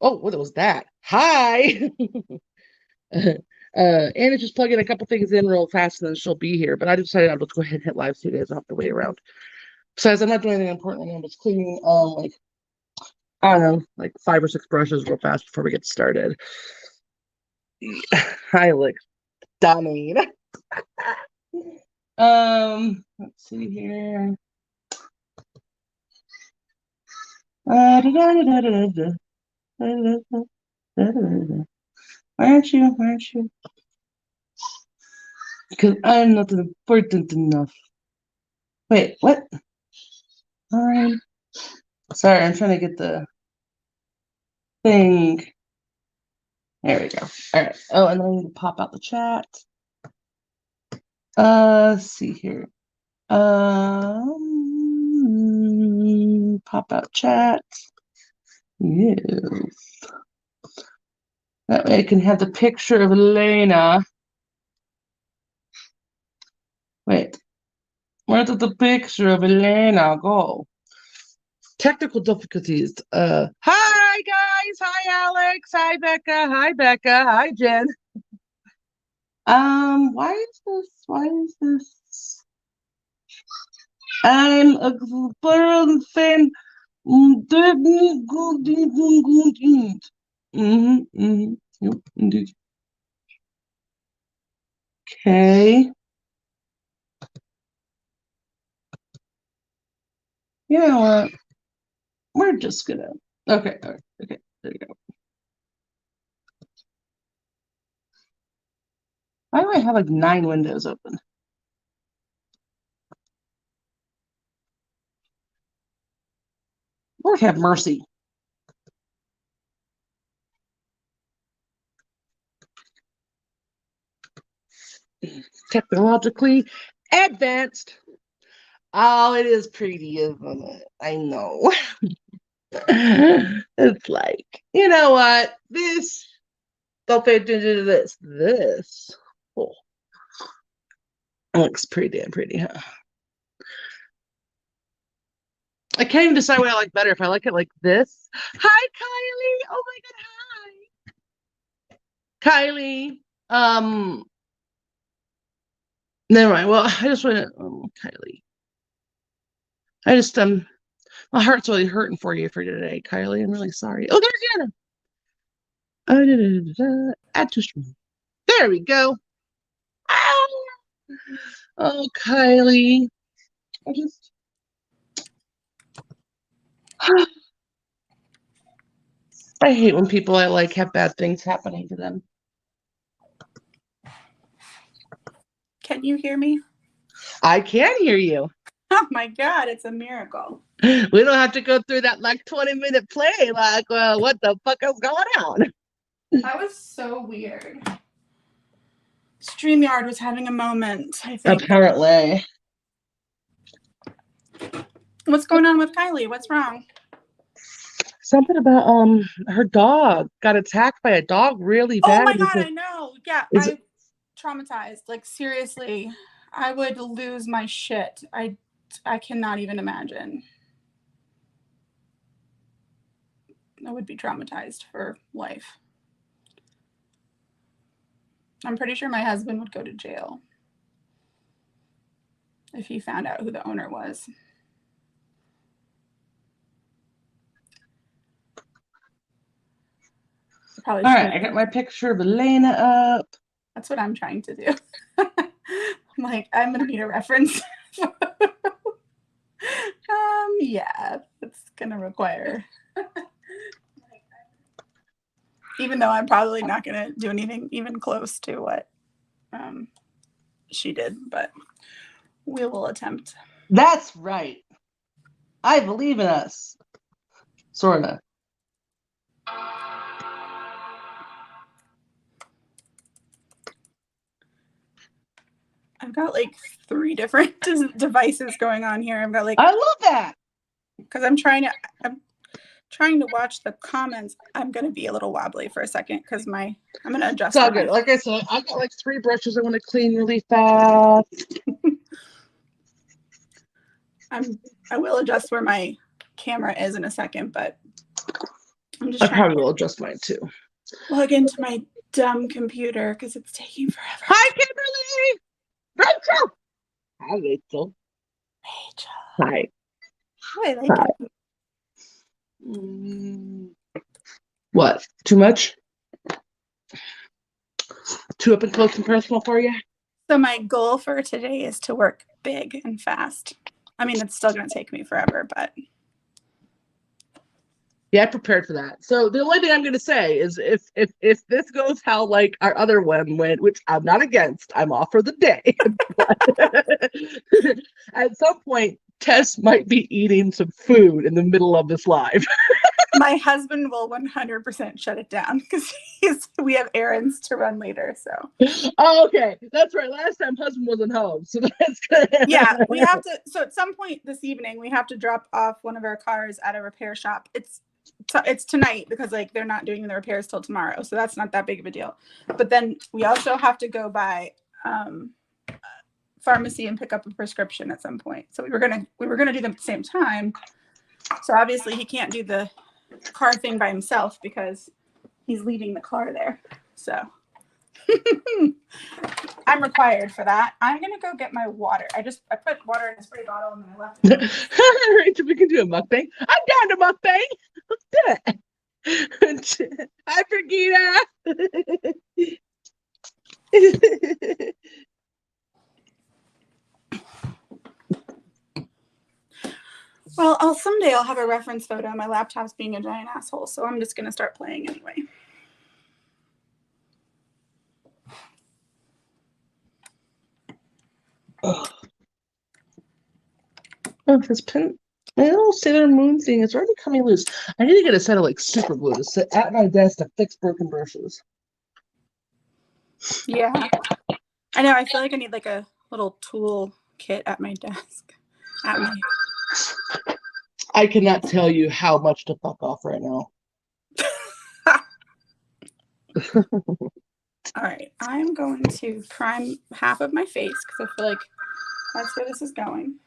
Oh, what was that? Hi. Anna's just plugging a couple things in real fast and then she'll be here. But I decided I'll just go ahead and hit live so you guys don't have to wait around. Besides, I'm not doing anything important right now. I'm just cleaning like I don't know, like 5 or 6 brushes real fast before we get started. I look stunning. Let's see here. Why aren't you? Why aren't you? Because I'm not important enough. Wait, what? Sorry, I'm trying to get the thing. There we go. All right. Oh, and then I need to pop out the chat. Let's see here. Pop out chat. Yes. That way I can have the picture of Elena. Wait. Where did the picture of Elena go? Technical difficulties. Hi guys. Hi Alex. Hi Becca. Hi Becca. Hi Jen. Why is this? Why is this? I'm a fan. Yep, indeed. Okay. You know what? We're just gonna. Okay. All right. Okay. There you go. Why do I have like 9 windows open? Lord have mercy. Technologically advanced. Oh, it is pretty, isn't it? I know. It's like, you know what? This, don't pay attention to this. This. Oh, looks pretty damn pretty, huh? I can't even decide what I like better. If I like it like this. Hi, Kylie. Oh my God, hi. Kylie. Never mind. Well, I just want to, Kylie. I just, my heart's really hurting for you for today, Kylie. I'm really sorry. Oh, there's Anna. Oh, add to stream. There we go. Oh, Kylie. I just. I hate when people I like have bad things happening to them. Can you hear me? I can hear you. Oh my God, it's a miracle. We don't have to go through that like 20-minute play. Like, what the fuck is going on? That was so weird. StreamYard was having a moment, I think. Apparently. What's going on with Kylie? What's wrong? Something about her dog got attacked by a dog really bad. Oh my God, I know. Yeah, I'm traumatized. Like seriously, I would lose my shit. I cannot even imagine. I would be traumatized for life. I'm pretty sure my husband would go to jail if he found out who the owner was. All right, I got my picture of Elena up. That's what I'm trying to do. I'm like, I'm gonna need a reference. Yeah, it's gonna require. Even though I'm probably not gonna do anything even close to what she did, but we will attempt. That's right. I believe in us. Sorta. I've got like 3 different devices going on here. I've got like, I love that. Because I'm trying to watch the comments. I'm gonna be a little wobbly for a second because I'm gonna adjust. It's all good. Like I said, I've got like 3 brushes I want to clean really fast. I will adjust where my camera is in a second, but I'm just I trying probably to will adjust mine too. log into my dumb computer because it's taking forever. Hi, Kimberly! Rachel! Hi, Rachel. Rachel. Hi. Oh, I like it. What? Too much? Too up and close and personal for you? So my goal for today is to work big and fast. I mean, it's still going to take me forever, but yeah, I prepared for that. So the only thing I'm going to say is if this goes how like our other one went, which I'm not against, I'm off for the day. But at some point, Tess might be eating some food in the middle of this live. My husband will 100% shut it down because we have errands to run later. So Oh, okay, that's right. Last time husband wasn't home, so that's good. Yeah, we have to. So at some point this evening, we have to drop off one of our cars at a repair shop. It's tonight because like they're not doing the repairs till tomorrow, so that's not that big of a deal. But then we also have to go by pharmacy and pick up a prescription at some point. So we were gonna do them at the same time. So obviously he can't do the car thing by himself because he's leaving the car there. So I'm required for that. I'm gonna go get my water. I put water in a spray bottle and then I left it. Rachel, we can do a mukbang. I'm down to mukbang. Let's do it. Hi, Brigida. Well, someday I'll have a reference photo. My laptop's being a giant asshole, so I'm just gonna start playing anyway. Oh, this pen, my little Sailor Moon thing is already coming loose. I need to get a set of like super glue to sit at my desk to fix broken brushes. Yeah, I know. I feel like I need like a little tool kit at my desk. I cannot tell you how much to fuck off right now. All right, I'm going to prime half of my face because I feel like that's where this is going.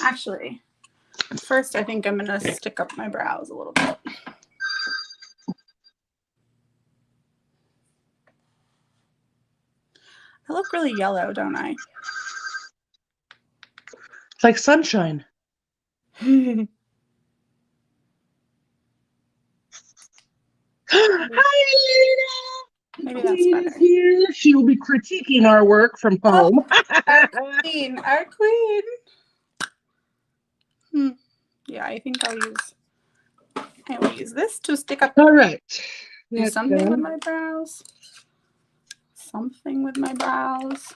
Actually, first I think I'm gonna stick up my brows a little bit. I look really yellow, don't I? It's like sunshine. Hi, Elena. Maybe Queen that's is better. here. She will be critiquing our work from home. Our queen. Yeah, I think I will use this to stick up. All right. Do something with my brows. Something with my brows.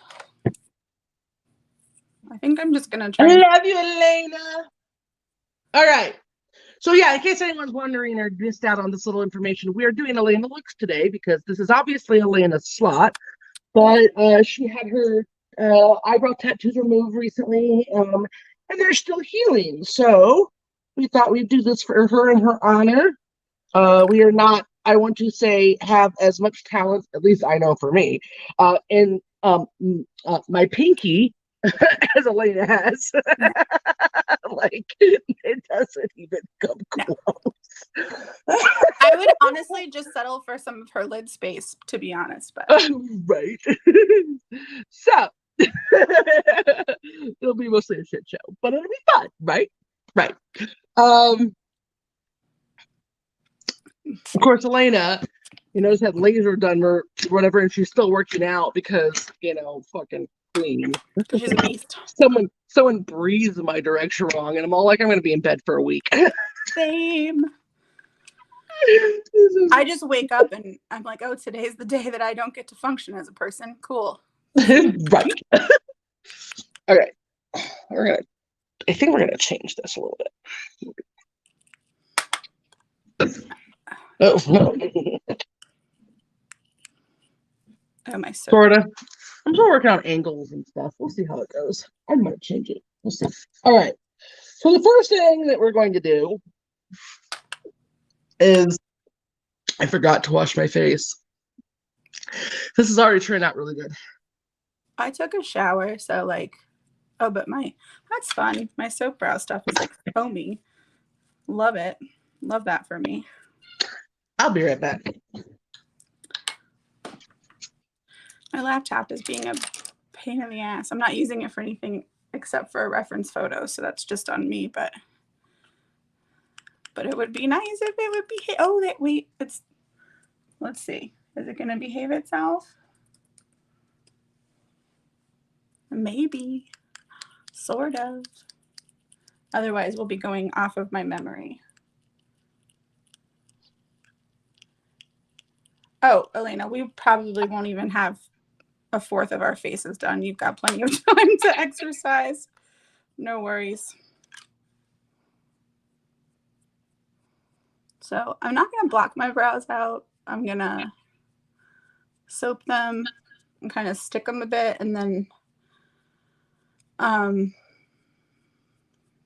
I think I'm just gonna try. I love you, Elena. All right. So yeah, in case anyone's wondering or missed out on this little information, we are doing Elena looks today because this is obviously Elena's slot, but she had her eyebrow tattoos removed recently, and they're still healing. So we thought we'd do this for her in her honor. We are not, I want to say, have as much talent, at least I know for me, in my pinky as Elena has. Like, it doesn't even come close. I would honestly just settle for some of her lid space, to be honest. But right. So it'll be mostly a shit show, but it'll be fun, right? Right. Of course, Elena, just had laser done or whatever, and she's still working out because, fucking queen. she's a beast. Someone breathes in my direction wrong, and I'm all like, I'm going to be in bed for a week. Same. I just wake up and I'm like, oh, today's the day that I don't get to function as a person. Cool. Right. All right. I think we're gonna change this a little bit. Oh no. Oh my soul. Sorta. I'm still working on angles and stuff. We'll see how it goes. I might change it. We'll see. All right. So the first thing that we're going to do is I forgot to wash my face. This has already turned out really good. I took a shower, so like Oh, but that's fun. My soap brow stuff is like foamy. Love it. Love that for me. I'll be right back. My laptop is being a pain in the ass. I'm not using it for anything except for a reference photo, so that's just on me, but it would be nice if it would behave. Oh, wait, let's see. Is it going to behave itself? Maybe. Sort of. Otherwise, we'll be going off of my memory. Oh, Elena, we probably won't even have a fourth of our faces done. You've got plenty of time to exercise. No worries. So I'm not going to block my brows out. I'm going to soap them and kind of stick them a bit, and then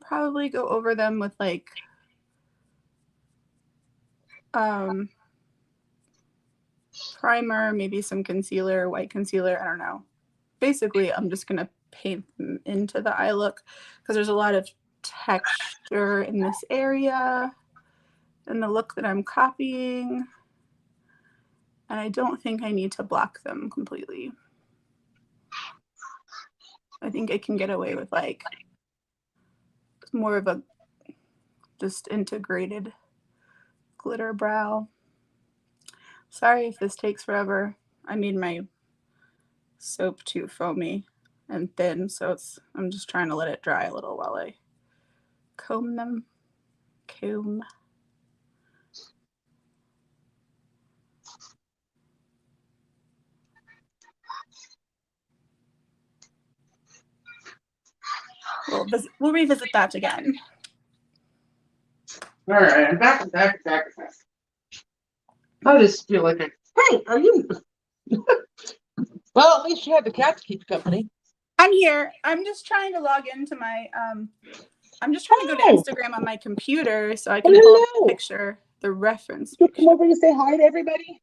probably go over them with like primer, maybe some concealer, white concealer, I don't know. Basically, I'm just going to paint them into the eye look because there's a lot of texture in this area and the look that I'm copying. And I don't think I need to block them completely. I think I can get away with like more of a just integrated glitter brow. Sorry if this takes forever. I made my soap too foamy and thin, so I'm just trying to let it dry a little while I comb them. We'll revisit that again. All right, I'm back. I just feel like, hey, are you? Well, at least you had the cat to keep you company. I'm here. I'm just trying to log into my, I'm just trying to go to Instagram on my computer so I can pull up the picture, the reference. You come over and say hi to everybody.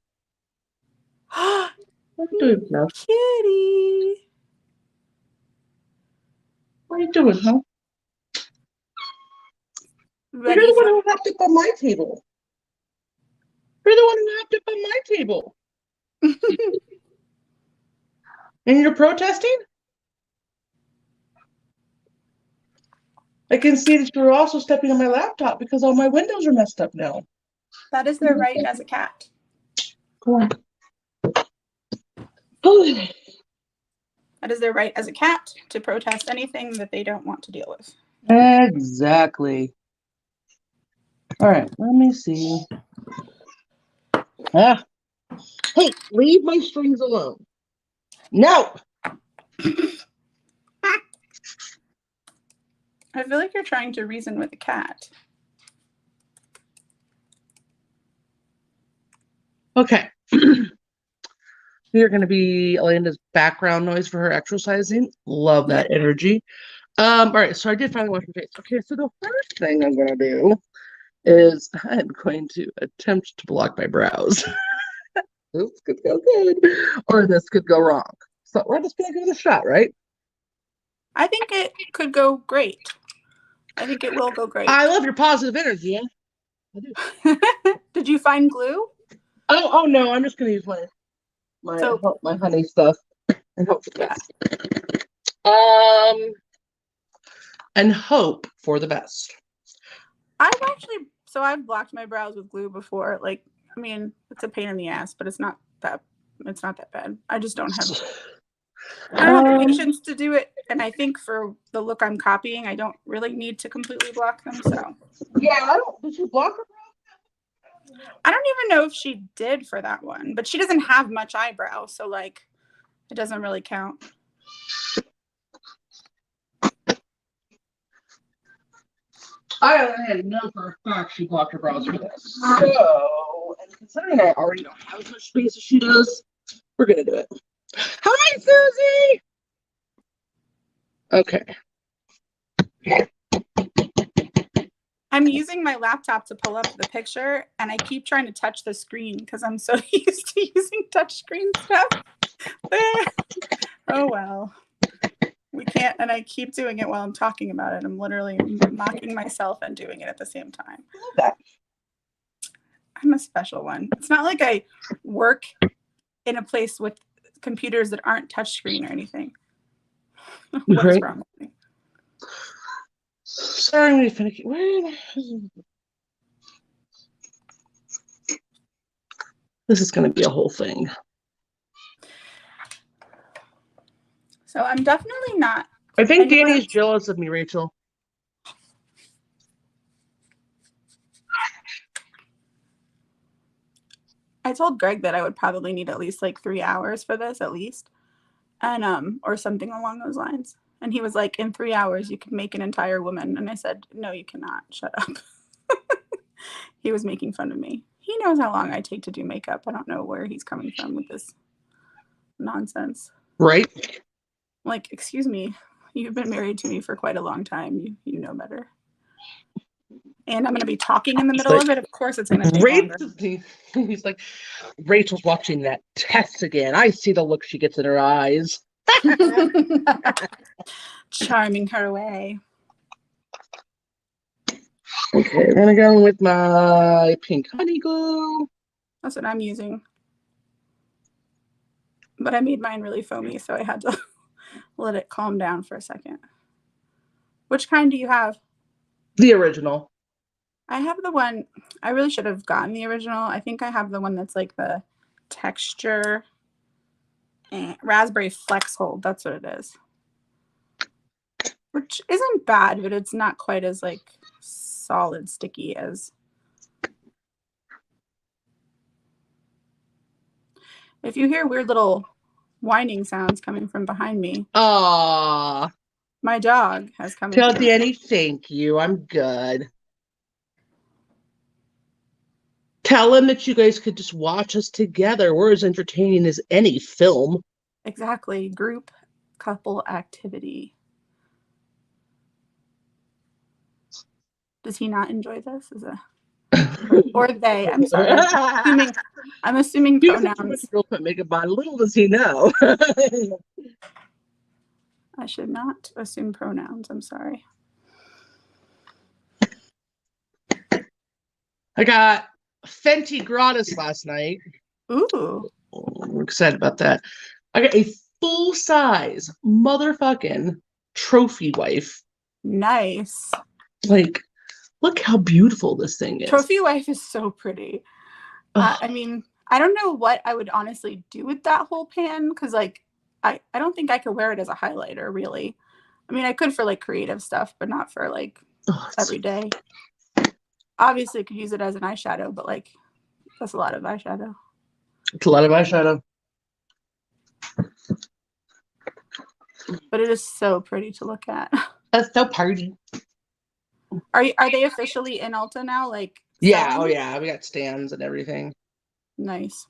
Kitty. What are you doing, huh? You're the one who hopped up on my table. You're the one who hopped up on my table. And you're protesting? I can see that you're also stepping on my laptop because all my windows are messed up now. That is their right as a cat. Go on. That is their right as a cat to protest anything that they don't want to deal with. Exactly. All right, let me see. Hey, leave my strings alone. No. I feel like you're trying to reason with a cat. Okay. We are going to be Elena's background noise for her exercising. Love that energy. All right, so I did finally wash my face. Okay, so the first thing I'm going to do is I'm going to attempt to block my brows. This could go good, or this could go wrong. So we're just going to give it a shot, right? I think it could go great. I think it will go great. I love your positive energy. I do. Did you find glue? Oh no, I'm just going to use my honey stuff and hope for the best. And hope for the best. I've blocked my brows with glue before. Like, I mean, it's a pain in the ass, but it's not that bad. I just don't have the patience to do it. And I think for the look I'm copying, I don't really need to completely block them. So yeah, did you block her brows? I don't even know if she did for that one, but she doesn't have much eyebrow, so like it doesn't really count. I know for a fact she blocked her brows for this. So, and considering I already don't have as much space as she does, we're gonna do it. Hi, Susie! Okay. I'm using my laptop to pull up the picture, and I keep trying to touch the screen because I'm so used to using touchscreen stuff. Oh, well. We can't, and I keep doing it while I'm talking about it. I'm literally mocking myself and doing it at the same time. I love that. I'm a special one. It's not like I work in a place with computers that aren't touchscreen or anything. What is Right. wrong with me? Sorry, I'm finicky. This is going to be a whole thing. So I'm definitely not. I think know Danny's that's- jealous of me, Rachel. I told Greg that I would probably need at least like 3 hours for this, at least, and or something along those lines. And he was like, "In 3 hours, you could make an entire woman." And I said, "No, you cannot. Shut up." He was making fun of me. He knows how long I take to do makeup. I don't know where he's coming from with this nonsense. Right? Like, excuse me, you've been married to me for quite a long time. You know better. And I'm going to be talking in the middle of it. Of course, it's going to take longer. He's like, Rachel's watching that test again. I see the look she gets in her eyes. Charming her away. Okay, I'm gonna go with my pink honey glue. That's what I'm using. But I made mine really foamy, so I had to let it calm down for a second. Which kind do you have? The original. I have the one, I really should have gotten the original. I think I have the one that's like the texture and raspberry flex hold. That's what it is. Which isn't bad, but it's not quite as like solid sticky as. If you hear weird little whining sounds coming from behind me, Aww. my dog has come Tell into Danny thank you. I'm good. Tell him that you guys could just watch us together. We're as entertaining as any film. Exactly. Group couple activity. Does he not enjoy this? Or they? I'm sorry. I'm assuming pronouns. Girls put makeup on. Little does he know. I should not assume pronouns. I'm sorry. I got Fenty Gratis last night. Ooh. I'm excited about that. I got a full-size motherfucking trophy wife. Nice. Like, look how beautiful this thing is. Trophy wife is so pretty. I mean, I don't know what I would honestly do with that whole pan because, like, I don't think I could wear it as a highlighter, really. I mean, I could for, like, creative stuff, but not for, like, every day. Obviously, I could use it as an eyeshadow, but, like, that's a lot of eyeshadow. It's a lot of eyeshadow. But it is so pretty to look at. That's so party. Are they officially in Ulta now? Like, yeah, selling? Oh yeah, we got stands and everything. Nice.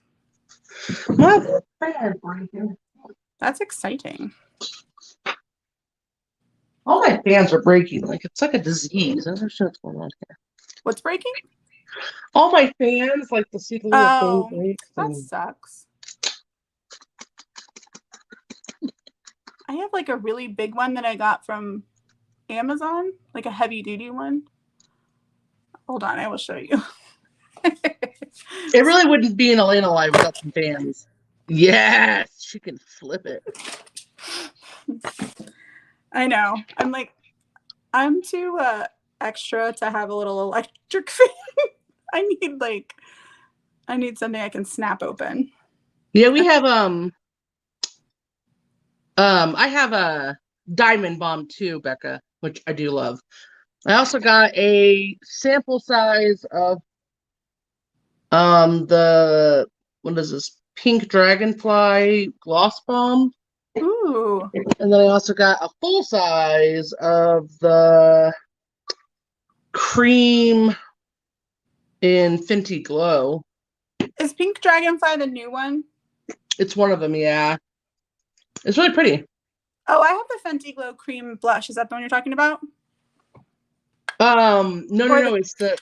My fan breaking. That's exciting. All my fans are breaking. Like it's like a disease. I'm not sure what's going on here. What's breaking? All my fans, like the secret little thing breaks. That sucks. I have like a really big one that I got from Amazon, like a heavy duty one. Hold on, I will show you. It really wouldn't be an Elena Live without some fans. Yes, she can flip it. I know. I'm too extra to have a little electric fan. I need something I can snap open. Yeah, we have I have a diamond bomb too, Becca, which I do love. I also got a sample size of the what is this? Pink Dragonfly Gloss Bomb. Ooh. And then I also got a full size of the cream in Fenty Glow. Is Pink Dragonfly the new one? It's one of them, yeah. It's really pretty. Oh, I have the Fenty Glow Cream Blush. Is that the one you're talking about? No, it's the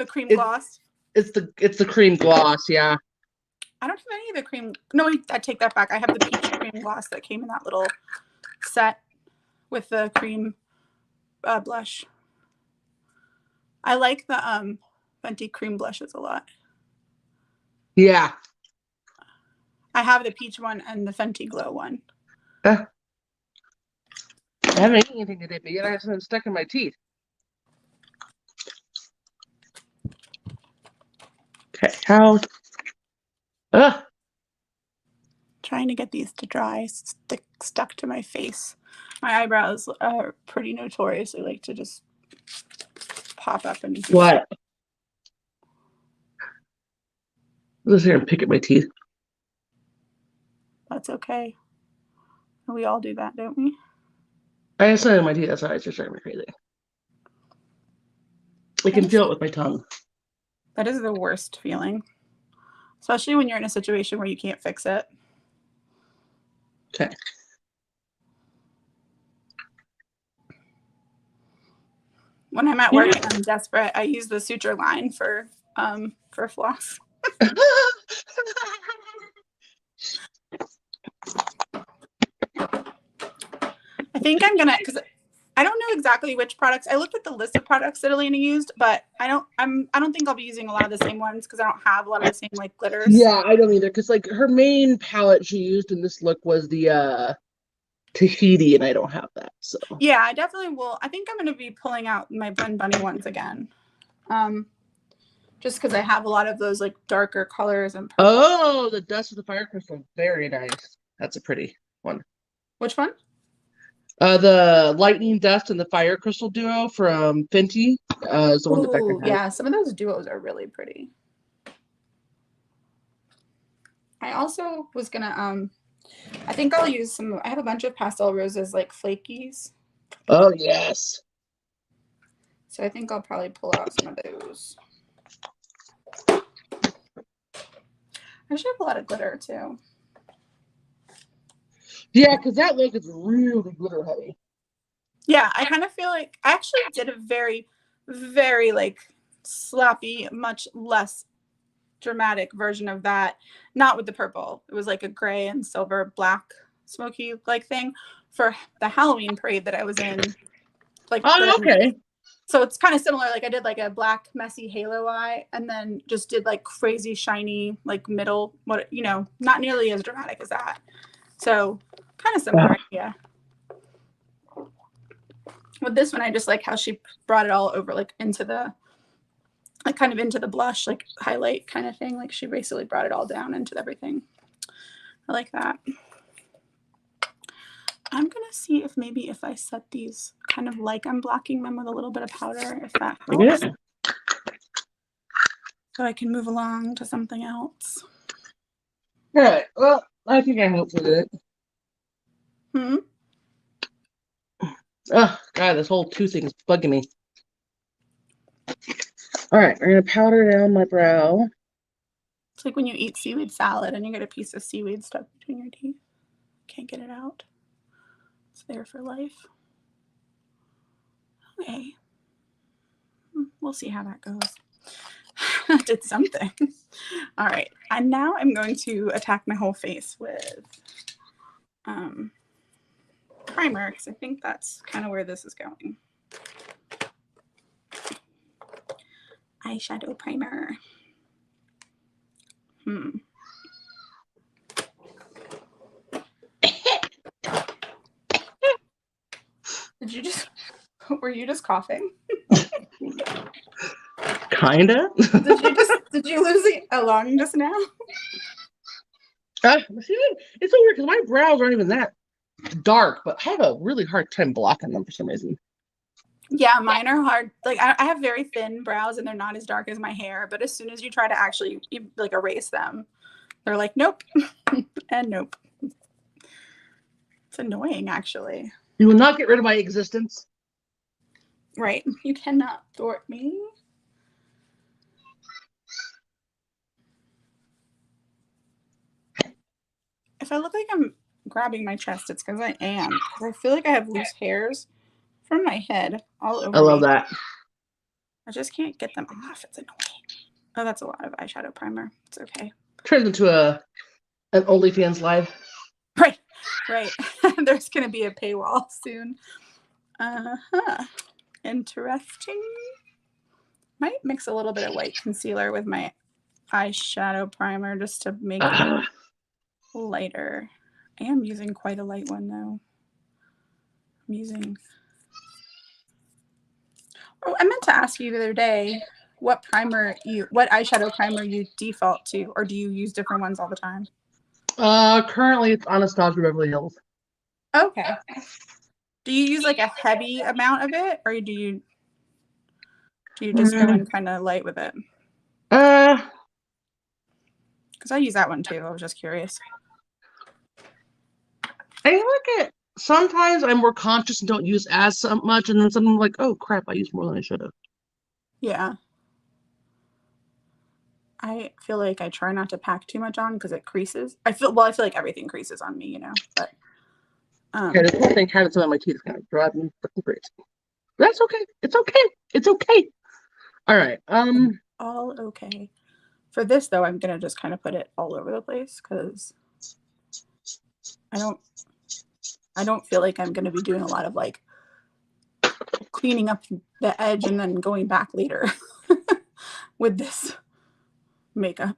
cream gloss. It's the cream gloss, yeah. I don't have any of the cream. No, I take that back. I have the peach cream gloss that came in that little set. with the cream blush. I like the Fenty cream blushes a lot. Yeah. I have the peach one and the Fenty Glow one. I haven't eaten anything today, but yet I have something stuck in my teeth. Okay, how? Trying to get these to dry, stuck to my face. My eyebrows are pretty notoriously like to just pop up and What? Let's here and pick at my teeth. That's okay. We all do that, don't we? I have something in my teeth. That's why it's just driving me crazy. I can feel it with my tongue. That is the worst feeling, especially when you're in a situation where you can't fix it. Okay. When I'm at work and I'm desperate, I use the suture line for floss. I think I'm gonna, because I don't know exactly which products. I looked at the list of products that Elena used, but I don't think I'll be using a lot of the same ones because I don't have a lot of the same like glitters. Yeah, I don't either. Because like her main palette she used in this look was the Tahiti, and I don't have that. So yeah, I definitely will. I think I'm gonna be pulling out my Blend Bunny ones again. Just because I have a lot of those like darker colors and purple. Oh, the Dust of the Fire Crystal. Very nice. That's a pretty one. Which one? The Lightning Dust and the Fire Crystal duo from Fenty is the one that Becca has. Yeah, some of those duos are really pretty. I also was gonna I think I'll use some. I have a bunch of Pastel Roses like flakies. Oh yes. So I think I'll probably pull out some of those. I should have a lot of glitter too. Yeah, because that look is really glitter heavy. Yeah, I kind of feel like I actually did a very, very like sloppy, much less dramatic version of that. Not with the purple. It was like a gray and silver black smoky like thing for the Halloween parade that I was in. Like, oh, okay. So it's kind of similar. Like I did like a black messy halo eye and then just did like crazy shiny like middle, what, you know, not nearly as dramatic as that. So kind of similar idea. With this one, I just like how she brought it all over like into the, like kind of into the blush, like highlight kind of thing. Like she basically brought it all down into everything. I like that. I'm going to see if maybe if I set these kind of like I'm blocking them with a little bit of powder, if that helps. Yeah. So I can move along to something else. All right. Well, I think I helped with it. Oh, God, this whole tooth thing is bugging me. All right, we're going to powder down my brow. It's like when you eat seaweed salad and you get a piece of seaweed stuck between your teeth. Can't get it out. It's there for life. Okay. We'll see how that goes. Did something. All right. And now I'm going to attack my whole face with primer because I think that's kind of where this is going. Eyeshadow primer. Were you just coughing? Kinda. Did you lose a lung just now? It's so weird because my brows aren't even that dark, but I have a really hard time blocking them for some reason. Yeah, mine are hard. Like I have very thin brows and they're not as dark as my hair, but as soon as you try to actually like erase them, they're like, nope. And nope. It's annoying actually. You will not get rid of my existence. Right. You cannot thwart me. If I look like I'm grabbing my chest, it's because I am. Because I feel like I have loose hairs from my head all over. I love that. I just can't get them off. It's annoying. Oh, that's a lot of eyeshadow primer. It's okay. Turns into an OnlyFans live. Right. There's going to be a paywall soon. Uh-huh. Interesting. Might mix a little bit of white concealer with my eyeshadow primer just to make it lighter. I am using quite a light one though. I'm using. Oh, I meant to ask you the other day what eyeshadow primer you default to, or do you use different ones all the time? Currently it's Anastasia Beverly Hills. Okay. Do you use like a heavy amount of it, or do you just go in kind of light with it? Because I use that one too. I was just curious. I like it. Sometimes I'm more conscious and don't use as much, and then something like, oh crap, I used more than I should have. Yeah. I feel like I try not to pack too much on because it creases. I feel like everything creases on me, but yeah, this whole thing having some on my teeth is kind of driving me freaking crazy. That's okay. It's okay. It's okay. All right. All okay. For this though, I'm gonna just kind of put it all over the place because I don't feel like I'm gonna be doing a lot of like cleaning up the edge and then going back later with this makeup.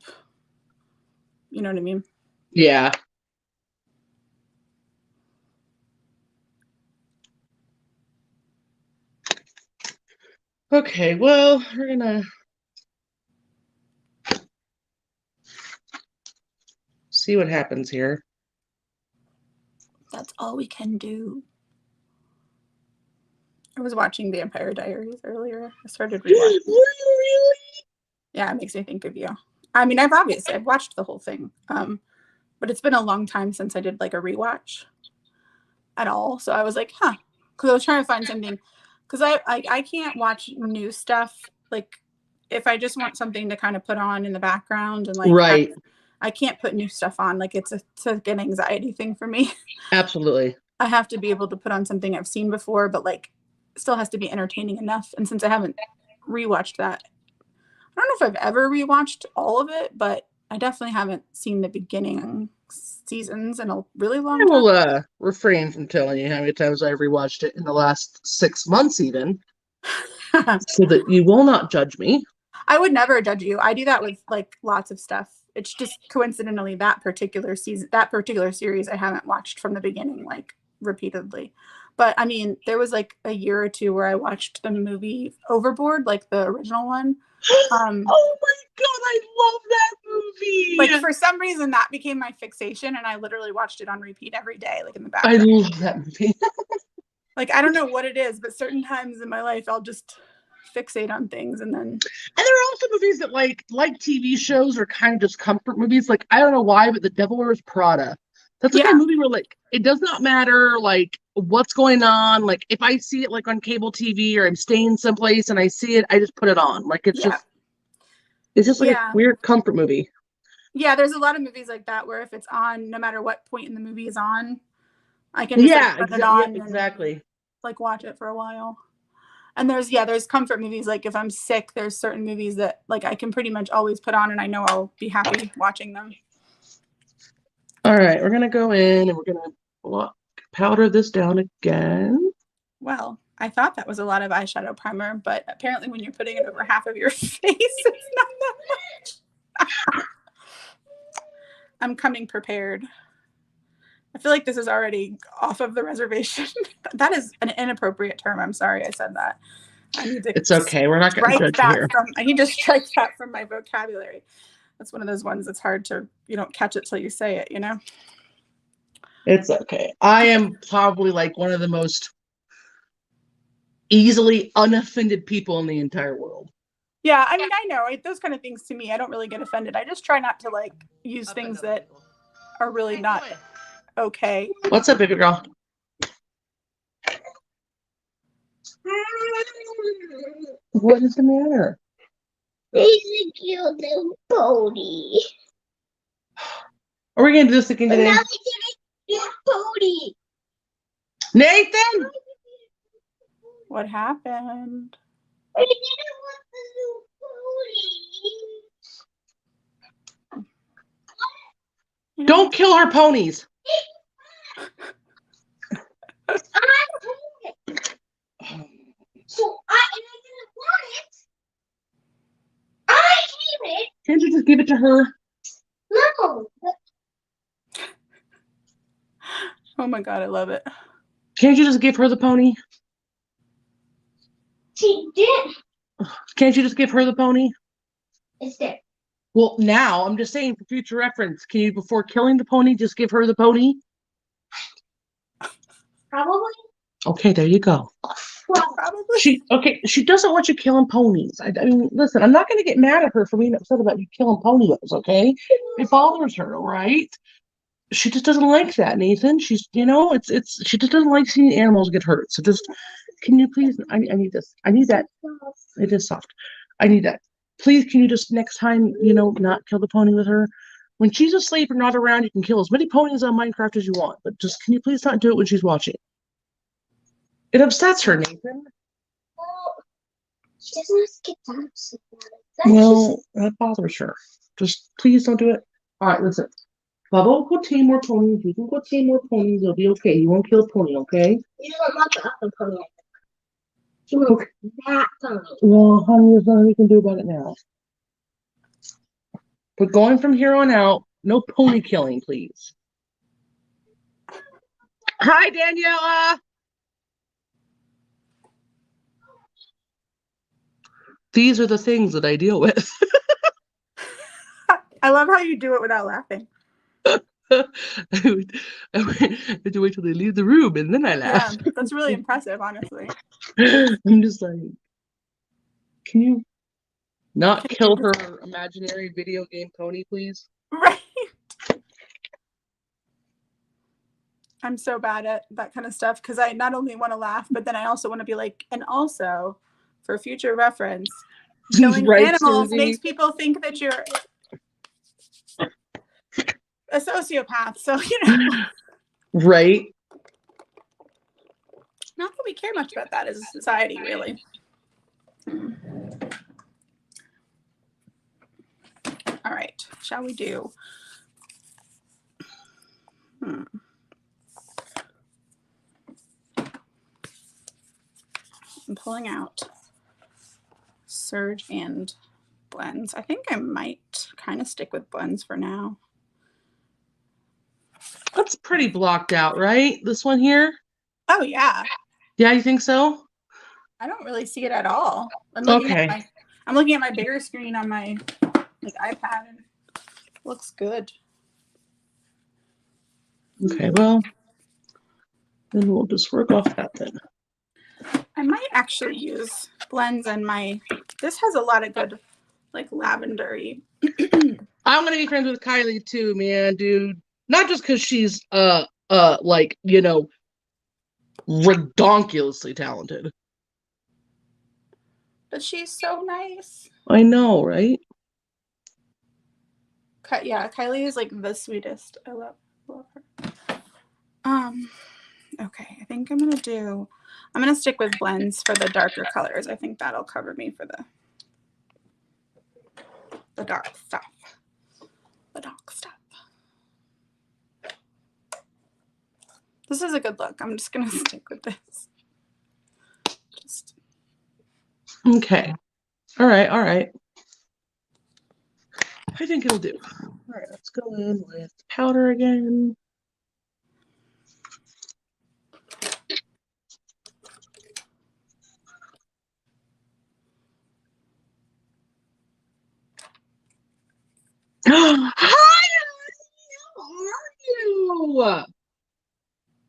You know what I mean? Yeah. Okay, well, we're gonna see what happens here. That's all we can do. I was watching Vampire Diaries earlier. I started rewatching. Were you really? Yeah, it makes me think of you. I mean, I've watched the whole thing, but it's been a long time since I did like a rewatch at all. So I was like, huh, because I was trying to find something. Because I can't watch new stuff. Like if I just want something to kind of put on in the background and like, right. I can't put new stuff on. Like it's like an anxiety thing for me. Absolutely. I have to be able to put on something I've seen before, but like still has to be entertaining enough. And since I haven't rewatched that, I don't know if I've ever rewatched all of it, but I definitely haven't seen the beginning seasons in a really long time. I will refrain from telling you how many times I've rewatched it in the last 6 months even. So that you will not judge me. I would never judge you. I do that with like lots of stuff. It's just coincidentally that particular series I haven't watched from the beginning like repeatedly. But I mean, there was like a year or two where I watched the movie Overboard, like the original one. Oh my god, I love that movie. Like for some reason that became my fixation and I literally watched it on repeat every day, like in the background. I love that movie. Like I don't know what it is, but certain times in my life I'll just fixate on things and then there are also movies that like TV shows are kind of just comfort movies. Like I don't know why, but The Devil Wears Prada. That's like a movie where like it does not matter like what's going on. Like if I see it like on cable TV or I'm staying someplace and I see it, I just put it on. Like it's just like a weird comfort movie. Yeah, there's a lot of movies like that where if it's on, no matter what point in the movie is on, I can just put it on exactly. And, like watch it for a while. And there's comfort movies. Like if I'm sick, there's certain movies that like I can pretty much always put on and I know I'll be happy watching them. All right, we're gonna go in and we're gonna powder this down again. Well, I thought that was a lot of eyeshadow primer, but apparently when you're putting it over half of your face, it's not that much. I'm coming prepared. I feel like this is already off of the reservation. That is an inappropriate term. I'm sorry I said that. I need to. It's okay. We're not going to judge here. I need to strike that from my vocabulary. That's one of those ones that's hard to, you don't catch it till you say it, you know? It's okay. I am probably like one of the most easily unoffended people in the entire world. Yeah, I mean, I know those kind of things to me, I don't really get offended. I just try not to like use things that are really not okay. What's up, baby girl? What is the matter? He's a cute little pony. Are we going to do this again today? Now he's a pony. Nathan! What happened? I didn't want the new pony. Don't kill her ponies. So I didn't want it. I gave it. Can't you just give it to her? No. Oh my god, I love it. Can't you just give her the pony? She did. Can't you just give her the pony? It's there. Well, now I'm just saying for future reference. Can you, before killing the pony, just give her the pony? Probably. Okay, there you go. Probably. She doesn't want you killing ponies. I mean, listen, I'm not going to get mad at her for being upset about you killing ponies. Okay, it bothers her, all right? She just doesn't like that, Nathan. She's, she just doesn't like seeing animals get hurt. So just, can you please? I need this. I need that. It is soft. I need that. Please, can you just next time, not kill the pony with her? When she's asleep or not around, you can kill as many ponies on Minecraft as you want, but just can you please not do it when she's watching? It upsets her, Nathan. Well, she doesn't have to get that upset about it. That's Well, that bothers her. Just please don't do it. All right, listen. Bubba will go tame more ponies. You can go tame more ponies. It'll be okay. You won't kill a pony, okay? you don't want the other pony. She wants that pony. Well, honey, there's nothing we can do about it now. But going from here on out, no pony killing, please. Hi, Daniela. These are the things that I deal with. I love how you do it without laughing. I have to wait till they leave the room and then I laugh. Yeah, that's really impressive, honestly. I'm just like, can you not kill her imaginary video game pony, please? Right. I'm so bad at that kind of stuff because I not only want to laugh, but then I also want to be like, and also for future reference, killing Right, animals Susie? makes people think that you're a sociopath. So, Right. not that we care much about that as a society, really. All right, shall we do? I'm pulling out Surge and blends. I think I might kind of stick with blends for now. That's pretty blocked out, right? This one here? Oh yeah. Yeah, you think so? I don't really see it at all. I'm looking Okay. at my bigger screen on my iPad and it looks good. Okay, well, then we'll just work off that then. I might actually use blends and this has a lot of good lavendery. I'm gonna be friends with Kylie too, man, dude. Not just because she's redonkulously talented. But she's so nice. I know, right? Yeah, Kylie is the sweetest. I love her. Okay, I think I'm gonna stick with blends for the darker colors. I think that'll cover me for the dark stuff. The dark stuff. This is a good look. I'm just gonna stick with this. Okay. All right. I think it'll do. All right, let's go in with powder again. Hi, how are you?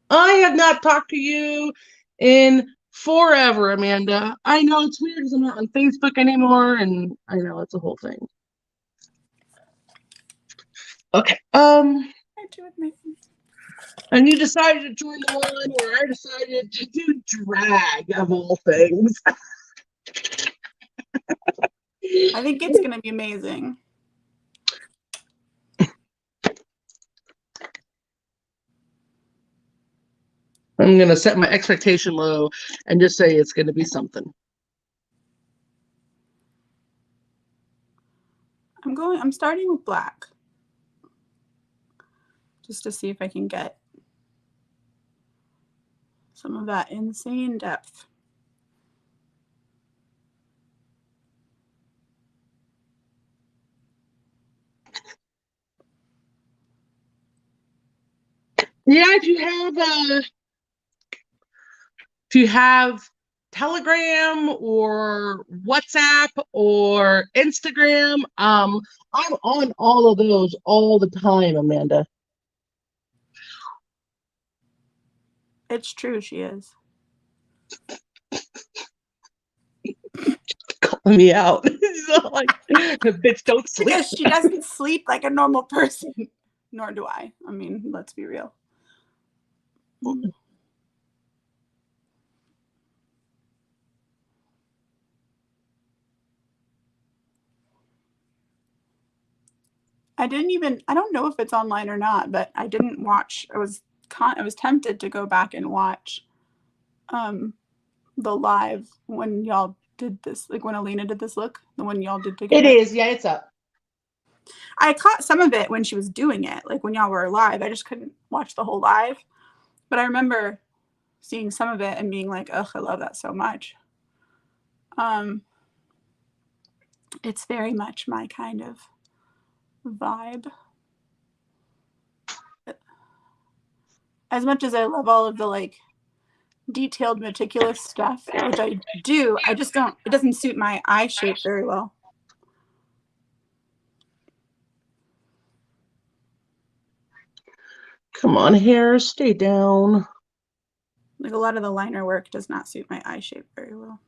I have not talked to you in forever, Amanda. I know it's weird because I'm not on Facebook anymore, and I know it's a whole thing. Okay. And you decided to join the one where I decided to do drag of all things. I think it's gonna be amazing. I'm gonna set my expectation low and just say it's gonna be something. I'm starting with black. Just to see if I can get some of that insane depth. Yeah, if you have Telegram or WhatsApp or Instagram, I'm on all of those all the time, Amanda. It's true, she is. Calling me out. So, like, bitch, don't sleep. Because she doesn't sleep like a normal person. Nor do I. I mean, let's be real. I don't know if it's online or not, but I didn't watch. I was tempted to go back and watch the live when y'all did this, like when Alina did this look, the one y'all did together. It is, yeah, it's up. I caught some of it when she was doing it, like when y'all were live. I just couldn't watch the whole live. But I remember seeing some of it and being like, ugh, I love that so much. It's very much my kind of vibe. As much as I love all of the like detailed, meticulous stuff, which I do, I just don't, it doesn't suit my eye shape very well. Come on, hair, stay down. Like a lot of the liner work does not suit my eye shape very well.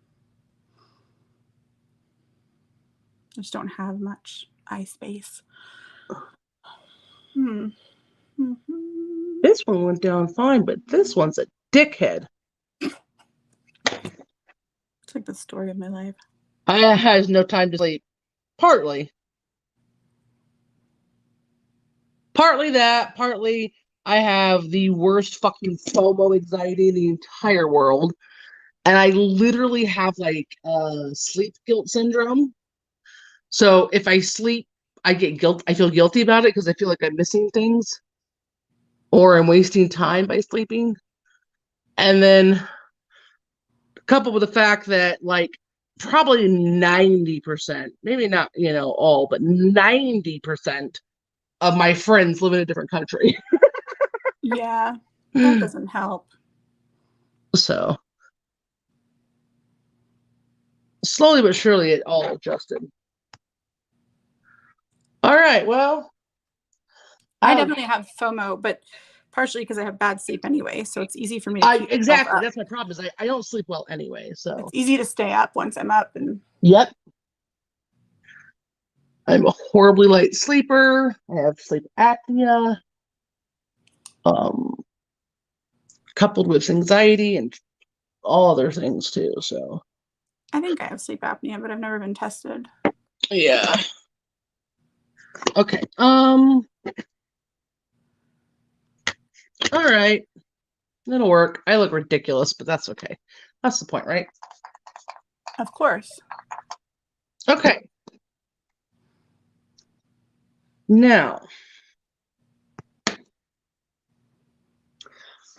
I just don't have much eye space. Mm-hmm. This one went down fine, but this one's a dickhead. It's like the story of my life. I has no time to sleep. Partly that, partly I have the worst fucking FOMO anxiety in the entire world. And I literally have like sleep guilt syndrome. So if I sleep, I feel guilty about it because I feel like I'm missing things or I'm wasting time by sleeping. And then coupled with the fact that like probably 90%, maybe not, all, but 90% of my friends live in a different country. Yeah, that doesn't help. So slowly but surely it all adjusted. All right, well. I definitely have FOMO, but partially because I have bad sleep anyway, so it's easy for me to keep exactly up. That's my problem is I don't sleep well anyway, so it's easy to stay up once I'm up. And yep, I'm a horribly light sleeper. I have sleep apnea, coupled with anxiety and all other things too. So I think I have sleep apnea, but I've never been tested. yeah. Okay. All right. It'll work. I look ridiculous, but that's okay. That's the point, right? Of course. Okay. Now,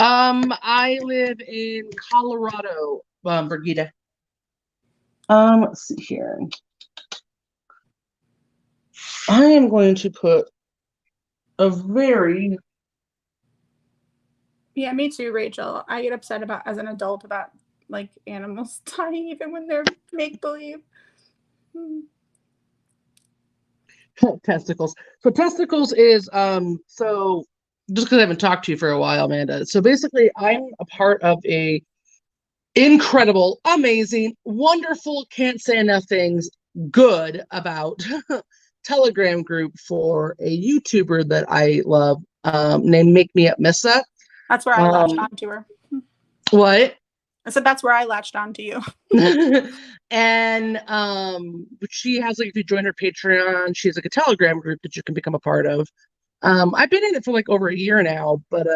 I live in Colorado, Brigida. Let's see here. I am going to put a very Yeah, me too, Rachel. I get upset about as an adult about like animals dying even when they're make believe. testicles. So testicles is so just because I haven't talked to you for a while, Amanda. So basically, I'm a part of a incredible, amazing, wonderful, can't say enough things good about Telegram group for a YouTuber that I love, named Make Me Up Missa. That's where I latched onto her. What? I said that's where I latched onto you. And she has like if you join her Patreon, she has like a Telegram group that you can become a part of. I've been in it for like over a year now, but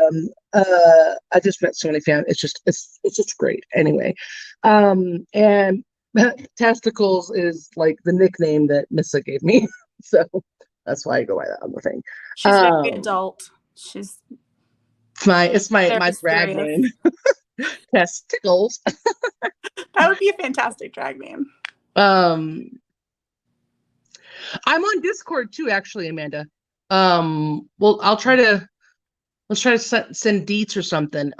I just met so many fans. It's just great. Anyway, and testicles is like the nickname that Missa gave me, so that's why I go by that on the thing. She's very adult. She's it's my drag mysterious. name. Testicles. That would be a fantastic drag name. I'm on Discord too, actually, Amanda. Well, I'll try to Let's try to send deets or something.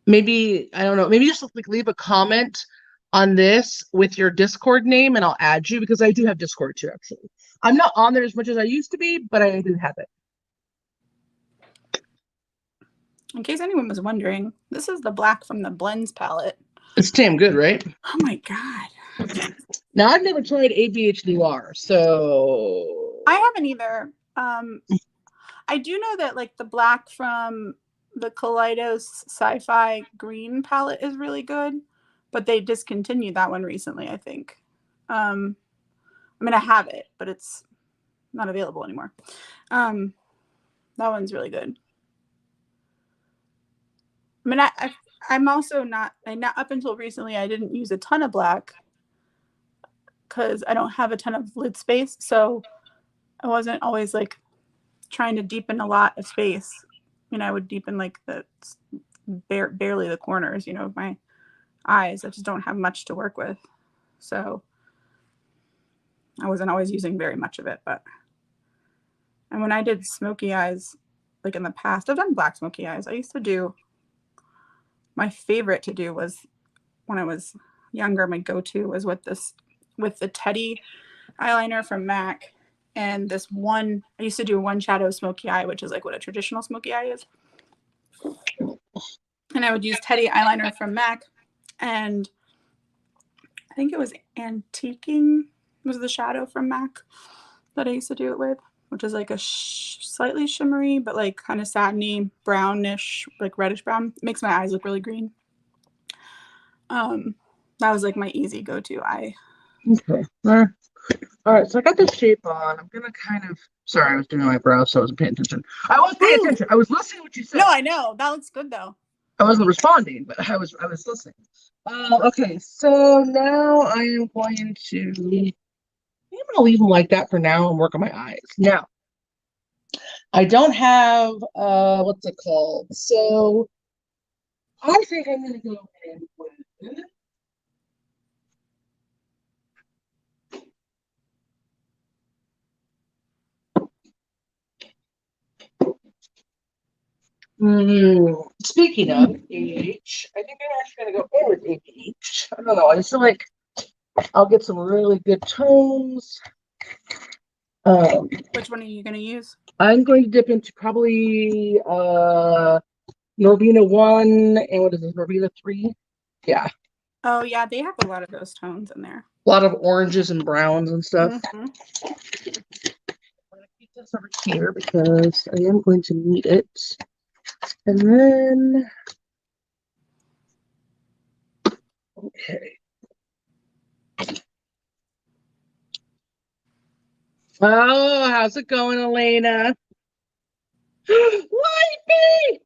Maybe I don't know. Maybe just like leave a comment on this with your Discord name, and I'll add you because I do have Discord too. Actually, I'm not on there as much as I used to be, but I do have it. In case anyone was wondering, this is the black from the Blends palette. It's damn good, right? Oh my god. Now I've never tried ABH Noir, so I haven't either. I do know that like the black from the Kaleidos Sci-Fi Green palette is really good, but they discontinued that one recently, I think. I mean, I have it, but it's not available anymore. That one's really good. I mean, I'm also not up until recently, I didn't use a ton of black because I don't have a ton of lid space. So I wasn't always like trying to deepen a lot of space. You know, I would deepen like the barely the corners, you know, of my eyes. I just don't have much to work with. So I wasn't always using very much of it. And when I did smoky eyes, like in the past, I've done black smoky eyes. I used to do, my favorite to do was when I was younger, my go-to was with the Teddy eyeliner from MAC. And this one, I used to do one shadow smoky eye, which is like what a traditional smoky eye is. And I would use Teddy eyeliner from MAC. And I think it was Antiquing was the shadow from MAC that I used to do it with, which is like a slightly shimmery, but like kind of satiny, brownish, like reddish brown. It makes my eyes look really green. That was like my easy go-to eye. Okay. All right, so I got this shape on. I'm gonna kind of. Sorry, I was doing my brows, so I wasn't paying attention. I was paying attention. I was listening to what you said. No, I know that looks good though. I wasn't responding, but I was listening. Okay, so now I am going to. I'm gonna leave them like that for now and work on my eyes. Now, I don't have what's it called? So I think I'm gonna go in with. Speaking of ABH, I think I'm actually gonna go in with ABH. I don't know. I just feel like I'll get some really good tones. Which one are you gonna use? I'm going to dip into probably Norvina 1 and what is this, Norvina 3? Yeah. Oh yeah, they have a lot of those tones in there. A lot of oranges and browns and stuff. Mm-hmm. I'm gonna keep this over here because I am going to need it. And then okay. Oh, how's it going, Elena? Wifey!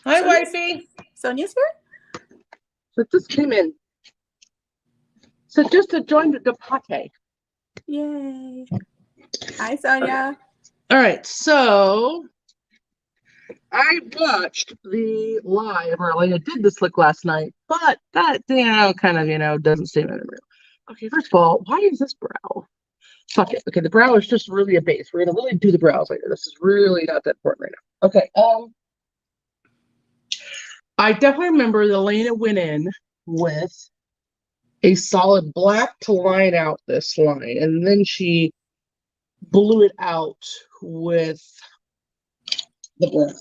Hi, Wifey. Sonia's here? So just came in. So just to join the party. Yay. Hi, Sonia. All right, so I watched the live where Elena did this look last night, but that, kind of, doesn't seem real. Okay, first of all, why is this brow? Fuck it. Okay, the brow is just really a base. We're gonna really do the brows later. This is really not that important right now. Okay, I definitely remember that Elena went in with a solid black to line out this line, and then she blew it out with the brown.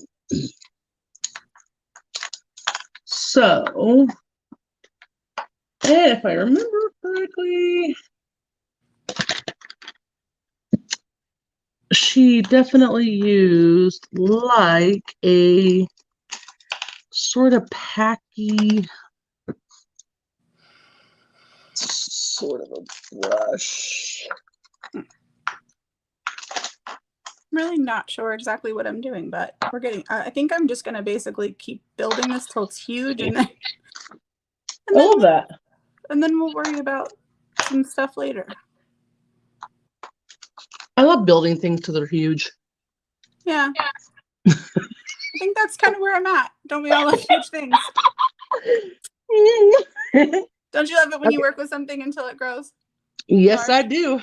So, if I remember correctly, she definitely used like a sort of packy sort of a brush. I'm really not sure exactly what I'm doing, but we're getting, I think I'm just going to basically keep building this till it's huge and then, I love that. And then we'll worry about some stuff later. I love building things till they're huge. Yeah. I think that's kind of where I'm at. Don't we all love huge things? Don't you love it when you work with something until it grows? Yes, I do.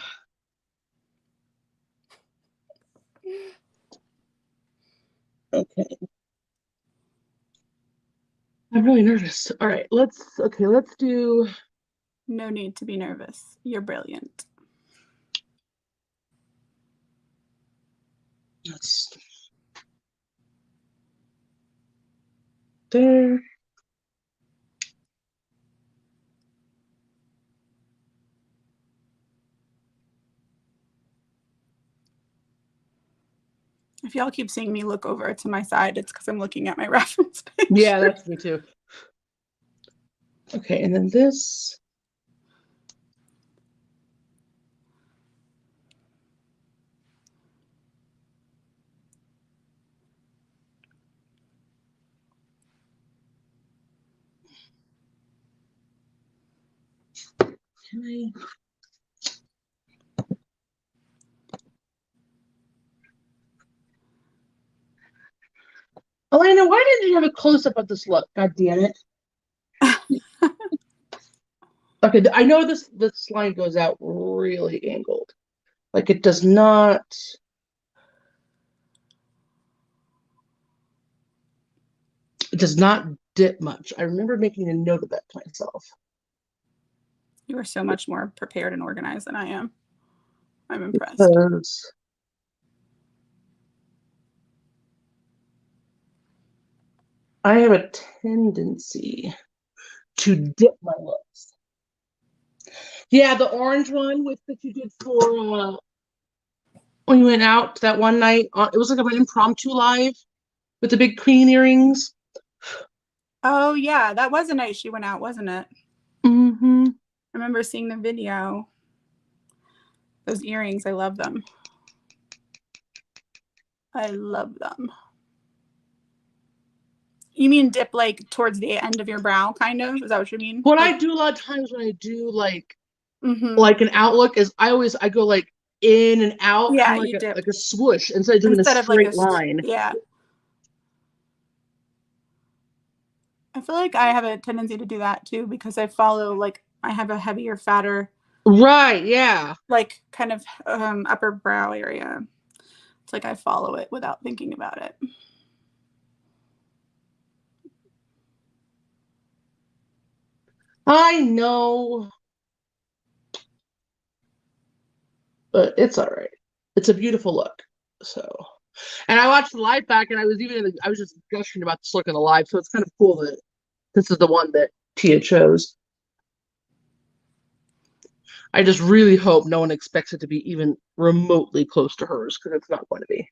Okay. I'm really nervous. All right, let's do. No need to be nervous. You're brilliant. Let's there. If y'all keep seeing me look over to my side, it's because I'm looking at my reference page. Yeah, that's me too. Okay, and then this. Can I? Elena, why didn't you have a close up of this look? God damn it. Okay, I know this line goes out really angled. Like it does not. It does not dip much. I remember making a note of that to myself. You are so much more prepared and organized than I am. I'm impressed. Because I have a tendency to dip my lips. Yeah, the orange one with that you did for when you went out that one night. It was like an impromptu live with the big queen earrings. Oh yeah, that was a night she went out, wasn't it? Mm-hmm. I remember seeing the video. Those earrings, I love them. I love them. You mean dip like towards the end of your brow, kind of? Is that what you mean? What like, I do a lot of times when I do like mm-hmm. an outlook is I go like in and out, Yeah, kind of you dip like a swoosh instead of doing instead a of like straight line. Yeah. I feel like I have a tendency to do that too because I follow like I have a heavier, fatter, Right, yeah. like kind of upper brow area. It's like I follow it without thinking about it. I know, but it's all right. It's a beautiful look. So, and I watched the live back, and I was just gushing about this look in the live. So it's kind of cool that this is the one that Tia chose. I just really hope no one expects it to be even remotely close to hers because it's not going to be.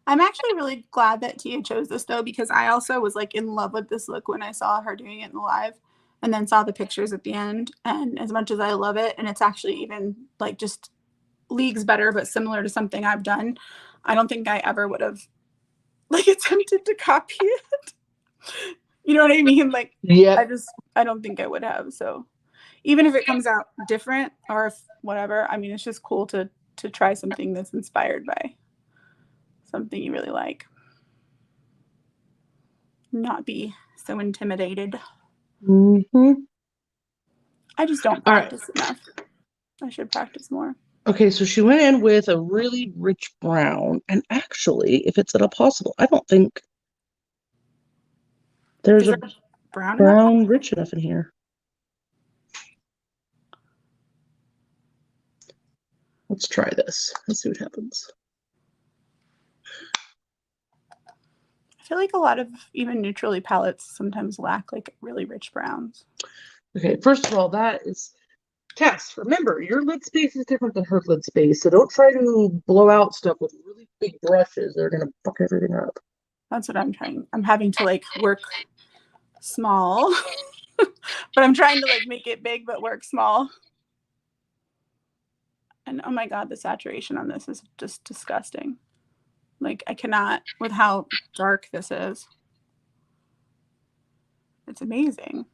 I'm actually really glad that Tia chose this though because I also was like in love with this look when I saw her doing it in the live and then saw the pictures at the end. And as much as I love it, and it's actually even like just leagues better but similar to something I've done, I don't think I ever would have like attempted to copy it. You know what I mean? Like Yep. I don't think I would have. So even if it comes out different or if whatever, I mean it's just cool to try something that's inspired by something you really like. Not be so intimidated. Mm-hmm. I just don't All right. practice enough. I should practice more. Okay, so she went in with a really rich brown, and actually, if it's at all possible, I don't think there's Is a it brown enough? brown rich enough in here. Let's try this. Let's see what happens. I feel like a lot of even neutrally palettes sometimes lack like really rich browns. Okay, first of all, that is Tess. Remember, your lid space is different than her lid space, so don't try to blow out stuff with really big brushes. They're gonna fuck everything up. That's what I'm trying. I'm having to like work small, but I'm trying to like make it big but work small. And oh my god, the saturation on this is just disgusting. Like I cannot with how dark this is. It's amazing.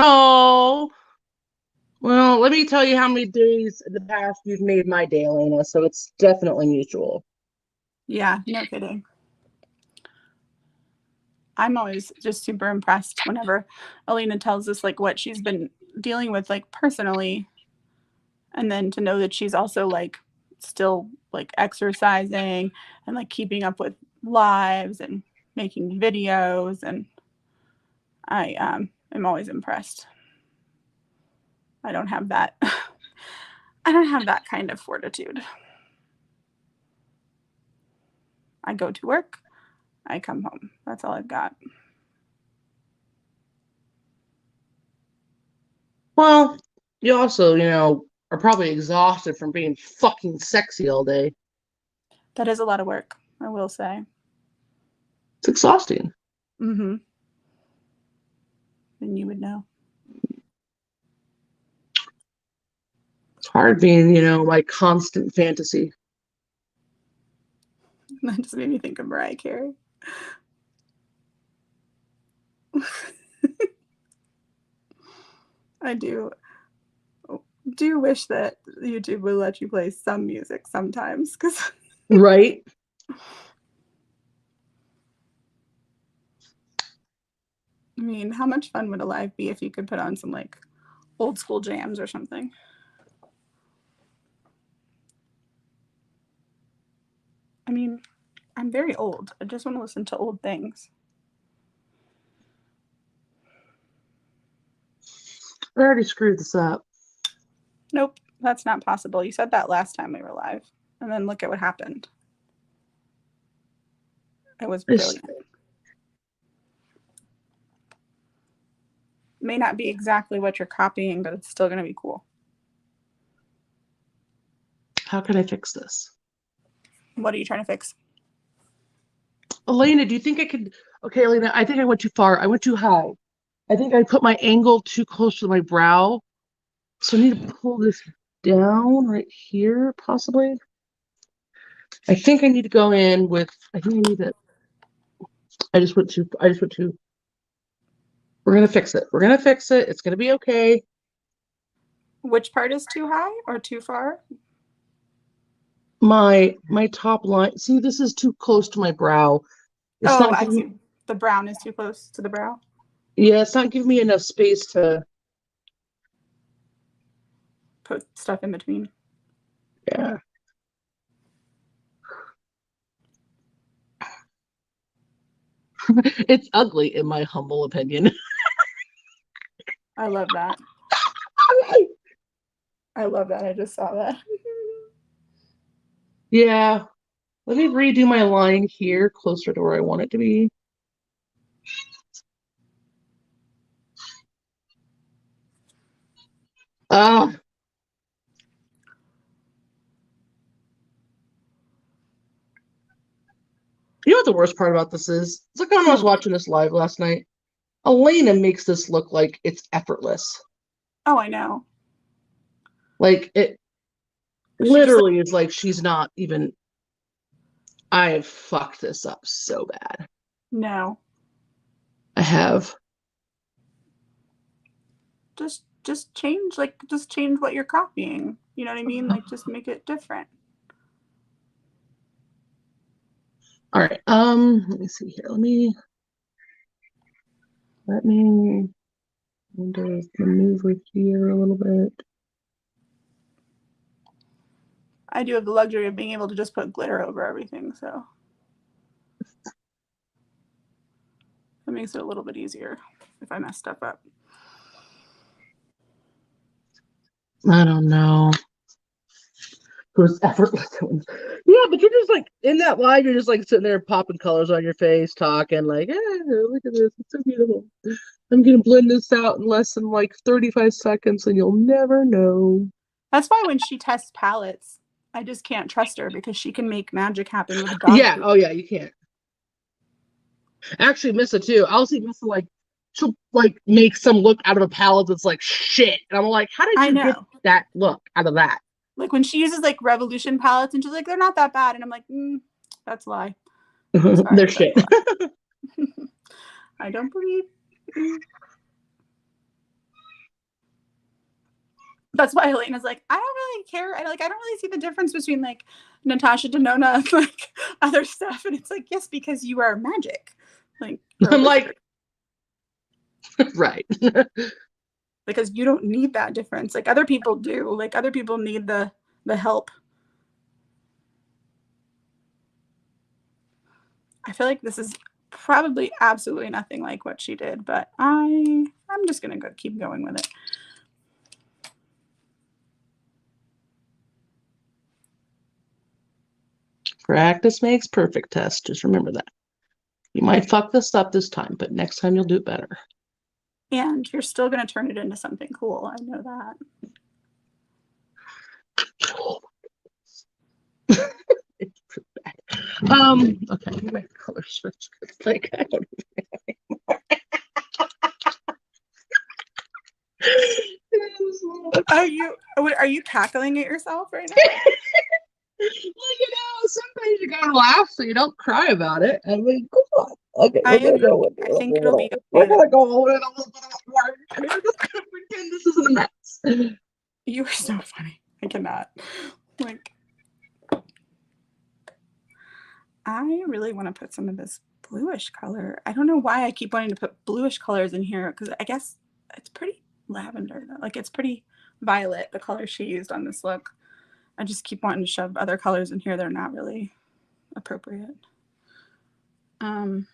Oh, well, let me tell you how many days in the past you've made my day, Elena, so it's definitely mutual. Yeah, no kidding. I'm always just super impressed whenever Elena tells us like what she's been dealing with like personally, and then to know that she's also like still like exercising and like keeping up with lives and making videos, and I am always impressed. I don't have that. I don't have that kind of fortitude. I go to work, I come home. That's all I've got. Well, you also, are probably exhausted from being fucking sexy all day. That is a lot of work, I will say. It's exhausting. Mm-hmm. And you would know. It's hard being, my constant fantasy. That just made me think of Mariah Carey. I do wish that YouTube would let you play some music sometimes, because Right? I mean, how much fun would a live be if you could put on some like old school jams or something? I mean, I'm very old. I just want to listen to old things. I already screwed this up. Nope, that's not possible. You said that last time we were live, and then look at what happened. It was brilliant. May not be exactly what you're copying, but it's still going to be cool. How can I fix this? What are you trying to fix? Elena, do you think I could? Okay, Elena, I think I went too far. I went too high. I think I put my angle too close to my brow. So I need to pull this down right here, possibly. I think I need to go in with, I think I need to, I just went too. We're going to fix it. We're going to fix it. It's going to be okay. Which part is too high or too far? My top line. See, this is too close to my brow. It's Oh, not I giving, see. The brown is too close to the brow. yeah, it's not giving me enough space to, Put stuff in between. yeah. It's ugly, in my humble opinion. I love that. I love that. I just saw that. Yeah. Let me redo my line here, closer to where I want it to be. Ah. You know what the worst part about this is? It's like when I was watching this live last night. Elena makes this look like it's effortless. Oh, I know. Like it literally is like she's not even. I have fucked this up so bad. No. I have. Just change what you're copying. You know what I mean? Like just make it different. All right. Let me see here. Let me maneuver here a little bit. I do have the luxury of being able to just put glitter over everything, so that makes it a little bit easier if I mess stuff up. I don't know. It was effortless. Yeah, but you're just like in that live, you're just like sitting there popping colors on your face, talking like, look at this, it's so beautiful. I'm gonna blend this out in less than like 35 seconds and you'll never know. That's why when she tests palettes, I just can't trust her because she can make magic happen with dog Yeah, food. oh yeah, you can't. Actually, Missa too. I'll see Missa like she'll like make some look out of a palette that's like shit. And I'm like, how did you get that look out of that? Like when she uses like Revolution palettes and she's like, they're not that bad. And I'm like, that's a lie. Sorry, they're shit. I don't believe. That's why Elena's like, I don't really care. I don't really see the difference between like Natasha Denona and like other stuff. And it's like, yes, because you are magic. Like I'm like, right. because you don't need that difference. Like other people do. Like other people need the help. I feel like this is probably absolutely nothing like what she did, but I'm just gonna keep going with it. Practice makes perfect, Tess. Just remember that. You might fuck this up this time, but next time you'll do it better. And you're still gonna turn it into something cool. I know that. Okay, my color switch. It's like I don't Are you cackling at yourself right now? Well, sometimes you gotta laugh so you don't cry about it. I mean, come on. Okay, I think it'll be we're okay. gonna go with a little bit of work. We're just gonna pretend this isn't a mess. You are so funny. I cannot. Like, I really want to put some of this bluish color. I don't know why I keep wanting to put bluish colors in here because I guess it's pretty lavender. Like it's pretty violet, the color she used on this look. I just keep wanting to shove other colors in here that are not really appropriate. Hey,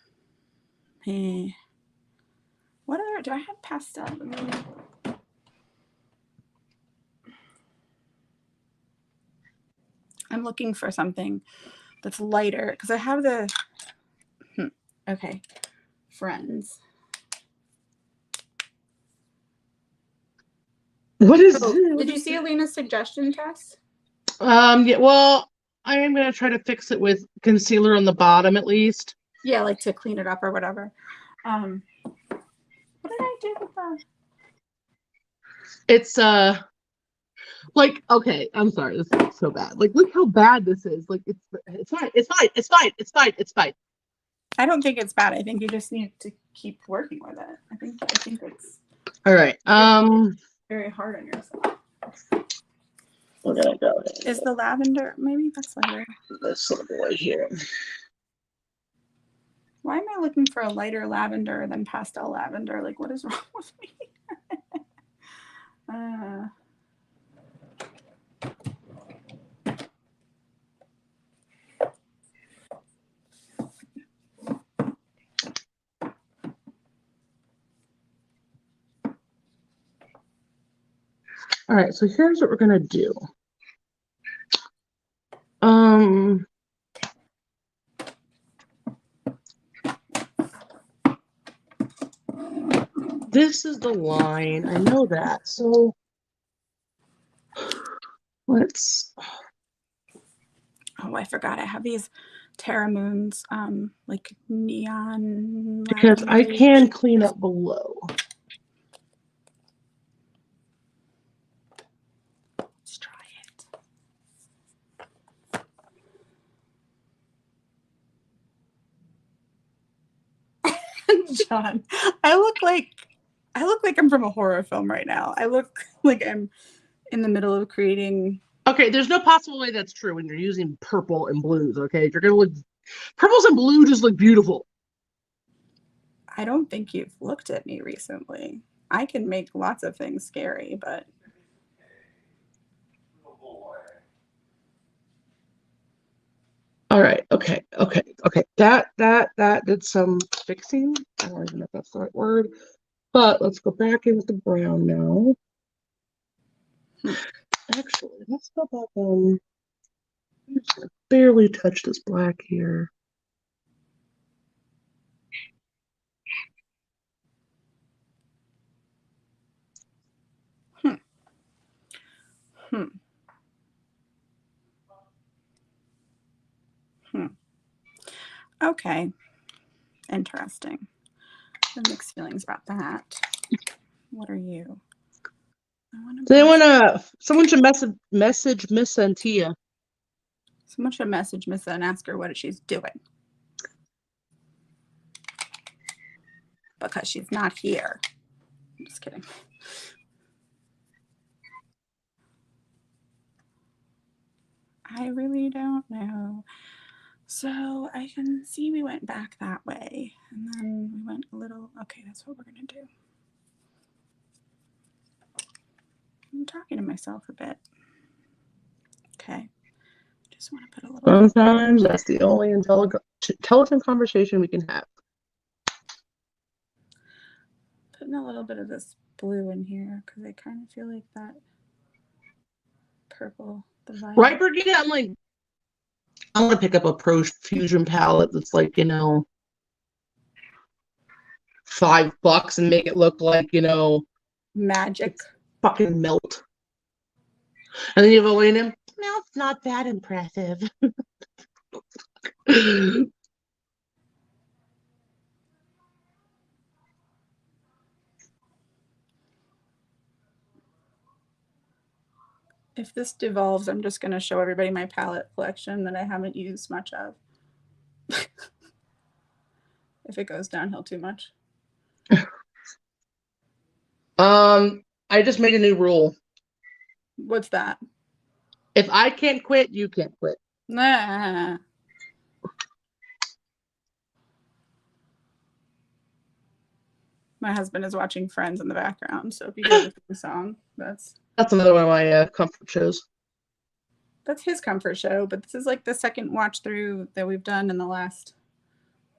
what other, do I have pastel? I'm looking for something that's lighter because I have the, okay, Friends. What is Did you see Alina's suggestion, Tess? Yeah, well, I am gonna try to fix it with concealer on the bottom at least. Yeah, like to clean it up or whatever. What did I do with that? It's like, okay, I'm sorry, this is so bad. Like, look how bad this is. Like, it's fine. I don't think it's bad. I think you just need to keep working with it. I think it's All right. very hard on yourself. We're gonna go. Is the lavender, maybe that's lighter. This little boy here. Why am I looking for a lighter lavender than pastel lavender? Like, what is wrong with me? All right, so here's what we're gonna do. This is the line. I know that. So let's. Oh, I forgot. I have these Terra Moons, like neon. Because I can clean up below. Let's try it. John, I look like I'm from a horror film right now. I look like I'm in the middle of creating. Okay, there's no possible way that's true when you're using purple and blues. Okay, you're gonna look. Purples and blue just look beautiful. I don't think you've looked at me recently. I can make lots of things scary, but. All right. Okay. That did some fixing. I don't even know if that's the right word. But let's go back in with the brown now. Actually, let's go back in. I'm just gonna barely touch this black here. Okay. Interesting. Mixed feelings about that. What are you? Someone should message Miss Santia. Someone should message Missa and ask her what she's doing. Because she's not here. I'm just kidding. I really don't know. So I can see we went back that way. And then we went a little. Okay, that's what we're going to do. I'm talking to myself a bit. Okay. Just want to put a little. Sometimes that's the only intelligent conversation we can have. Putting a little bit of this blue in here because I kind of feel like that purple, the violet. Right, Brigida? I want to pick up a Profusion palette that's like, $5 and make it look like, Magic. fucking melt. And then you have Elena. No, it's not that impressive. If this devolves, I'm just going to show everybody my palette collection that I haven't used much of. If it goes downhill too much. I just made a new rule. What's that? If I can't quit, you can't quit. Nah. My husband is watching Friends in the background, so if you hear the theme song, that's another one of my comfort shows. That's his comfort show, but this is like the second watch through that we've done in the last,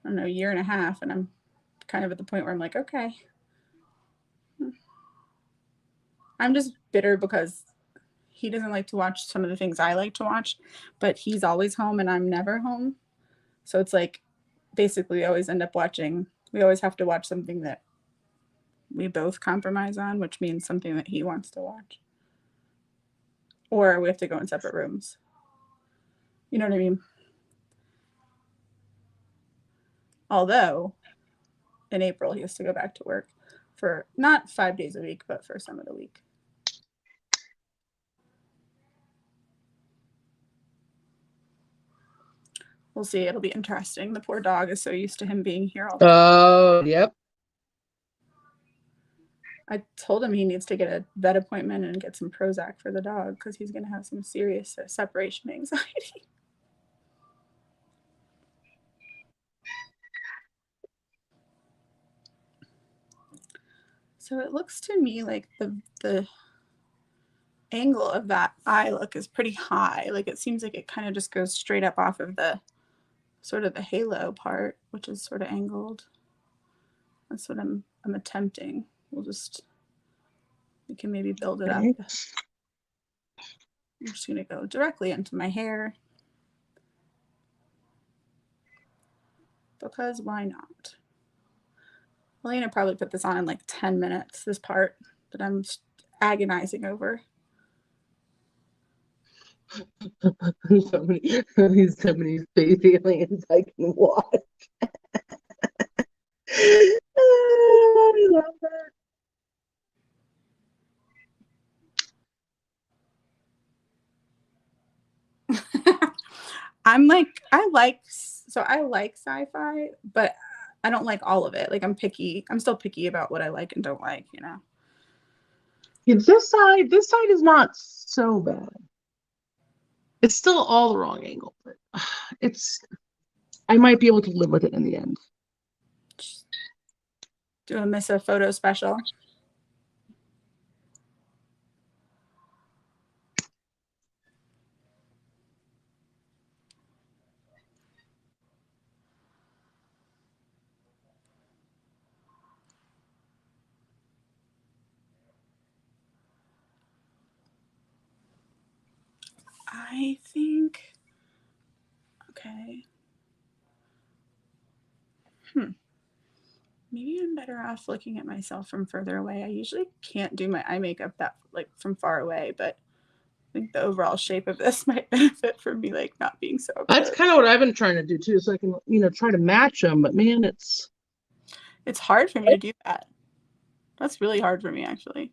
I don't know, year and a half, and I'm kind of at the point where I'm like, okay. I'm just bitter because he doesn't like to watch some of the things I like to watch, but he's always home and I'm never home. So it's like, basically we always have to watch something that we both compromise on, which means something that he wants to watch. Or we have to go in separate rooms. You know what I mean? Although, in April, he has to go back to work for not 5 days a week, but for some of the week. We'll see. It'll be interesting. The poor dog is so used to him being here all the time. Oh, yep. I told him he needs to get a vet appointment and get some Prozac for the dog because he's going to have some serious separation anxiety. So it looks to me like the angle of that eye look is pretty high. Like it seems like it kind of just goes straight up off of the sort of the halo part, which is sort of angled. That's what I'm attempting. We can maybe build it up. I'm just going to go directly into my hair. Because why not? Elena probably put this on in like 10 minutes, this part that I'm agonizing over. so many space aliens I can watch. I love that. I like sci-fi, but I don't like all of it. Like I'm still picky about what I like and don't like, Yeah, this side is not so bad. It's still all the wrong angle, but I might be able to live with it in the end. Do I miss a photo special? I think, okay. Maybe I'm better off looking at myself from further away. I usually can't do my eye makeup that like from far away, but I think the overall shape of this might benefit from me like not being so close. That's kind of what I've been trying to do too, so I can, try to match them, but man, it's hard for me to do that. That's really hard for me, actually.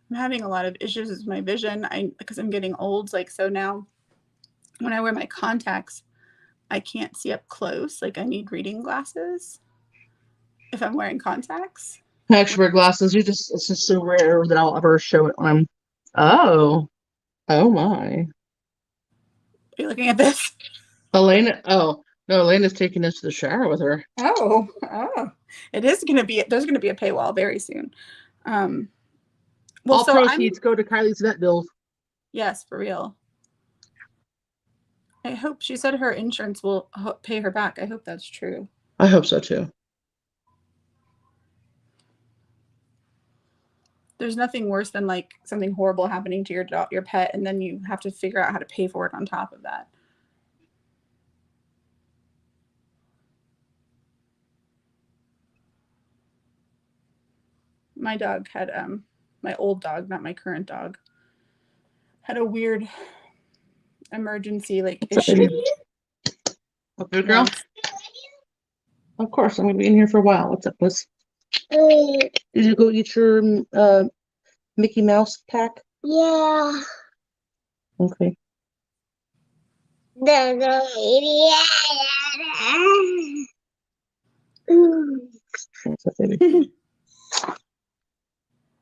I'm having a lot of issues with my vision because I'm getting old. Like, so now when I wear my contacts, I can't see up close. Like I need reading glasses if I'm wearing contacts. I actually wear glasses. It's just so rare that I'll ever show it when I'm, oh my. Are you looking at this? Elena. Oh no, Elena's taking us to the shower with her. Oh, it is going to be, there's going to be a paywall very soon. Well, All so proceeds go to Kylie's vet bills. yes, for real. I hope she said her insurance will pay her back. I hope that's true. I hope so too. There's nothing worse than like something horrible happening to your pet, and then you have to figure out how to pay for it on top of that. My dog had my old dog, not my current dog, had a weird emergency like issue. Okay, girl. Of course, I'm gonna be in here for a while. What's up, Liz? Did you go eat your Mickey Mouse pack? Yeah. Okay. Thanks, baby.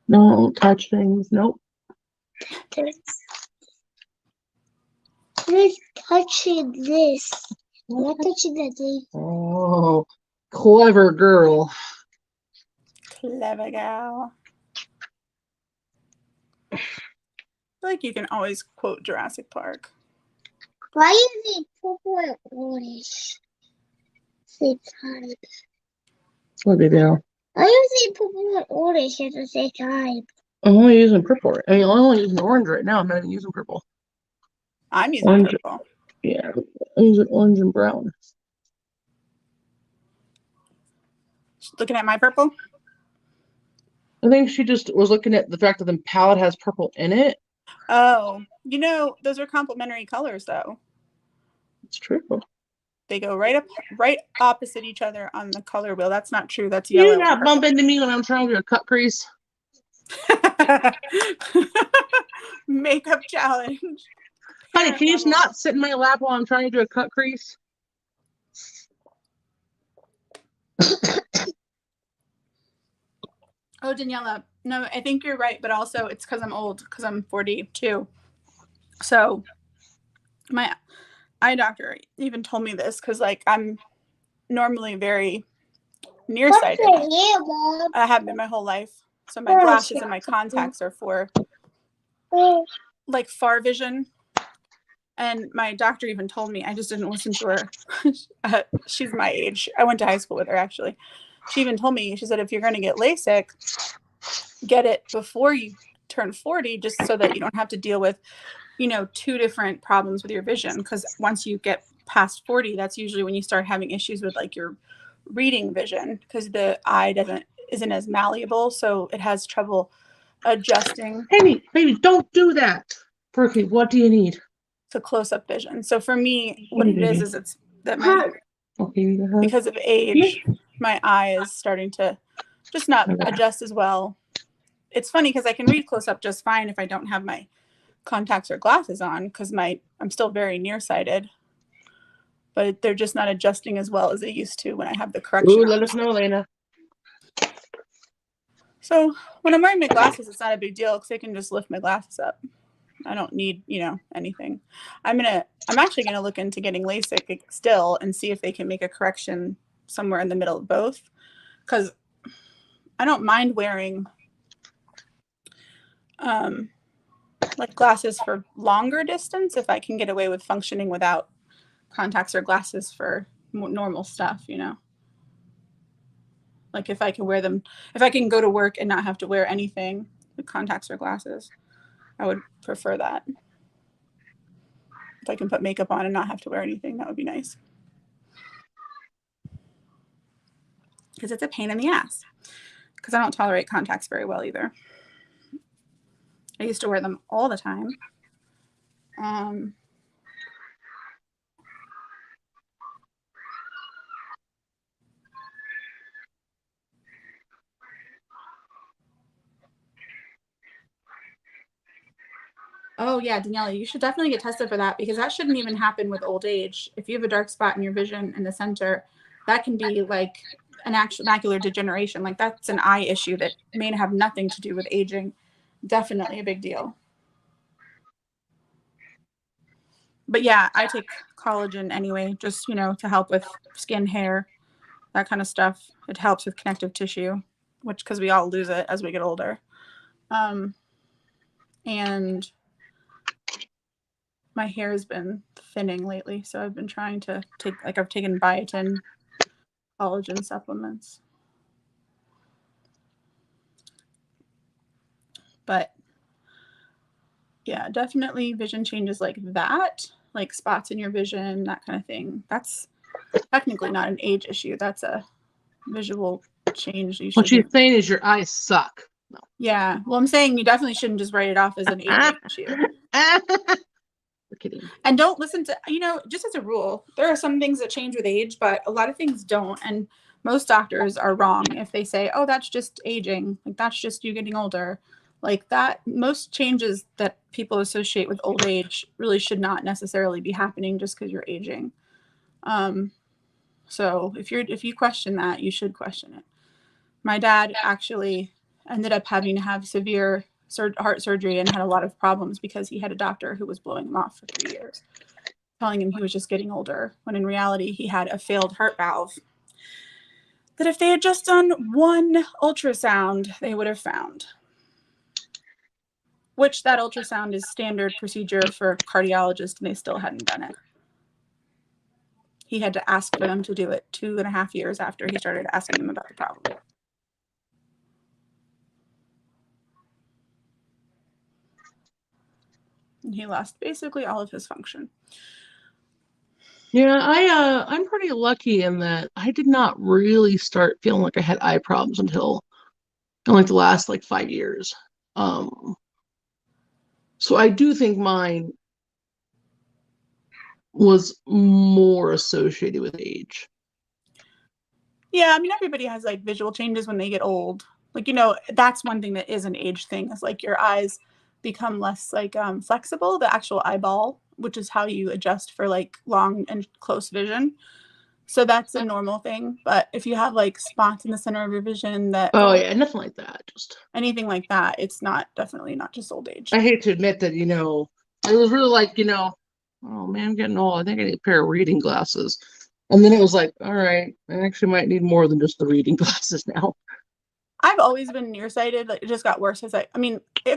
No, touch things. Nope. Who's touching this? I'm not touching that thing. Oh, clever girl. Clever gal. I feel like you can always quote Jurassic Park. Why is it purple and orange? Same time. What did you do? Why is it purple and orange at the same time? I'm only using purple. I mean, I'm only using orange right now. I'm not even using purple. I'm using Orange. purple. Yeah, I'm using orange and brown. Looking at my purple? I think she just was looking at the fact that the palette has purple in it. Oh, you know, those are complementary colors though. It's true. They go right opposite each other on the color wheel. That's not true. That's yellow. You not bump into me when I'm trying to do a cut crease. Makeup challenge. Honey, can you just not sit in my lap while I'm trying to do a cut crease? Oh, Daniela, no, I think you're right, but also it's because I'm old, because I'm 42. So my eye doctor even told me this, because like I'm normally very nearsighted. I have been my whole life. So my glasses and my contacts are for like far vision. And my doctor even told me, I just didn't listen to her. She's my age. I went to high school with her, actually. She even told me, she said, if you're going to get LASIK, get it before you turn 40, just so that you don't have to deal with, you know, two different problems with your vision. Because once you get past 40, that's usually when you start having issues with like your reading vision, because the eye isn't as malleable, so it has trouble adjusting. Hey, baby, don't do that. Perky, what do you need? To close-up vision. So for me, what it is it's that my because of age, my eye is starting to just not adjust as well. It's funny because I can read close up just fine if I don't have my contacts or glasses on, because I'm still very nearsighted, but they're just not adjusting as well as they used to when I have the correction. Ooh, let us know, Elena. So when I'm wearing my glasses, it's not a big deal because I can just lift my glasses up. I don't need, you know, anything. I'm actually gonna look into getting LASIK still and see if they can make a correction somewhere in the middle of both, because I don't mind wearing like glasses for longer distance if I can get away with functioning without contacts or glasses for normal stuff, you know. Like if I can wear them, if I can go to work and not have to wear anything with contacts or glasses, I would prefer that. If I can put makeup on and not have to wear anything, that would be nice. Because it's a pain in the ass. Because I don't tolerate contacts very well either. I used to wear them all the time. Oh yeah, Daniela, you should definitely get tested for that, because that shouldn't even happen with old age. If you have a dark spot in your vision in the center, that can be like an actual macular degeneration. Like that's an eye issue that may have nothing to do with aging. Definitely a big deal. But yeah, I take collagen anyway, just, to help with skin, hair, that kind of stuff. It helps with connective tissue, which, because we all lose it as we get older. And my hair has been thinning lately, so I've been trying to I've taken biotin collagen supplements. But yeah, definitely vision changes like that, like spots in your vision, that kind of thing. That's technically not an age issue. That's a visual change. What she's saying is your eyes suck. No. Yeah. Well, I'm saying you definitely shouldn't just write it off as an aging issue. We're kidding. And don't listen to, just as a rule, there are some things that change with age, but a lot of things don't. And most doctors are wrong if they say, oh, that's just aging. Like, that's just you getting older. Like that, most changes that people associate with old age really should not necessarily be happening just because you're aging. So if you question that, you should question it. My dad actually ended up having to have severe heart surgery and had a lot of problems because he had a doctor who was blowing him off for 3 years, telling him he was just getting older, when in reality he had a failed heart valve that if they had just done one ultrasound, they would have found. Which that ultrasound is standard procedure for cardiologists, and they still hadn't done it. He had to ask for them to do it 2.5 years after he started asking them about the problem. And he lost basically all of his function. Yeah, I'm pretty lucky in that I did not really start feeling like I had eye problems until like the last 5 years. So I do think mine was more associated with age. Yeah, I mean, everybody has visual changes when they get old. That's one thing that is an age thing, is your eyes become less flexible, the actual eyeball, which is how you adjust for long and close vision. So that's a normal thing. But if you have spots in the center of your vision that yeah, nothing like that. Just anything like that, it's definitely not just old age. I hate to admit that, it was really oh man, I'm getting old. I think I need a pair of reading glasses. And then it was all right, I actually might need more than just the reading glasses now. I've always been nearsighted. It just got worse it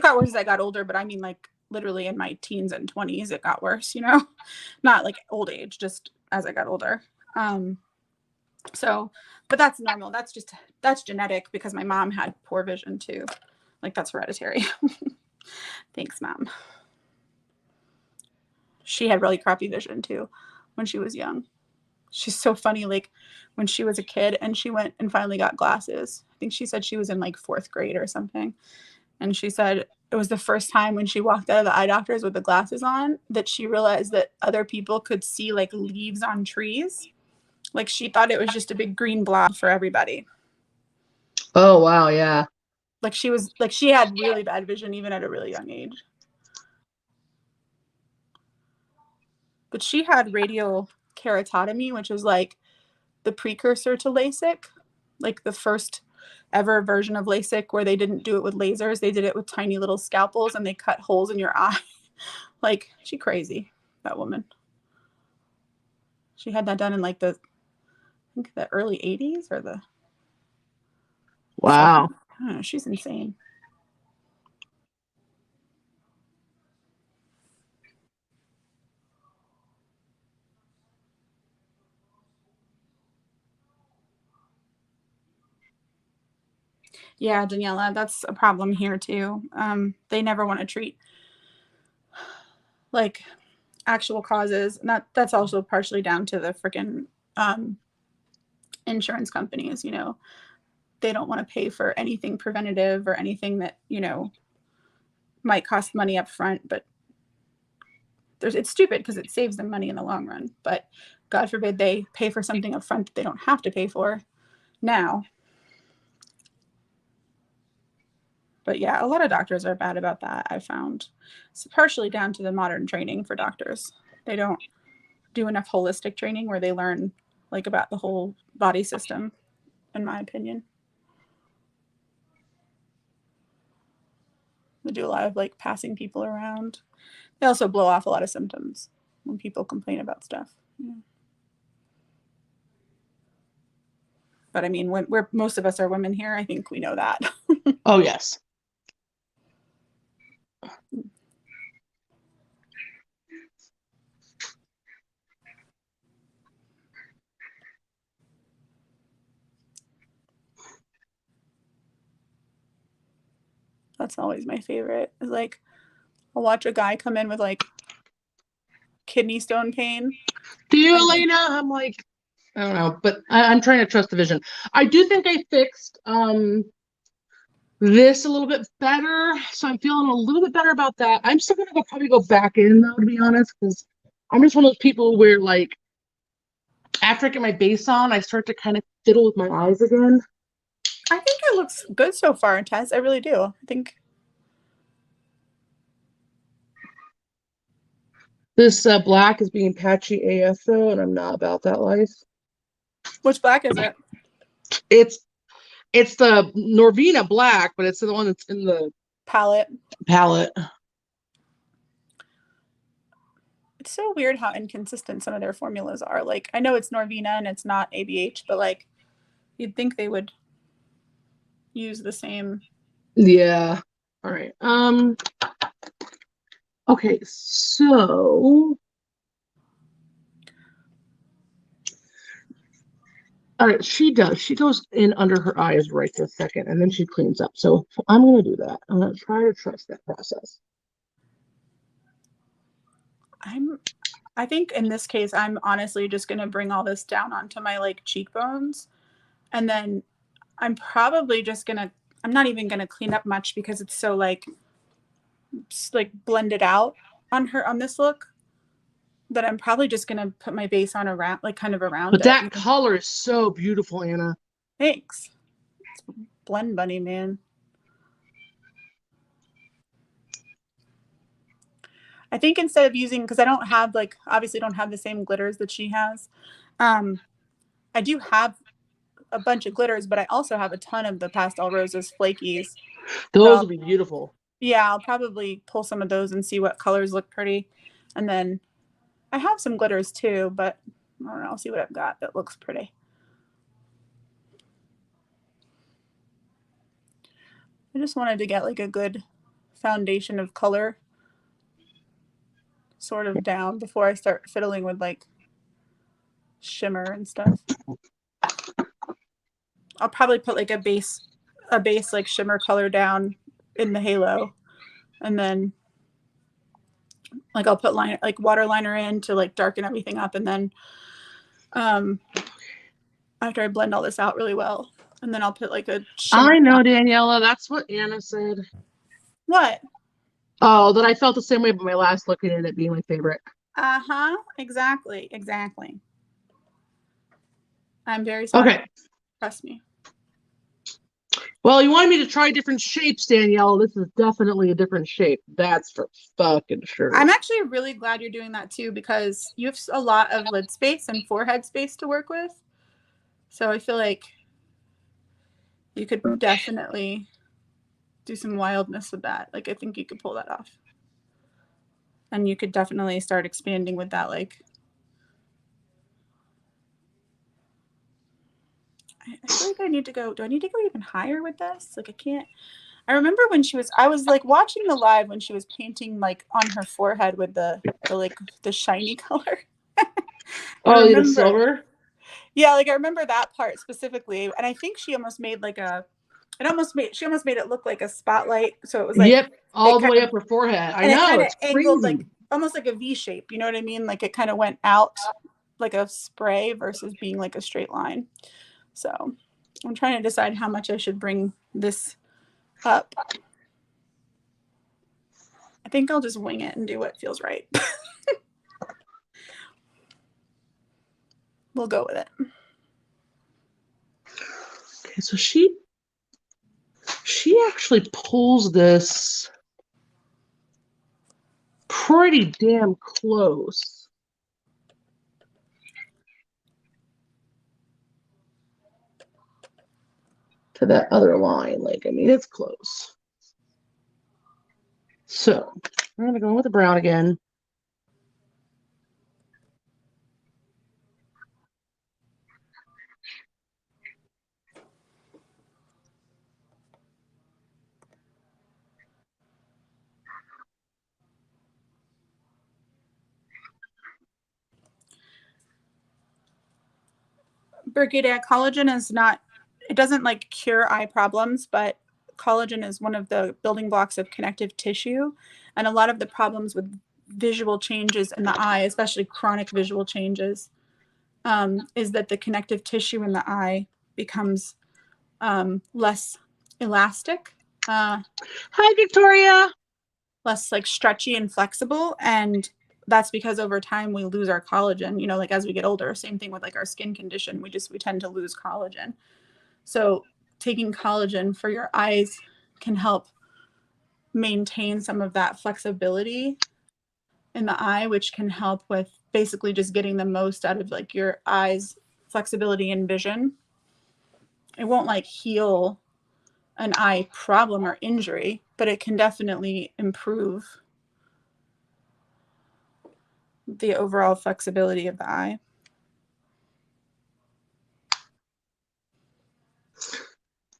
got worse as I got older, but I mean literally in my teens and 20s it got worse, not old age, just as I got older. But that's normal. That's genetic, because my mom had poor vision too. That's hereditary. Thanks, Mom. She had really crappy vision too when she was young. She's so funny. When she was a kid and she went and finally got glasses, I think she said she was in 4th grade or something. And she said it was the first time when she walked out of the eye doctors with the glasses on that she realized that other people could see leaves on trees. She thought it was just a big green blob for everybody. Oh, wow. Yeah. She had really bad vision even at a really young age. But she had radial keratotomy, which is the precursor to LASIK, the first ever version of LASIK, where they didn't do it with lasers. They did it with tiny little scalpels and they cut holes in your eye. She crazy, that woman. She had that done in I think the early 80s or the Wow. 70s. I don't know, she's insane. Yeah, Daniela, that's a problem here too. They never want to treat actual causes. And that's also partially down to the freaking insurance companies. They don't want to pay for anything preventative or anything that might cost money up front, but it's stupid because it saves them money in the long run. But God forbid they pay for something up front that they don't have to pay for now. But yeah, a lot of doctors are bad about that, I found. It's partially down to the modern training for doctors. They don't do enough holistic training where they learn about the whole body system, in my opinion. They do a lot of passing people around. They also blow off a lot of symptoms when people complain about stuff. Yeah. But I mean, when most of us are women here, I think we know that. Oh, yes. That's always my favorite. Is like I'll watch a guy come in with like kidney stone pain. Do you, Elena? I'm like, I don't know, but I'm trying to trust the vision. I do think I fixed this a little bit better, so I'm feeling a little bit better about that. I'm still gonna probably go back in though, to be honest, because I'm just one of those people where like after I get my base on, I start to kind of fiddle with my eyes again. I think it looks good so far, Tess. I really do. I think This black is being patchy AF though, and I'm not about that life. which black is it? It's the Norvina black, but it's the one that's in the Palette. palette. It's so weird how inconsistent some of their formulas are. Like I know it's Norvina and it's not ABH, but like you'd think they would use the same. Yeah. All right. Okay, so all right, she goes in under her eyes right this second, and then she cleans up. So I'm gonna do that. I'm gonna try to trust that process. I think in this case, I'm honestly just gonna bring all this down onto my like cheekbones, and then I'm probably just gonna. I'm not even gonna clean up much because it's so like blended out on this look that I'm probably just gonna put my base on around, like kind of around But it. that color is so beautiful, Anna. Thanks. It's Blend Bunny, man. I think instead of using, because I don't have like, obviously don't have the same glitters that she has. I do have a bunch of glitters, but I also have a ton of the Pastel Roses flakies. Those So, would be beautiful. yeah, I'll probably pull some of those and see what colors look pretty. And then I have some glitters too, but I don't know, I'll see what I've got that looks pretty. I just wanted to get like a good foundation of color sort of down before I start fiddling with like shimmer and stuff. I'll probably put like a base like shimmer color down in the halo, and then like I'll put water liner in to like darken everything up, and then after I blend all this out really well, and then I'll put like a shimmer. I know, Daniela. That's what Anna said. What? Oh, that I felt the same way about my last look at it being my favorite. Uh-huh. Exactly. I'm very sorry. Okay. Trust me. Well, you wanted me to try different shapes, Danielle. This is definitely a different shape. That's for fucking sure. I'm actually really glad you're doing that too, because you have a lot of lid space and forehead space to work with. So I feel like you could definitely do some wildness with that. Like I think you could pull that off. And you could definitely start expanding with that. Like I feel like I need to go. Do I need to go even higher with this? Like I can't. I remember when I was like watching the live when she was painting like on her forehead with the shiny color. Oh, the silver? Yeah, like I remember that part specifically. And I think she almost made she almost made it look like a spotlight. So it was like, yep, all the way up her forehead. I know, it's angled crazy. like almost like a V shape. You know what I mean? Like it kind of went out like a spray versus being like a straight line. So I'm trying to decide how much I should bring this up. I think I'll just wing it and do what feels right. We'll go with it. Okay, so she actually pulls this pretty damn close to that other line. Like, I mean, it's close. So I'm gonna go with the brown again. Brigida, collagen is not, it doesn't like cure eye problems, but collagen is one of the building blocks of connective tissue. And a lot of the problems with visual changes in the eye, especially chronic visual changes, is that the connective tissue in the eye becomes less elastic, Hi, Victoria. less like stretchy and flexible. And that's because over time we lose our collagen, you know, like as we get older. Same thing with like our skin condition. We tend to lose collagen. So taking collagen for your eyes can help maintain some of that flexibility in the eye, which can help with basically just getting the most out of like your eyes flexibility and vision. It won't like heal an eye problem or injury, but it can definitely improve the overall flexibility of the eye.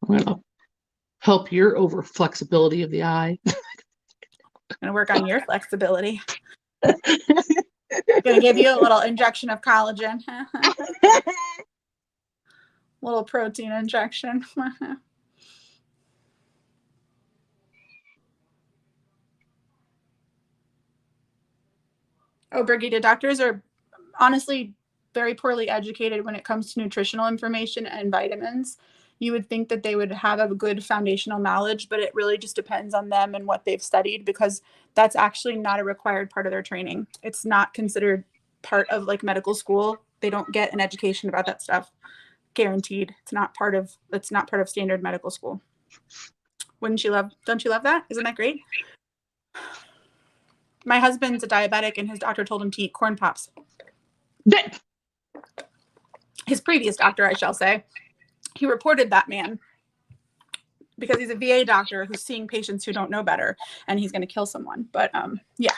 I'm gonna help your over flexibility of the eye. I'm gonna work on your flexibility. Gonna give you a little injection of collagen. Little protein injection. Oh, Brigida, doctors are honestly very poorly educated when it comes to nutritional information and vitamins. You would think that they would have a good foundational knowledge, but it really just depends on them and what they've studied, because that's actually not a required part of their training. It's not considered part of like medical school. They don't get an education about that stuff. Guaranteed. It's not part of standard medical school. Don't you love that? Isn't that great? My husband's a diabetic and his doctor told him to eat corn pops. His previous doctor, I shall say. He reported that man because he's a VA doctor who's seeing patients who don't know better, and he's going to kill someone. But yeah.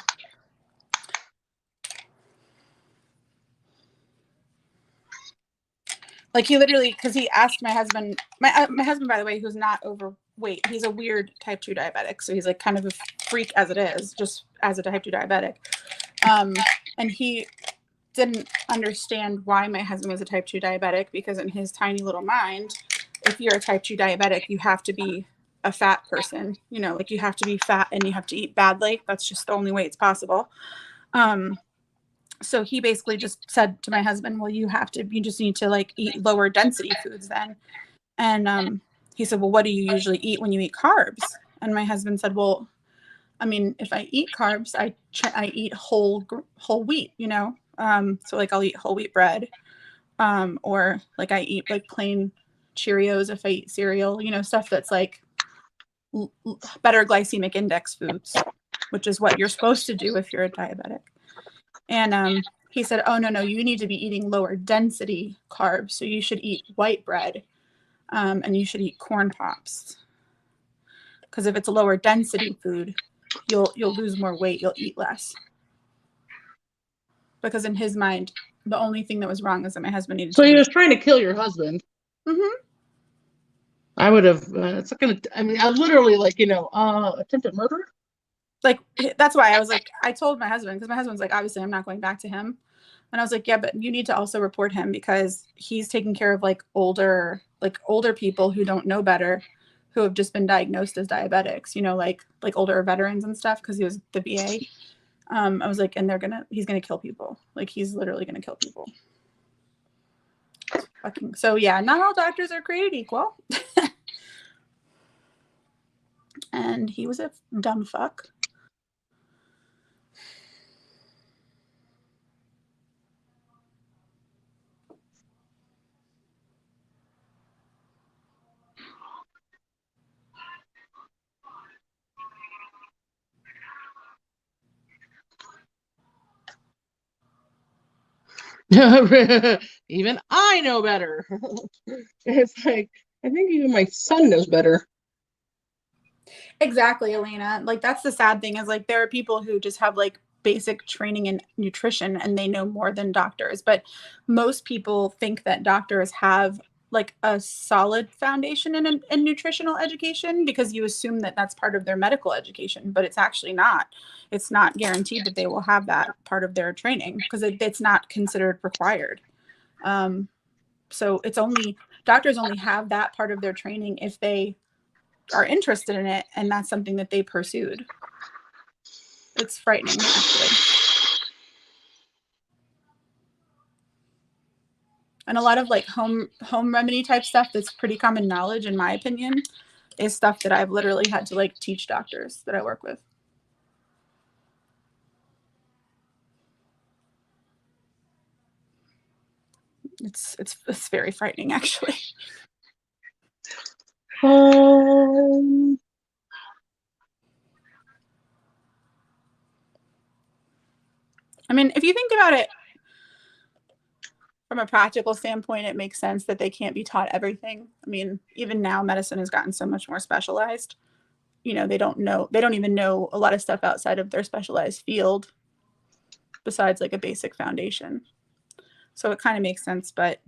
Like he literally, because he asked my husband, my husband, by the way, who's not overweight, he's a weird type 2 diabetic. So he's like kind of a freak as it is, just as a type 2 diabetic. And he didn't understand why my husband was a type 2 diabetic, because in his tiny little mind, if you're a type 2 diabetic, you have to be a fat person, you know, like you have to be fat and you have to eat badly. That's just the only way it's possible. So he basically just said to my husband, well, you just need to like eat lower density foods then. And he said, well, what do you usually eat when you eat carbs? And my husband said, well, I mean, if I eat carbs, I eat whole wheat, you know? So like I'll eat whole wheat bread, or like I eat like plain Cheerios if I eat cereal, you know, stuff that's like better glycemic index foods, which is what you're supposed to do if you're a diabetic. And he said, oh, no, you need to be eating lower density carbs. So you should eat white bread, and you should eat corn pops. Because if it's a lower density food, you'll lose more weight. You'll eat less. Because in his mind, the only thing that was wrong is that my husband needed So to he lose. was trying to kill your husband. Mm-hmm. I would have, it's not gonna, I mean, I literally like, attempted murder. Like, that's why I was like, I told my husband, because my husband's like, obviously I'm not going back to him. And I was like, yeah, but you need to also report him, because he's taking care of like older people who don't know better, who have just been diagnosed as diabetics, you know, like older veterans and stuff, because he was the VA. I was like, and he's gonna kill people. Like, he's literally gonna kill people. So yeah, not all doctors are created equal. And he was a dumb fuck. Even I know better. It's like, I think even my son knows better. Exactly, Elena. Like, that's the sad thing, is like there are people who just have like basic training in nutrition and they know more than doctors. But most people think that doctors have like a solid foundation in nutritional education, because you assume that that's part of their medical education, but it's actually not. It's not guaranteed that they will have that part of their training, because it's not considered required. So doctors only have that part of their training if they are interested in it and that's something that they pursued. It's frightening, actually. And a lot of like home remedy type stuff that's pretty common knowledge, in my opinion, is stuff that I've literally had to like teach doctors that I work with. It's very frightening, actually. I mean, if you think about it from a practical standpoint, it makes sense that they can't be taught everything. I mean, even now medicine has gotten so much more specialized. You know, they don't even know a lot of stuff outside of their specialized field besides like a basic foundation. So it kind of makes sense, but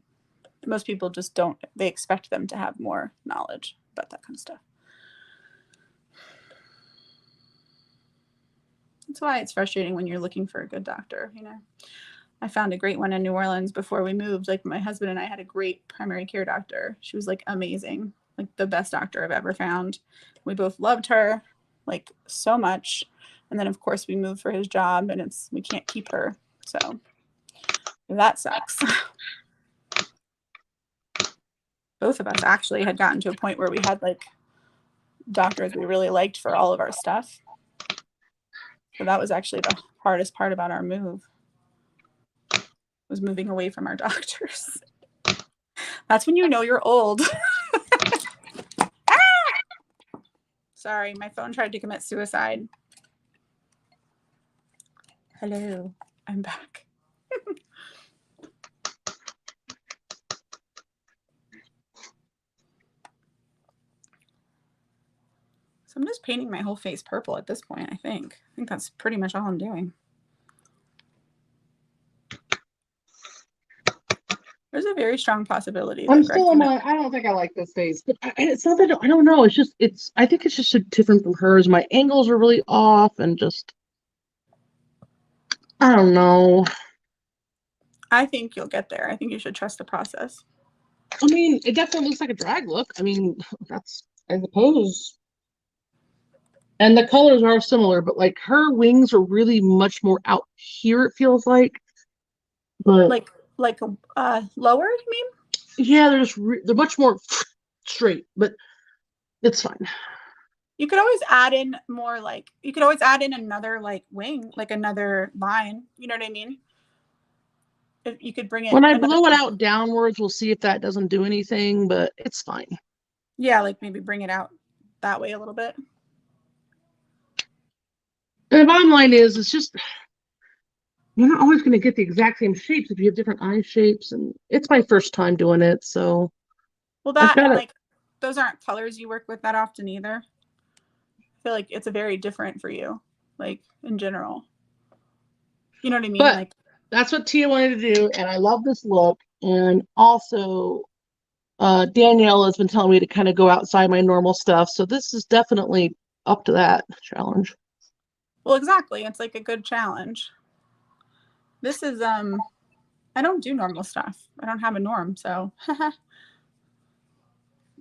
most people just don't. They expect them to have more knowledge about that kind of stuff. That's why it's frustrating when you're looking for a good doctor, you know. I found a great one in New Orleans before we moved. Like my husband and I had a great primary care doctor. She was like amazing, like the best doctor I've ever found. We both loved her like so much. And then of course we moved for his job and we can't keep her. So that sucks. Both of us actually had gotten to a point where we had like doctors we really liked for all of our stuff. So that was actually the hardest part about our move. Was moving away from our doctors. That's when you know you're old. Sorry, my phone tried to commit suicide. Hello, I'm back. So I'm just painting my whole face purple at this point, I think. I think that's pretty much all I'm doing. There's a very strong possibility. I'm still on my, I don't think I like this face, but it's not that, I don't know. It's just, I think it's just different from hers. My angles are really off and just, I don't know. I think you'll get there. I think you should trust the process. I mean, it definitely looks like a drag look. I mean, that's, I suppose. And the colors are similar, but like her wings are really much more out here, it feels like. But like lower, you mean? Yeah, they're much more straight, but it's fine. You could always add in more like, you could always add in another like wing, like another line. You know what I mean? If you could bring it. When I blow it out downwards, we'll see if that doesn't do anything, but it's fine. Yeah, like maybe bring it out that way a little bit. And the bottom line is, it's just, you're not always going to get the exact same shapes if you have different eye shapes, and it's my first time doing it, so. Well, that and like those aren't colors you work with that often either. I feel like it's a very different for you, like in general. You know what I mean? But like that's what Tia wanted to do, and I love this look. And also, Danielle has been telling me to kind of go outside my normal stuff, so this is definitely up to that challenge. Well, exactly. It's like a good challenge. This is I don't do normal stuff. I don't have a norm, so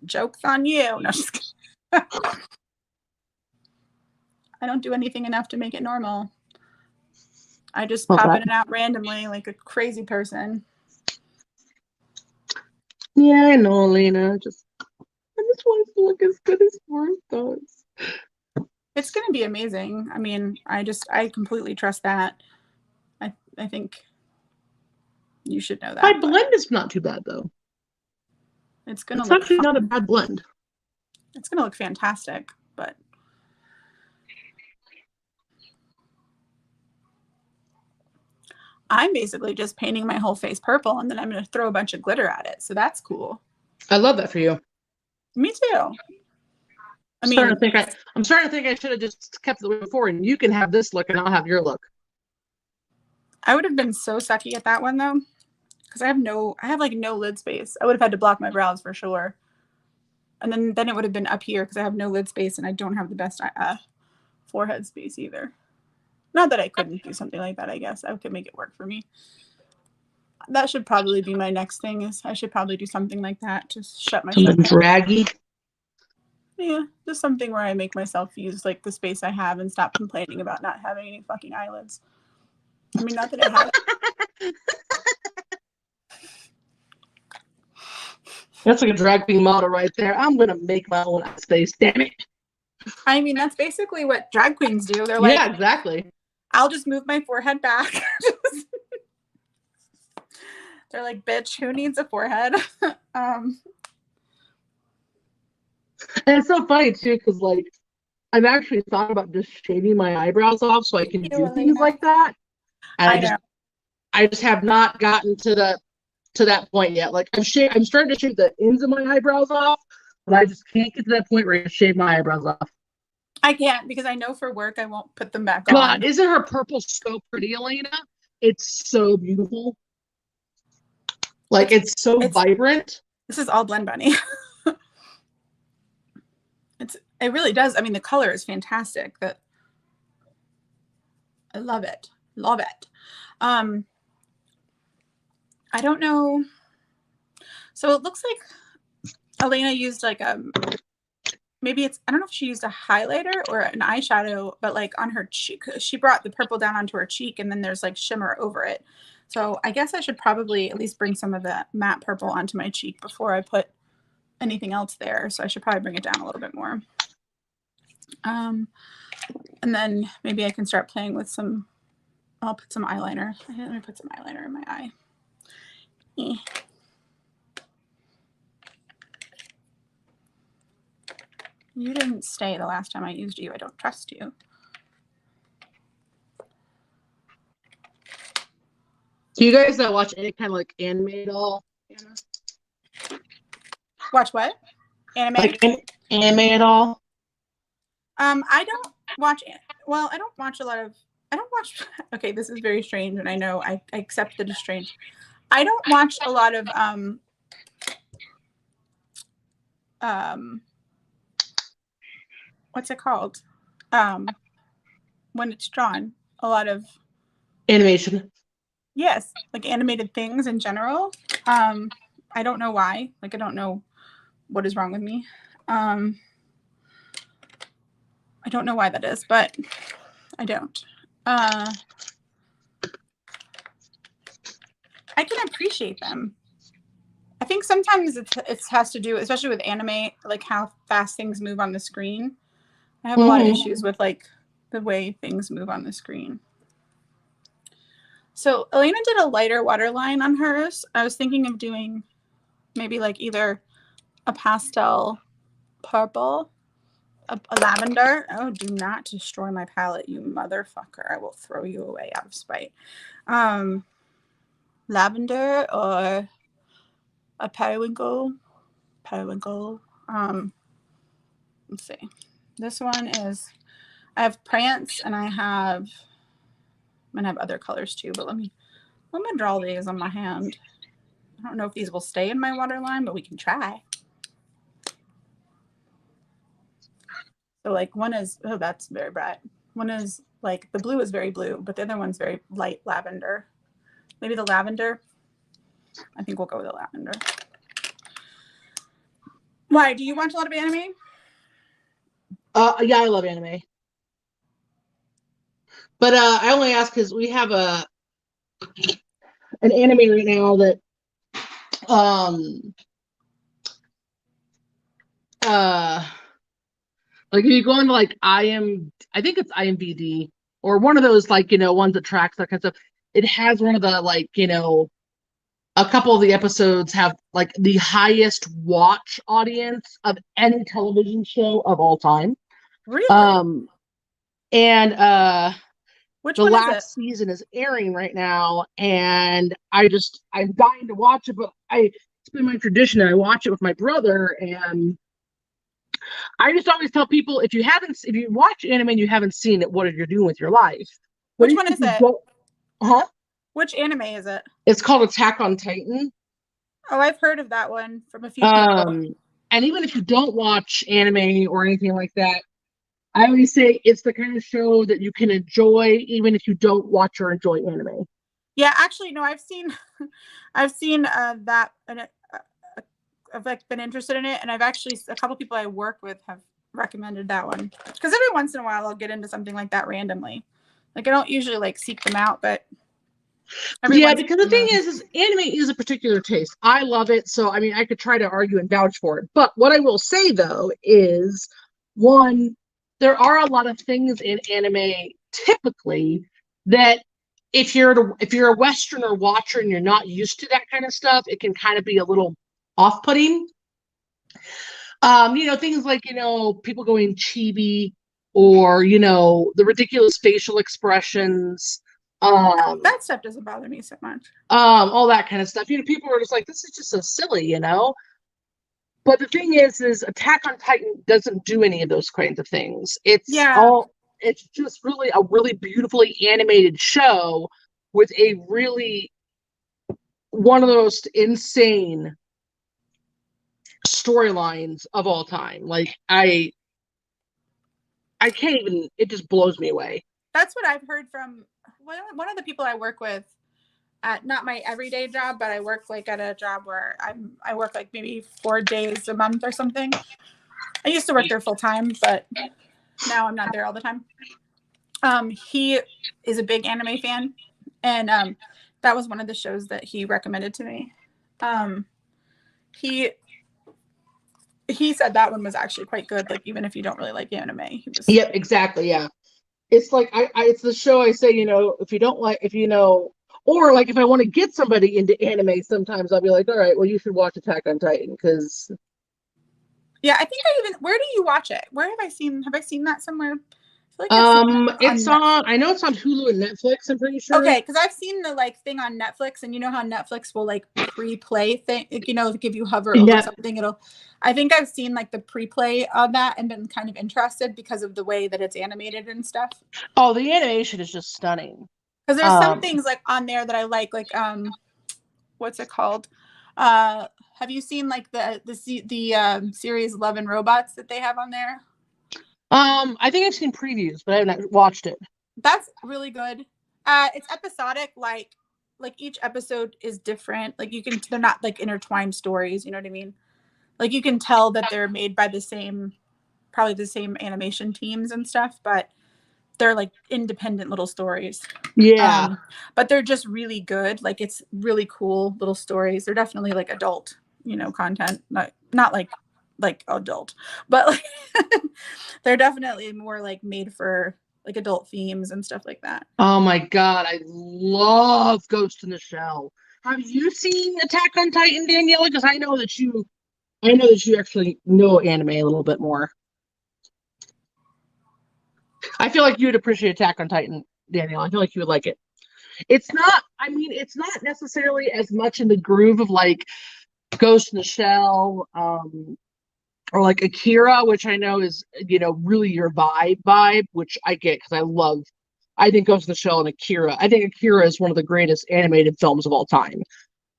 joke's on you. No, just kidding. I don't do anything enough to make it normal. I just pop in and out randomly like a crazy person. Yeah, I know, Elena. I just want it to look as good as Forrest does. It's going to be amazing. I mean, I completely trust that. I think you should know that. My blend is not too bad, though. It's going to look actually not a bad blend. It's going to look fantastic, but I'm basically just painting my whole face purple, and then I'm going to throw a bunch of glitter at it. So that's cool. I love that for you. Me too. I'm starting to think I should have just kept it before, and you can have this look, and I'll have your look. I would have been so sucky at that one though, because I have like no lid space. I would have had to block my brows for sure, and then it would have been up here because I have no lid space and I don't have the best forehead space either. Not that I couldn't do something like that. I guess I could make it work for me. that should probably be my next thing. Is I should probably do something like that. Just shut Something myself down. draggy. Yeah, just something where I make myself use like the space I have and stop complaining about not having any fucking eyelids. I mean, not that I have. That's like a drag queen model right there. I'm gonna make my own space. Damn it. I mean, that's basically what drag queens do. They're like, Yeah, exactly. I'll just move my forehead back. They're like, bitch, who needs a forehead? And it's so funny too, because like I've actually thought about just shaving my eyebrows off so I can do things like that. And I just have not gotten to that point yet. Like I'm starting to shave the ends of my eyebrows off, but I just can't get to that point where I can shave my eyebrows off. I can't because I know for work I won't put them back God, on. isn't her purple so pretty, Elena? It's so beautiful. Like it's vibrant. This is all Blend Bunny. It really does. I mean, the color is fantastic. I love it. Love it. I don't know. So it looks like Elena used like maybe I don't know if she used a highlighter or an eyeshadow, but like on her cheek, she brought the purple down onto her cheek and then there's like shimmer over it. So I guess I should probably at least bring some of the matte purple onto my cheek before I put anything else there. So I should probably bring it down a little bit more. And then maybe I can start playing with I'll put some eyeliner. Let me put some eyeliner in my eye. You didn't stay the last time I used you. I don't trust you. Do you guys watch any kind of like anime at all? Watch what? Anime? Like anime at all? I don't watch. Well, I don't watch a lot of. I don't watch. Okay, this is very strange, and I know I accept that it's strange. I don't watch a lot of what's it called? When it's drawn, a lot of Animation. yes, like animated things in general. I don't know why. Like I don't know what is wrong with me. I don't know why that is, but I don't. I can appreciate them. I think sometimes it has to do, especially with anime, like how fast things move on the screen. I have a lot of issues with like the way things move on the screen. So Elena did a lighter waterline on hers. I was thinking of doing maybe like either a pastel purple, a lavender. Oh, do not destroy my palette, you motherfucker. I will throw you away out of spite. Lavender or a periwinkle. Let's see. This one is, I have Prance and I'm gonna have other colors too, but let me draw these on my hand. I don't know if these will stay in my waterline, but we can try. So like one is, oh, that's very bright. One is like, the blue is very blue, but the other one's very light lavender. Maybe the lavender. I think we'll go with the lavender. Why? Do you watch a lot of anime? Yeah, I love anime. But I only ask because we have an anime right now that like if you go into like I think it's IMDb or one of those like ones that tracks that kind of stuff. It has one of the like a couple of the episodes have like the highest watch audience of any television show of all time. Really? And which the one last is it? season is airing right now, and I'm dying to watch it, but it's been my tradition that I watch it with my brother, and I just always tell people if you watch anime and you haven't seen it, what are you doing with your life? Which one is it? Huh? Which anime is it? It's called Attack on Titan. Oh, I've heard of that one from a few people. And even if you don't watch anime or anything like that, I always say it's the kind of show that you can enjoy even if you don't watch or enjoy anime. Yeah, actually, no, I've seen, I've seen that, and I've like been interested in it, and I've actually a couple people I work with have recommended that one because every once in a while I'll get into something like that randomly. Like I don't usually like seek them out, but every Yeah, once because the in thing a is anime is a particular taste. I love it, so I mean, I could try to argue and vouch for it. But what I will say though is, one, there are a lot of things in anime typically that if you're a Westerner watcher and you're not used to that kind of stuff, it can kind of be a little off-putting. Things like, people going chibi or, the ridiculous facial expressions. that stuff doesn't bother me so much. All that kind of stuff. People are just like, this is just so silly. But the thing is Attack on Titan doesn't do any of those kinds of things. Yeah, It's just really a really beautifully animated show with a really one of the most insane storylines of all time. Like I can't even, it just blows me away. that's what I've heard from one of the people I work with at not my everyday job, but I work like at a job where I work like maybe 4 days a month or something. I used to work there full time, but now I'm not there all the time. He is a big anime fan, and that was one of the shows that he recommended to me. He said that one was actually quite good. Like even if you don't really like anime, he was. Yep, exactly. Yeah. It's like it's the show I say, if you don't like, or like if I want to get somebody into anime, sometimes I'll be like, all right, well, you should watch Attack on Titan because. Yeah, I think where do you watch it? Where have I seen that somewhere? I feel like I've seen it It's on. I know it's on Hulu and Netflix. I'm pretty sure. Okay, because I've seen the like thing on Netflix, and you know how Netflix will like pre-play thing, like, if you hover over Yeah. something, I think I've seen like the pre-play of that and been kind of interested because of the way that it's animated and stuff. Oh, the animation is just stunning. Because there's some things like on there that I like what's it called? Have you seen like the series Love and Robots that they have on there? I think I've seen previews, but I haven't watched it. That's really good. It's episodic, like each episode is different. Like they're not like intertwined stories, you know what I mean? Like you can tell that they're made by probably the same animation teams and stuff, but they're like independent little stories. Yeah. But they're just really good. Like it's really cool little stories. They're definitely like adult, content. Not like adult, but like they're definitely more like made for like adult themes and stuff like that. Oh my God, I love Ghost in the Shell. Have you seen Attack on Titan, Daniela? Because I know that you actually know anime a little bit more. I feel like you would appreciate Attack on Titan, Danielle. I feel like you would like it. It's not necessarily as much in the groove of like Ghost in the Shell, or like Akira, which I know is, really your vibe, which I get because I think Ghost in the Shell and Akira. I think Akira is one of the greatest animated films of all time.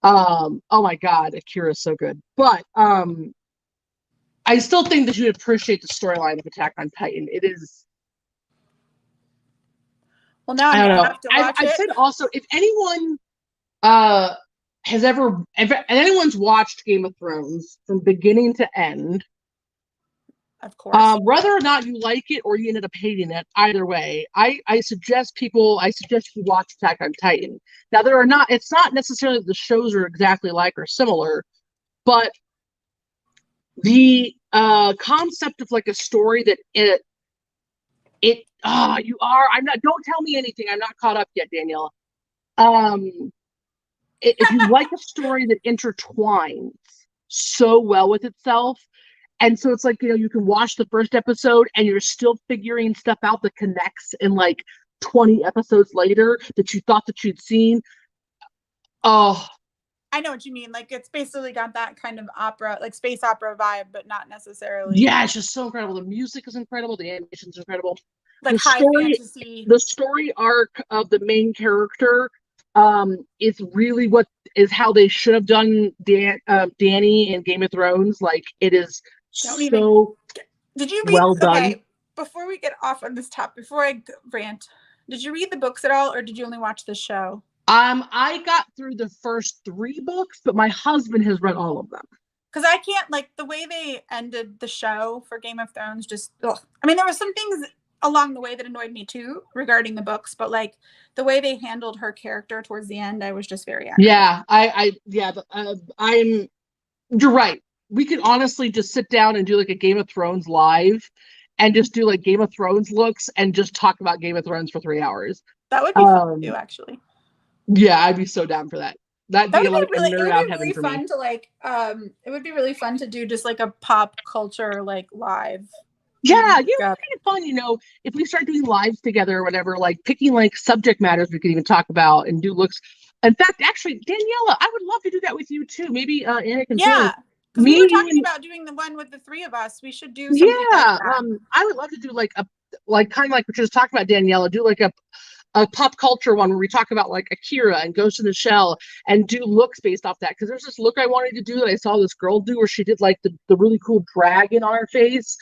Oh my God, Akira is so good. But I still think that you would appreciate the storyline of Attack on Titan. It is. Well, now I don't know. have to watch I've it. said also, if anyone has if anyone's watched Game of Thrones from beginning to end, of course, whether or not you like it or you ended up hating it, either way, I suggest you watch Attack on Titan. Now it's not necessarily that the shows are exactly like or similar, but the concept of like a story that don't tell me anything. I'm not caught up yet, Daniela. If you like a story that intertwines so well with itself, and so it's like, you can watch the first episode and you're still figuring stuff out that connects in like 20 episodes later that you thought that you'd seen. Oh, I know what you mean. Like it's basically got that kind of opera, like space opera vibe, but not necessarily. Yeah, it's just so incredible. The music is incredible. The animation's incredible. Like high fantasy. The story arc of the main character is really what is how they should have done Dany in Game of Thrones. Like it is Did you read? Well done. Okay, before I rant, did you read the books at all, or did you only watch the show? I got through the first 3 books, but my husband has read all of them. Because I can't, like, the way they ended the show for Game of Thrones, just ugh. I mean, there were some things along the way that annoyed me too regarding the books, but like the way they handled her character towards the end, I was just very aggravated. Yeah, I'm. You're right. We could honestly just sit down and do like a Game of Thrones live, and just do like Game of Thrones looks, and just talk about Game of Thrones for 3 hours. That would be fun too, actually. Yeah, I'd be so down for that. That'd be like really, a it nerd would out be heaven really for fun me. to like it would be really fun to do just like a pop culture like live. Yeah, Like, it's kind of fun, if we start doing lives together or whatever, like picking like subject matters we could even talk about and do looks. In fact, actually, Daniela, I would love to do that with you too. Maybe Anna can yeah, too. because we were you, talking about doing the one with the 3 of us. We should do something like yeah, that. I would love to do like kind of like what you just talking about, Daniela. Do like a pop culture one where we talk about like Akira and Ghost in the Shell and do looks based off that. Because there's this look I wanted to do that I saw this girl do where she did like the really cool dragon on her face.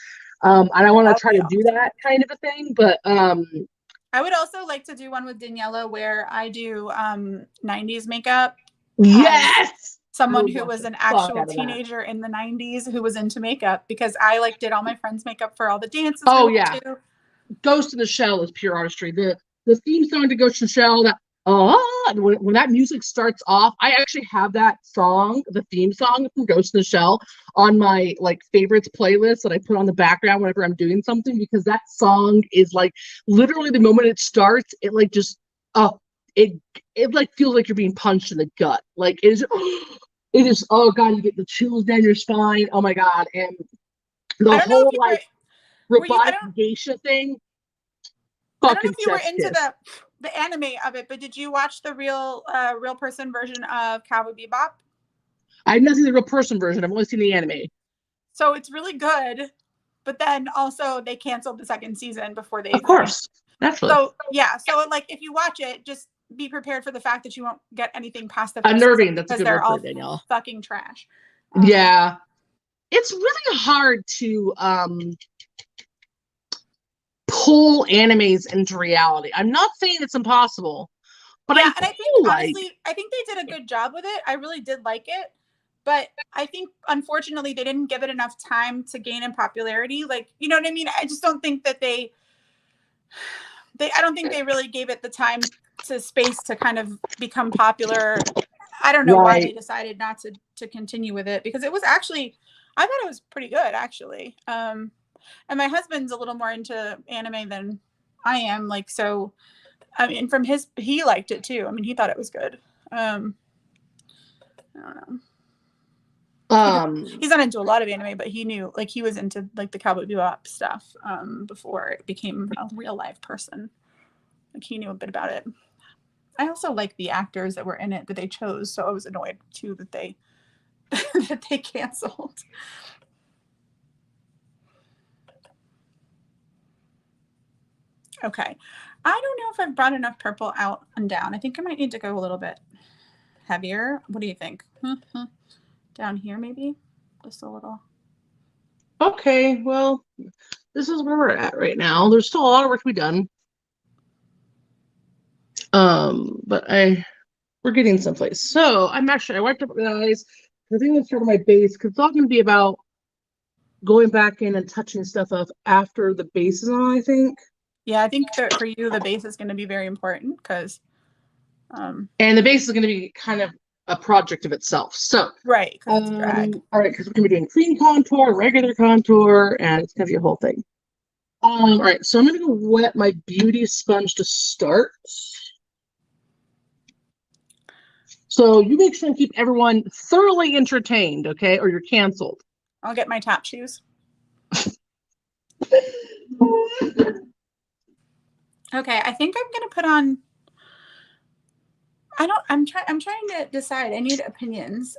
And I want to try to do that kind of a thing. But I would also like to do one with Daniela where I do 90s makeup. Yes. Someone who was an actual teenager in the 90s who was into makeup, because I like did all my friends' makeup for all the dances. Oh yeah. Ghost in the Shell is pure artistry. The theme song to Ghost in the Shell, that when that music starts off, I actually have that song, the theme song from Ghost in the Shell, on my like favorites playlist that I put on the background whenever I'm doing something, because that song is like literally the moment it starts, it like just it like feels like you're being punched in the gut. Like it is oh god, you get the chills down your spine. Oh my god. And the whole like robotic geisha thing. I don't know if you were into the anime of it, but did you watch the real person version of Cowboy Bebop? I've not seen the real person version. I've only seen the anime. So it's really good, but then also they canceled the 2nd season before they. Of course, naturally. So yeah, so like if you watch it, just be prepared for the fact that you won't get anything past the unnerving. That's because they're all fucking trash. Yeah, it's really hard to pull animes into reality. I'm not saying it's impossible, but yeah, and I think honestly, I think they did a good job with it. I really did like it, but I think unfortunately they didn't give it enough time to gain in popularity. Like, you know what I mean? I just don't think that I don't think they really gave it the time to space to kind of become popular. I don't know why they decided not to continue with it, because it was actually, I thought it was pretty good actually. And my husband's a little more into anime than I am. Like, so, I mean, he liked it too. I mean, he thought it was good. I don't know. He's not into a lot of anime, but he knew, like, he was into like the Cowboy Bebop stuff before it became a real life person. Like, he knew a bit about it. I also like the actors that were in it that they chose, so I was annoyed too that they that they canceled. Okay, I don't know if I've brought enough purple out and down. I think I might need to go a little bit heavier. What do you think? Down here, maybe? Just a little. Okay, well, this is where we're at right now. There's still a lot of work to be done. But we're getting someplace. So I wiped up my eyes. I think that's sort of my base, because it's all going to be about going back in and touching stuff up after the base is on, I think. Yeah, I think that for you, the base is going to be very important, because. And the base is going to be kind of a project of itself. So right, because it's drag. All right, because we're going to be doing clean contour, regular contour, and it's going to be a whole thing. All right, so I'm going to go wet my beauty sponge to start. So you make sure and keep everyone thoroughly entertained, okay? Or you're canceled. I'll get my tap shoes. Okay, I think I'm gonna put on. I'm trying to decide. I need opinions.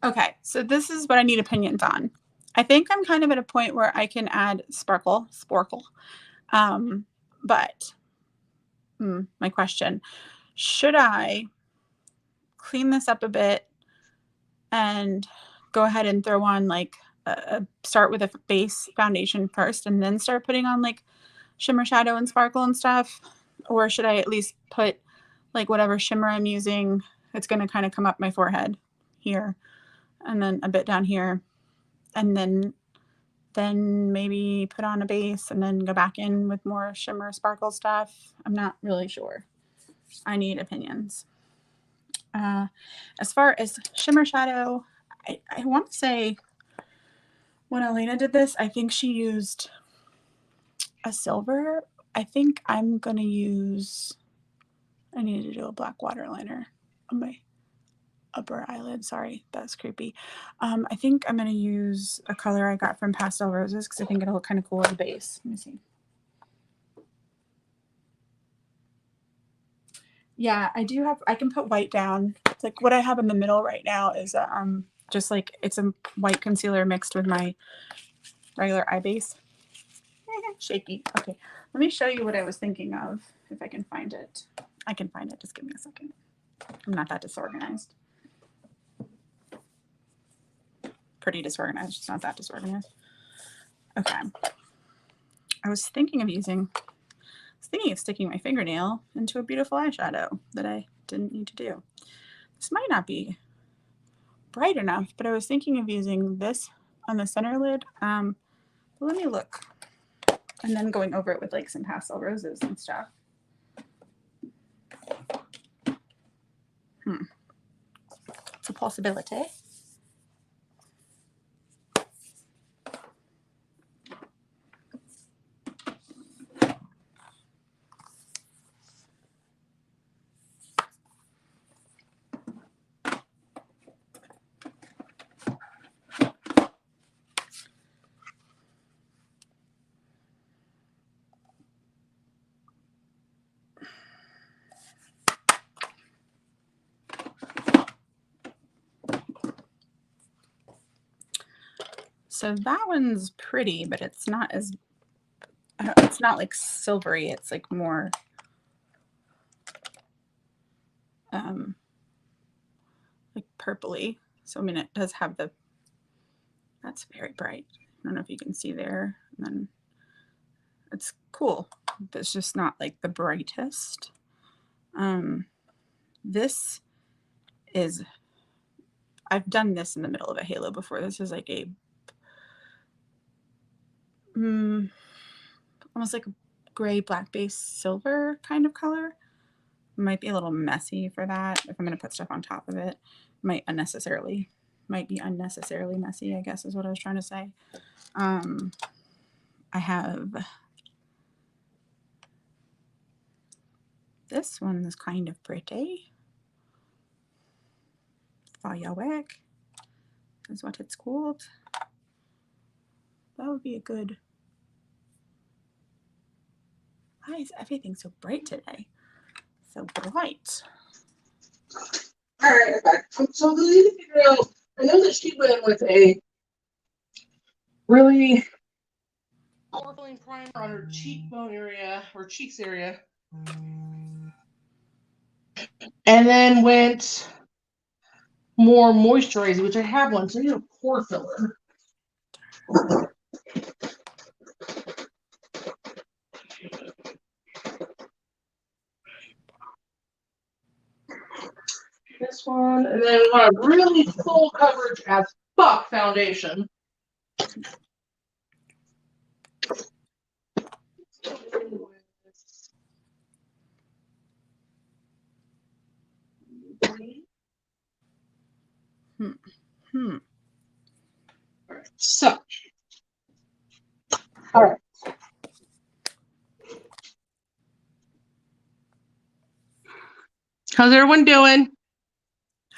Okay, so this is what I need opinions on. I think I'm kind of at a point where I can add sparkle. But my question, should I clean this up a bit and go ahead and throw on like start with a base foundation first and then start putting on like shimmer shadow and sparkle and stuff? Or should I at least put like whatever shimmer I'm using? It's going to kind of come up my forehead here and then a bit down here. And then maybe put on a base and then go back in with more shimmer sparkle stuff. I'm not really sure. I need opinions. As far as shimmer shadow, I want to say when Elena did this, I think she used a silver. I think I'm going to use, I need to do a black waterliner on my upper eyelid. Sorry, that's creepy. I think I'm going to use a color I got from Pastel Roses because I think it'll look kind of cool as a base. Let me see. Yeah, I do have, I can put white down. It's like what I have in the middle right now is just like it's a white concealer mixed with my regular eye base. Shaky. Okay, let me show you what I was thinking of if I can find it. I can find it. Just give me a second. I'm not that disorganized. Pretty disorganized. It's not that disorganized. Okay. I was thinking of sticking my fingernail into a beautiful eyeshadow that I didn't need to do. This might not be bright enough, but I was thinking of using this on the center lid. But let me look. And then going over it with like some Pastel Roses and stuff. It's a possibility. So that one's pretty, but it's not as, it's not like silvery. It's like more, like purpley. So, I mean, it does have the, that's very bright. I don't know if you can see there. And then it's cool. It's just not like the brightest. This is, I've done this in the middle of a halo before. This is like a, almost like a gray black base silver kind of color. Might be a little messy for that if I'm going to put stuff on top of it. Might be unnecessarily messy, I guess is what I was trying to say. I have this one is kind of pretty. Firework is what it's called. That would be a good. Why is everything so bright today? So bright. All right, okay. So we need to figure out. I know that she went with a really colorful primer on her cheekbone area or cheeks area, and then went more moisturizing, which I have one. So I need a pore filler. This one, and then we want a really full coverage as fuck foundation. All right, so, all right. How's everyone doing?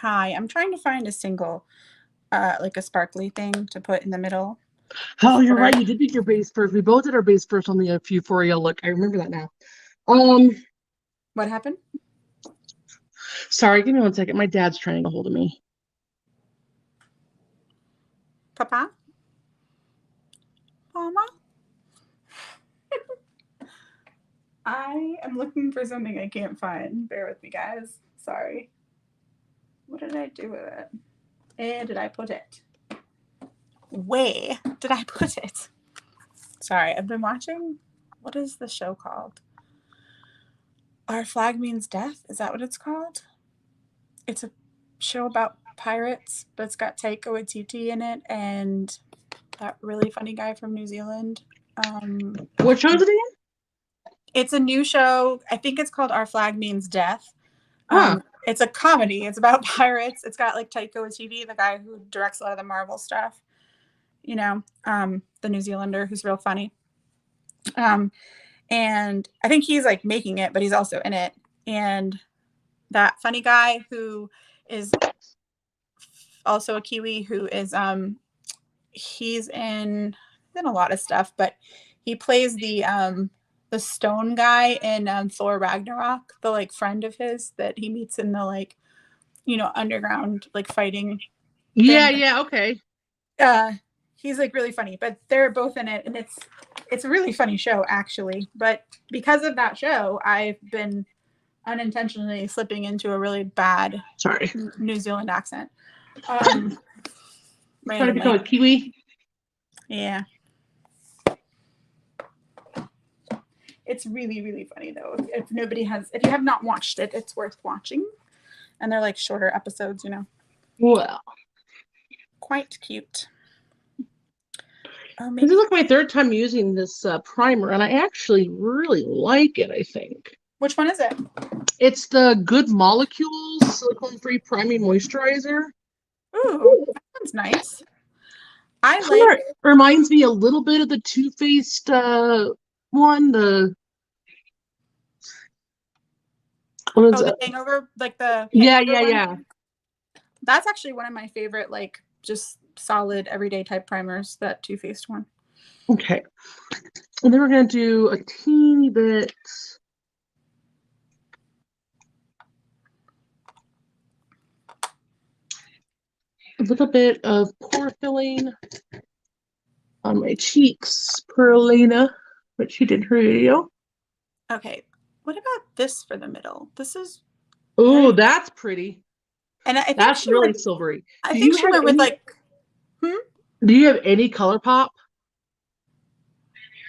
Hi, I'm trying to find a single, like a sparkly thing to put in the middle. Oh, you're right. You did pick your base first. We both did our base first on the Euphoria look. I remember that now. What happened? Sorry, give me 1 second. My dad's trying to get a hold of me. Papa? Mama? I am looking for something I can't find. Bear with me, guys. Sorry. What did I do with it? Where did I put it? Where did I put it? Sorry, I've been watching. what is the show called? Our Flag Means Death. Is that what it's called? It's a show about pirates, but it's got Taika Waititi in it and that really funny guy from New Zealand. What show is it again? It's a new show. I think it's called Our Flag Means Death. Huh. It's a comedy. It's about pirates. It's got like Taika Waititi, the guy who directs a lot of the Marvel stuff. You know, the New Zealander who's real funny. And I think he's like making it, but he's also in it. And that funny guy who is also a Kiwi, who is he's in a lot of stuff, but he plays the stone guy in Thor Ragnarok, the like friend of his that he meets in the like, you know, underground like fighting. Yeah, thing. yeah, okay. He's like really funny, but they're both in it, and it's a really funny show actually. But because of that show, I've been unintentionally slipping into a really bad Sorry. New Zealand accent. Trying to become a Randomly. Kiwi. Yeah. It's really, really funny though. If you have not watched it, it's worth watching. And they're like shorter episodes, you know. Well, Quite cute. this is like my third time using this primer, and I actually really like it, I think. Which one is it? It's the Good Molecules Silicone-Free Priming Moisturizer. Ooh, that one's nice. I Kinda like reminds me a little bit of the Too Faced one. What is the it? Hangover, like the Yeah, Hangover yeah, one. yeah. That's actually one of my favorite, like just solid everyday type primers, that Too Faced one. Okay. And then we're gonna do a teeny bit. A little bit of pore filling on my cheeks per Elena, but she did her video. Okay. What about this for the middle? This is Oh, very- that's pretty. and I think That's she really went, silvery. I Do think you she have went with any- like Do you have any color pop?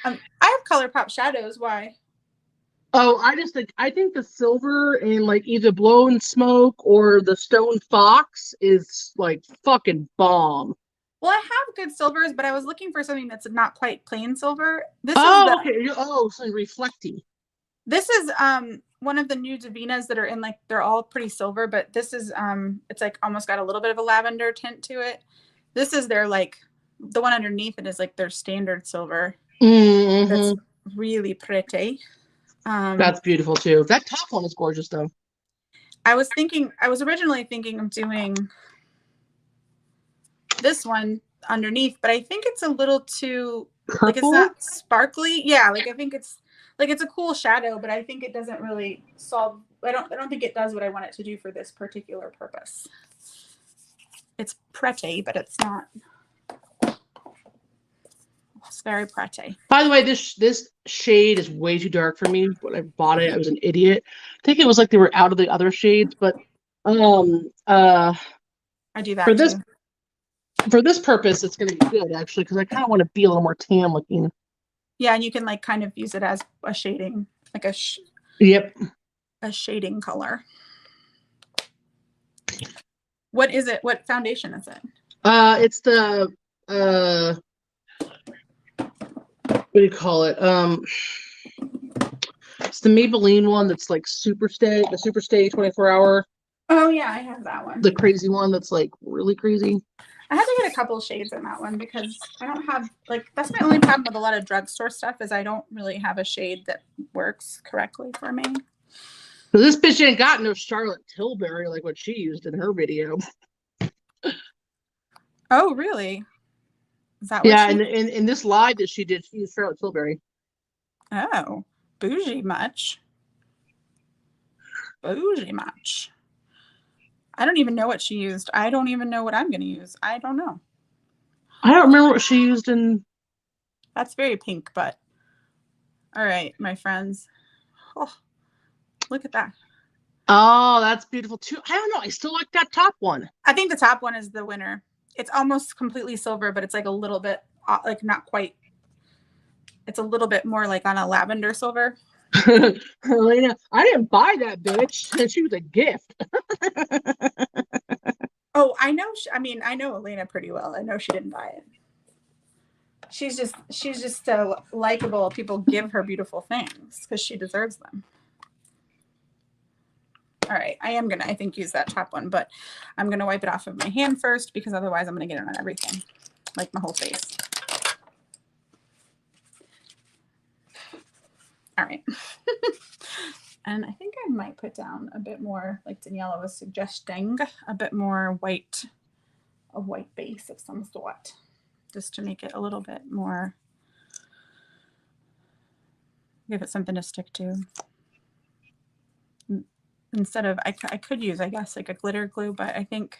I have ColourPop shadows. Why? Oh, I think the silver and like either Blown Smoke or the Stone Fox is like fucking bomb. Well, I have good silvers, but I was looking for something that's not quite plain silver. This Oh, is the, okay. Oh, so reflecting. This is one of the new Davinas that are in like, they're all pretty silver, but this is it's like almost got a little bit of a lavender tint to it. This is their like, the one underneath it is like their standard silver. Mm-hmm. That's really pretty. That's beautiful too. That top one is gorgeous though. I was originally thinking of doing this one underneath, but I think it's a little too like, it's Purple? not sparkly. Yeah, like I think it's like, it's a cool shadow, but I think it doesn't really solve, I don't think it does what I want it to do for this particular purpose. It's pretty, but it's not. It's very pretty. By the way, this shade is way too dark for me. When I bought it, I was an idiot. I think it was like they were out of the other shades, but I do that for this too. for this purpose, it's going to be good actually because I kind of want to be a little more tan looking. Yeah, and you can like kind of use it as a shading, like Yep. a shading color. What is it? What foundation is it? It's the what do you call it? It's the Maybelline one that's like the Super Stay 24-hour, Oh yeah, I have that one. the crazy one that's like really crazy. I had to get a couple shades in that one because I don't have, like, that's my only problem with a lot of drugstore stuff is I don't really have a shade that works correctly for me. So this bitch ain't got no Charlotte Tilbury like what she used in her video. Oh, really? Is that what Yeah, she- and in this live that she did, she used Charlotte Tilbury. Oh, bougie much. Bougie much. I don't even know what she used. I don't even know what I'm going to use. I don't know. I don't remember what she used in. That's very pink, but all right, my friends. Oh, look at that. Oh, that's beautiful too. I don't know. I still like that top one. I think the top one is the winner. It's almost completely silver, but it's like a little bit like not quite. It's a little bit more like on a lavender silver. Elena, I didn't buy that bitch. She was a gift. Oh, I know. I mean, I know Elena pretty well. I know she didn't buy it. She's just so likable. People give her beautiful things because she deserves them. All right, I am gonna, I think, use that top one, but I'm gonna wipe it off of my hand first because otherwise I'm gonna get it on everything, like my whole face. All right. And I think I might put down a bit more, like Daniela was suggesting, a bit more white, a white base of some sort, just to make it a little bit more, give it something to stick to. Instead of, I could use, I guess, like a glitter glue, but I think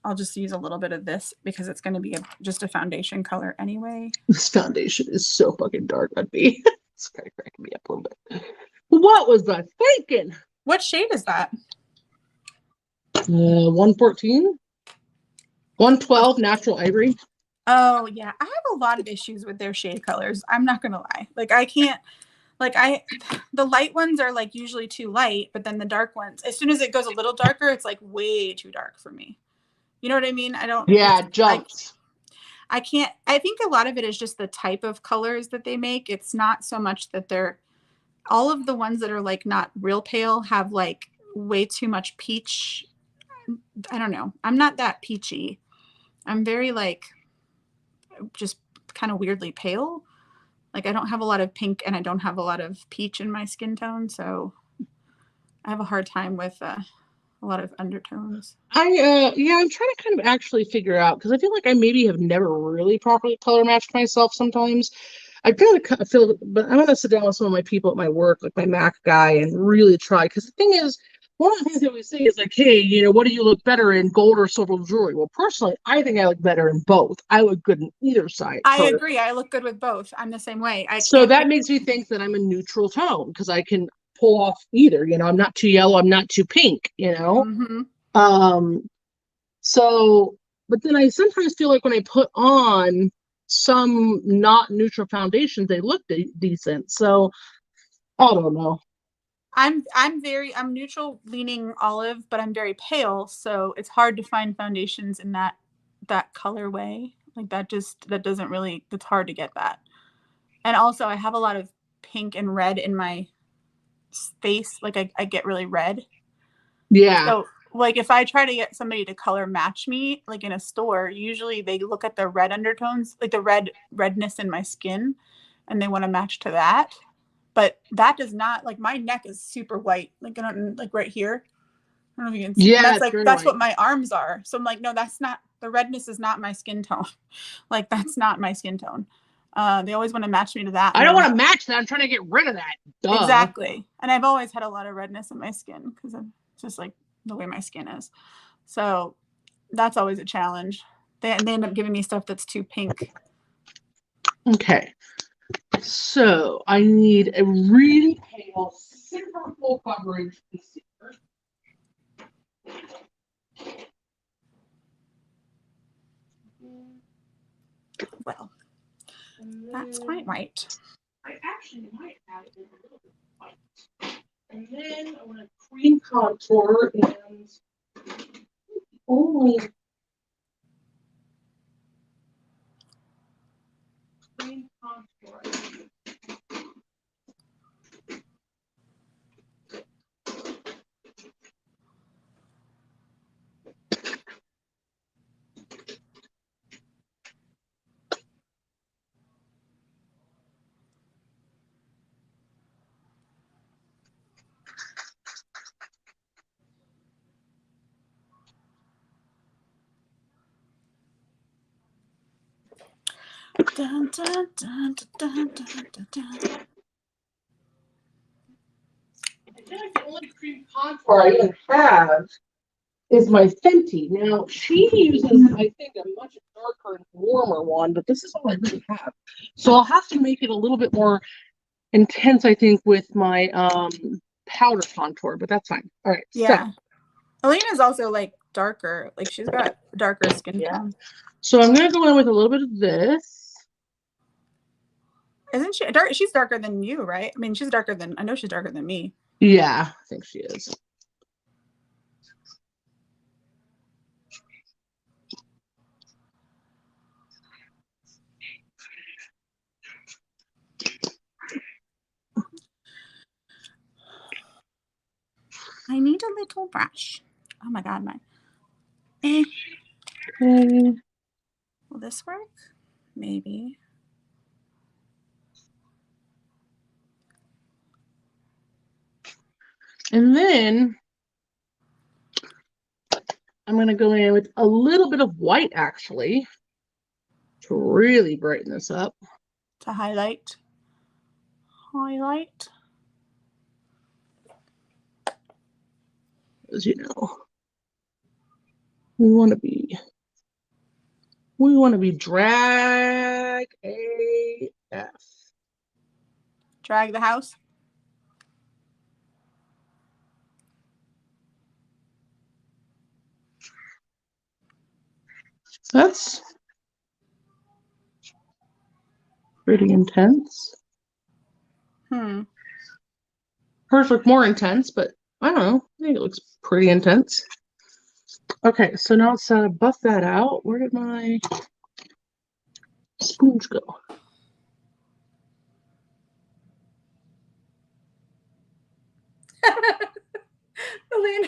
I'll just use a little bit of this because it's going to be just a foundation color anyway. This foundation is so fucking dark on me. It's kind of cracking me up a little bit. What was I thinking? What shade is that? 114? 112 natural ivory. Oh yeah, I have a lot of issues with their shade colors. I'm not gonna lie. Like I can't, like the light ones are like usually too light, but then the dark ones, as soon as it goes a little darker, it's like way too dark for me. You know what I mean? I don't. Yeah, it jumps. I can't. I think a lot of it is just the type of colors that they make. It's not so much that they're, all of the ones that are like not real pale have like way too much peach. I don't know. I'm not that peachy. I'm very like just kind of weirdly pale. Like I don't have a lot of pink and I don't have a lot of peach in my skin tone. So I have a hard time with a lot of undertones. Yeah, I'm trying to kind of actually figure out, because I feel like I maybe have never really properly color matched myself sometimes. I feel, but I'm gonna sit down with some of my people at my work, like my Mac guy, and really try. Because the thing is, one of the things they always say is like, hey, what do you look better in, gold or silver jewelry? Well, personally, I think I look better in both. I look good in either side. I agree. I look good with both. I'm the same way. So that makes me think that I'm a neutral tone because I can pull off either. I'm not too yellow. I'm not too pink. Mm-hmm. So, but then I sometimes feel like when I put on some not neutral foundations, they look decent. So I don't know. I'm neutral leaning olive, but I'm very pale, so it's hard to find foundations in that colorway. Like that doesn't really, it's hard to get that. And also I have a lot of pink and red in my face. Like I get really red. Yeah. So like if I try to get somebody to color match me, like in a store, usually they look at the red undertones, like the redness in my skin, and they want to match to that. But that does not, like my neck is super white, like like right here. I don't know if you can see. Yeah, That's like that's what my arms are. So I'm like, no, that's not, the redness is not my skin tone. Like that's not my skin tone. They always want to match me to that. I don't want to match that. I'm trying to get rid of that. Duh. Exactly. And I've always had a lot of redness in my skin because it's just like the way my skin is. So that's always a challenge. They end up giving me stuff that's too pink. Okay. So I need a really pale, super full coverage concealer. Well, that's quite white. I actually might add in a little bit of white. And then I want to cream contour and only cream contour. Dun, dun, dun, dun, dun, dun, dun. I feel like the only cream contour I even have is my Fenty. Now, she uses, I think, a much darker and warmer one, but this is all I really have. So I'll have to make it a little bit more intense, I think, with my powder contour, but that's fine. All right. Yeah. Elena's also like darker. Like she's got darker skin tone. So I'm going to go in with a little bit of this. Isn't she dark? She's darker than you, right? I mean, I know she's darker than me. Yeah, I think she is. I need a little brush. Oh my God, Eh, Okay. will this work? Maybe. And then I'm going to go in with a little bit of white, actually, to really brighten this up. To highlight. Highlight. As you know, we want to be drag AF. Drag the house. That's pretty intense. Hers look more intense, but I don't know. I think it looks pretty intense. Okay, so now let's buff that out. Where did my spoons go? Elena.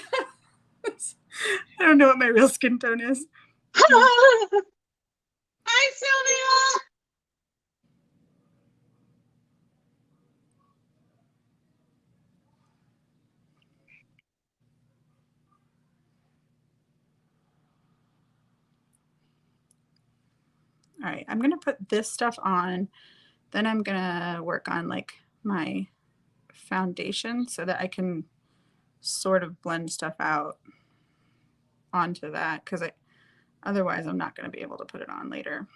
I don't know what my real skin tone is. Hi, Sylvia! All right, I'm gonna put this stuff on. Then I'm gonna work on like my foundation so that I can sort of blend stuff out onto that, because otherwise I'm not gonna be able to put it on later.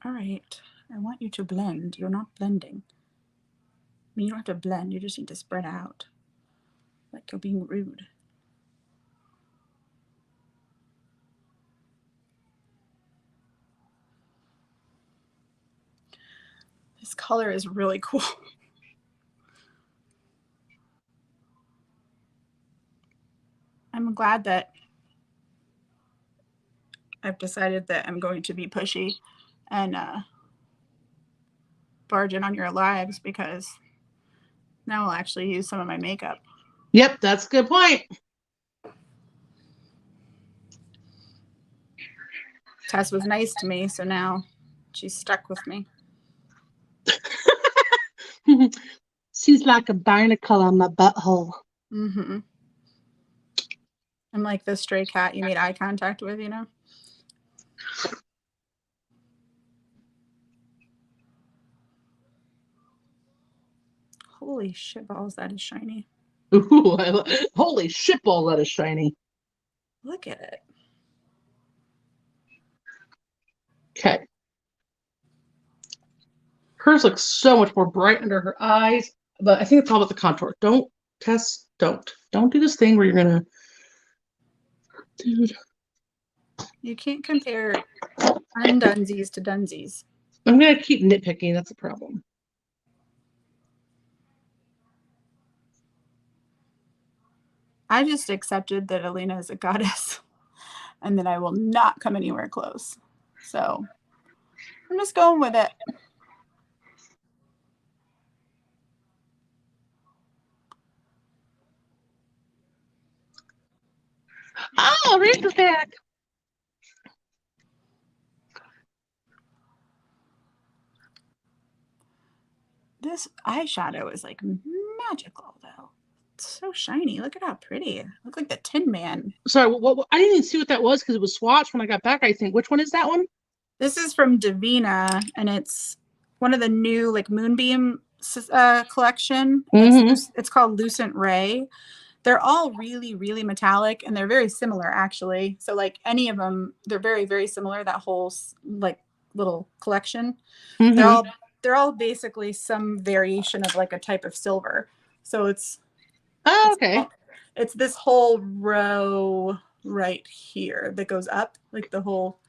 All right, I want you to blend. You're not blending. I mean, you don't have to blend, you just need to spread out. Like you're being rude. This color is really cool. I'm glad that I've decided that I'm going to be pushy and barge in on your lives, because now I'll actually use some of my makeup. Yep, that's a good point. Tess was nice to me, so now she's stuck with me. She's like a barnacle on my butthole. Mm-hmm. I'm like the stray cat you made eye contact with, you know? Holy shit balls, that is shiny. Ooh, holy shitball, that is shiny. Look at it. Okay. Hers looks so much more bright under her eyes, but I think it's all about the contour. Don't, Tess, don't do this thing where you're gonna, dude. You can't compare undunsies to dunsies. I'm gonna keep nitpicking. That's a problem. I just accepted that Elena is a goddess and that I will not come anywhere close. So I'm just going with it. Oh, Rachel's back. This eyeshadow is like magical, though. It's so shiny. Look at how pretty. I look like the Tin Man. Sorry, what I didn't even see what that was because it was swatched when I got back, I think. Which one is that one? This is from Davina, and it's one of the new like Moonbeam collection. It's called Lucent Ray. They're all really, really metallic, and they're very similar, actually. So like any of them, they're very, very similar. That whole like little collection. They're all basically some variation of like a type of silver. So it's Oh, okay. It's this whole row right here that goes up, like the whole.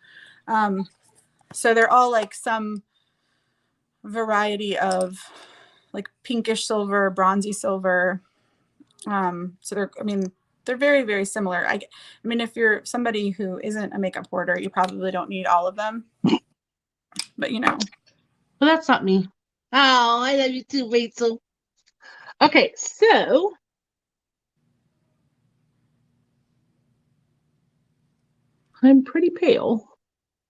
So they're all like some variety of like pinkish silver, bronzy silver. So they're very, very similar. I mean, if you're somebody who isn't a makeup hoarder, you probably don't need all of them. But But that's not me. Oh, I love you too, Rachel. Okay, so I'm pretty pale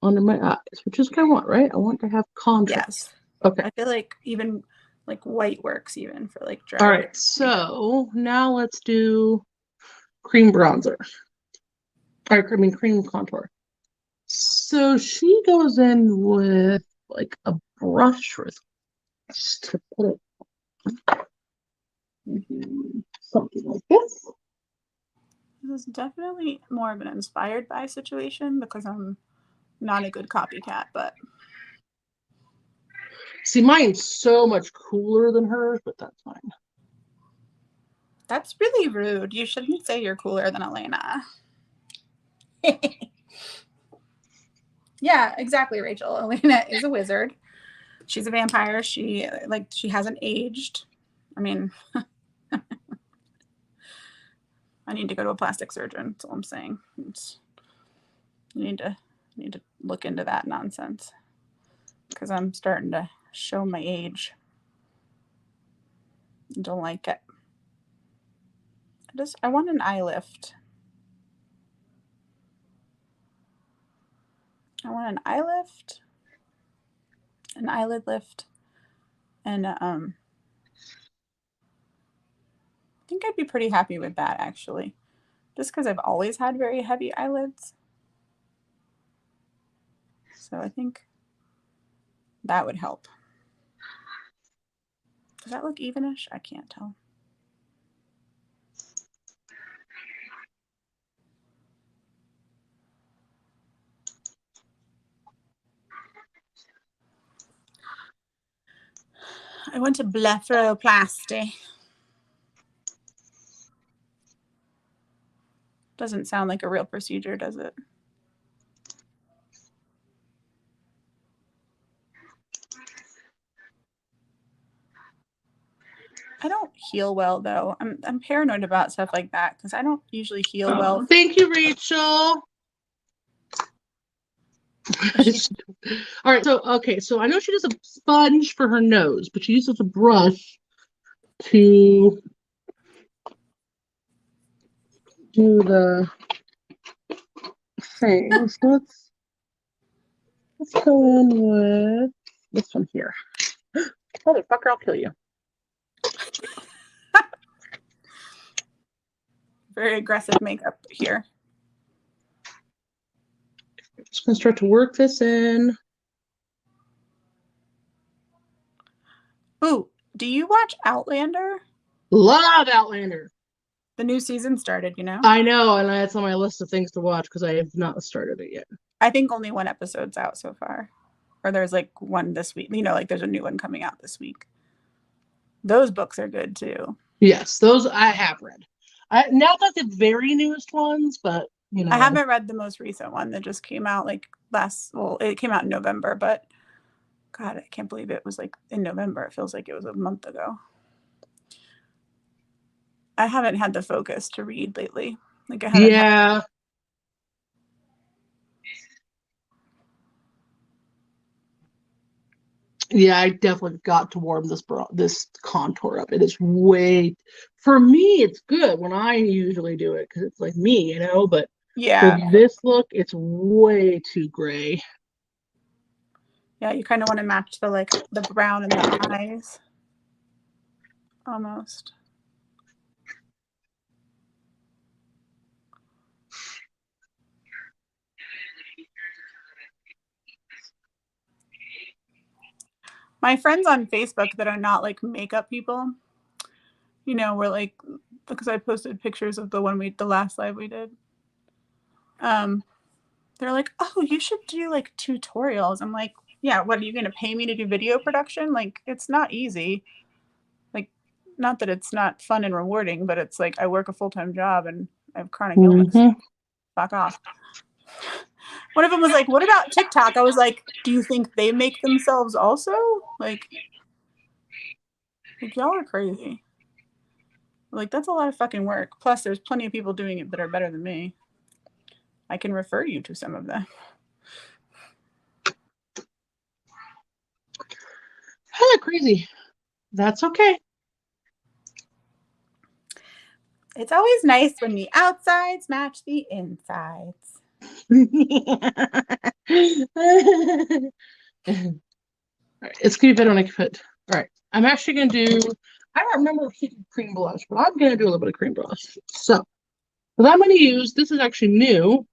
under my eyes, which is what I want, right? I want to have contrast. yes, Okay. I feel like even like white works even for like dry. All right. So now let's do cream bronzer. Or, I mean, cream contour. So she goes in with like a brush with to put it something like this. This is definitely more of an inspired by situation because I'm not a good copycat, but See, mine's so much cooler than hers, but that's fine. that's really rude. You shouldn't say you're cooler than Elena. Yeah, exactly, Rachel. Elena is a wizard. She's a vampire. She hasn't aged. I mean, I need to go to a plastic surgeon. That's all I'm saying. I need to look into that nonsense because I'm starting to show my age. I don't like it. I want an eye lift. I want an eye lift, an eyelid lift, and I think I'd be pretty happy with that actually, just because I've always had very heavy eyelids. So I think that would help. Does that look evenish? I can't tell. I went to blepharoplasty. Doesn't sound like a real procedure, does it? I don't heal well though. I'm paranoid about stuff like that because I don't usually heal well. Thank you, Rachel. All right, so I know she does a sponge for her nose, but she uses a brush to do the thing. So let's go in with this one here. Motherfucker, I'll kill you. Very aggressive makeup here. Just gonna start to work this in. Ooh, do you watch Outlander? Love Outlander. The new season started, you know? I know, and it's on my list of things to watch because I have not started it yet. I think only one episode's out so far. Or there's like one this week. Like there's a new one coming out this week. Those books are good too. Yes, those I have read. Not like the very newest ones, but I haven't read the most recent one that just came out like it came out in November, but God, I can't believe it was like in November. It feels like it was a month ago. I haven't had the focus to read lately. Like I haven't. Yeah. Yeah, I definitely got to warm this contour up. It is for me, it's good when I usually do it because it's like me, but yeah, for this look, it's way too gray. Yeah, you kind of want to match the brown in the eyes. Almost. My friends on Facebook that are not like makeup people, were like, because I posted pictures of the last live we did. They're like, oh, you should do like tutorials. I'm like, yeah, what are you going to pay me to do video production? Like, it's not easy. Like, not that it's not fun and rewarding, but it's like I work a full-time job and I have chronic illness. Mhm. Fuck off. One of them was like, what about TikTok? I was like, do you think they make themselves also? Like y'all are crazy. Like, that's a lot of fucking work. Plus, there's plenty of people doing it that are better than me. I can refer you to some of them. Hella crazy. That's okay. It's always nice when the outsides match the insides. Alright, it's gonna be better when I put. All right, I'm actually gonna do. I don't remember keeping cream blush, but I'm gonna do a little bit of cream blush. So, what I'm gonna use. This is actually new.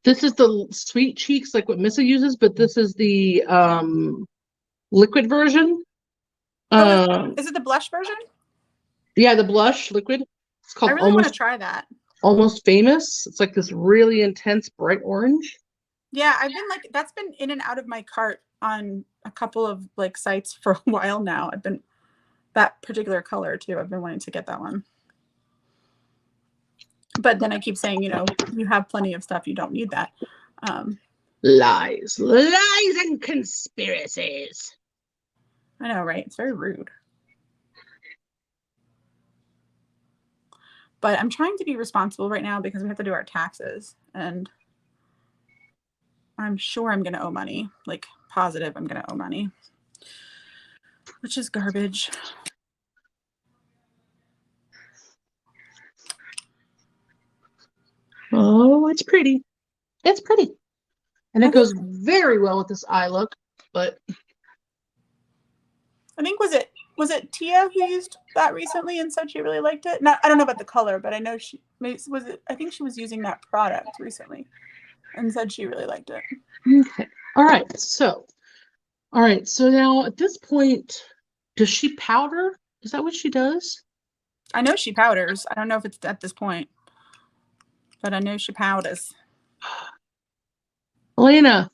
This is the Sweet Cheeks, like what Missa uses, but this is the liquid version. Is it the blush version? Yeah, the blush liquid. It's I called really want to try that. Almost Famous. It's like this really intense bright orange. Yeah, I've been like, that's been in and out of my cart on a couple of like sites for a while now. I've been that particular color too. I've been wanting to get that one. But then I keep saying, you know, you have plenty of stuff. You don't need that. Lies and conspiracies. I know, right? It's very rude. But I'm trying to be responsible right now because we have to do our taxes. And I'm sure I'm going to owe money. Like, positive I'm going to owe money. Which is garbage. Oh, it's pretty. It's pretty. And it goes very well with this eye look, but I think was it Tia who used that recently and said she really liked it? Not, I don't know about the color, but I know she was it. I think she was using that product recently and said she really liked it. okay. All right. So now at this point, does she powder? Is that what she does? I know she powders. I don't know if it's at this point, but I know she powders. Elena,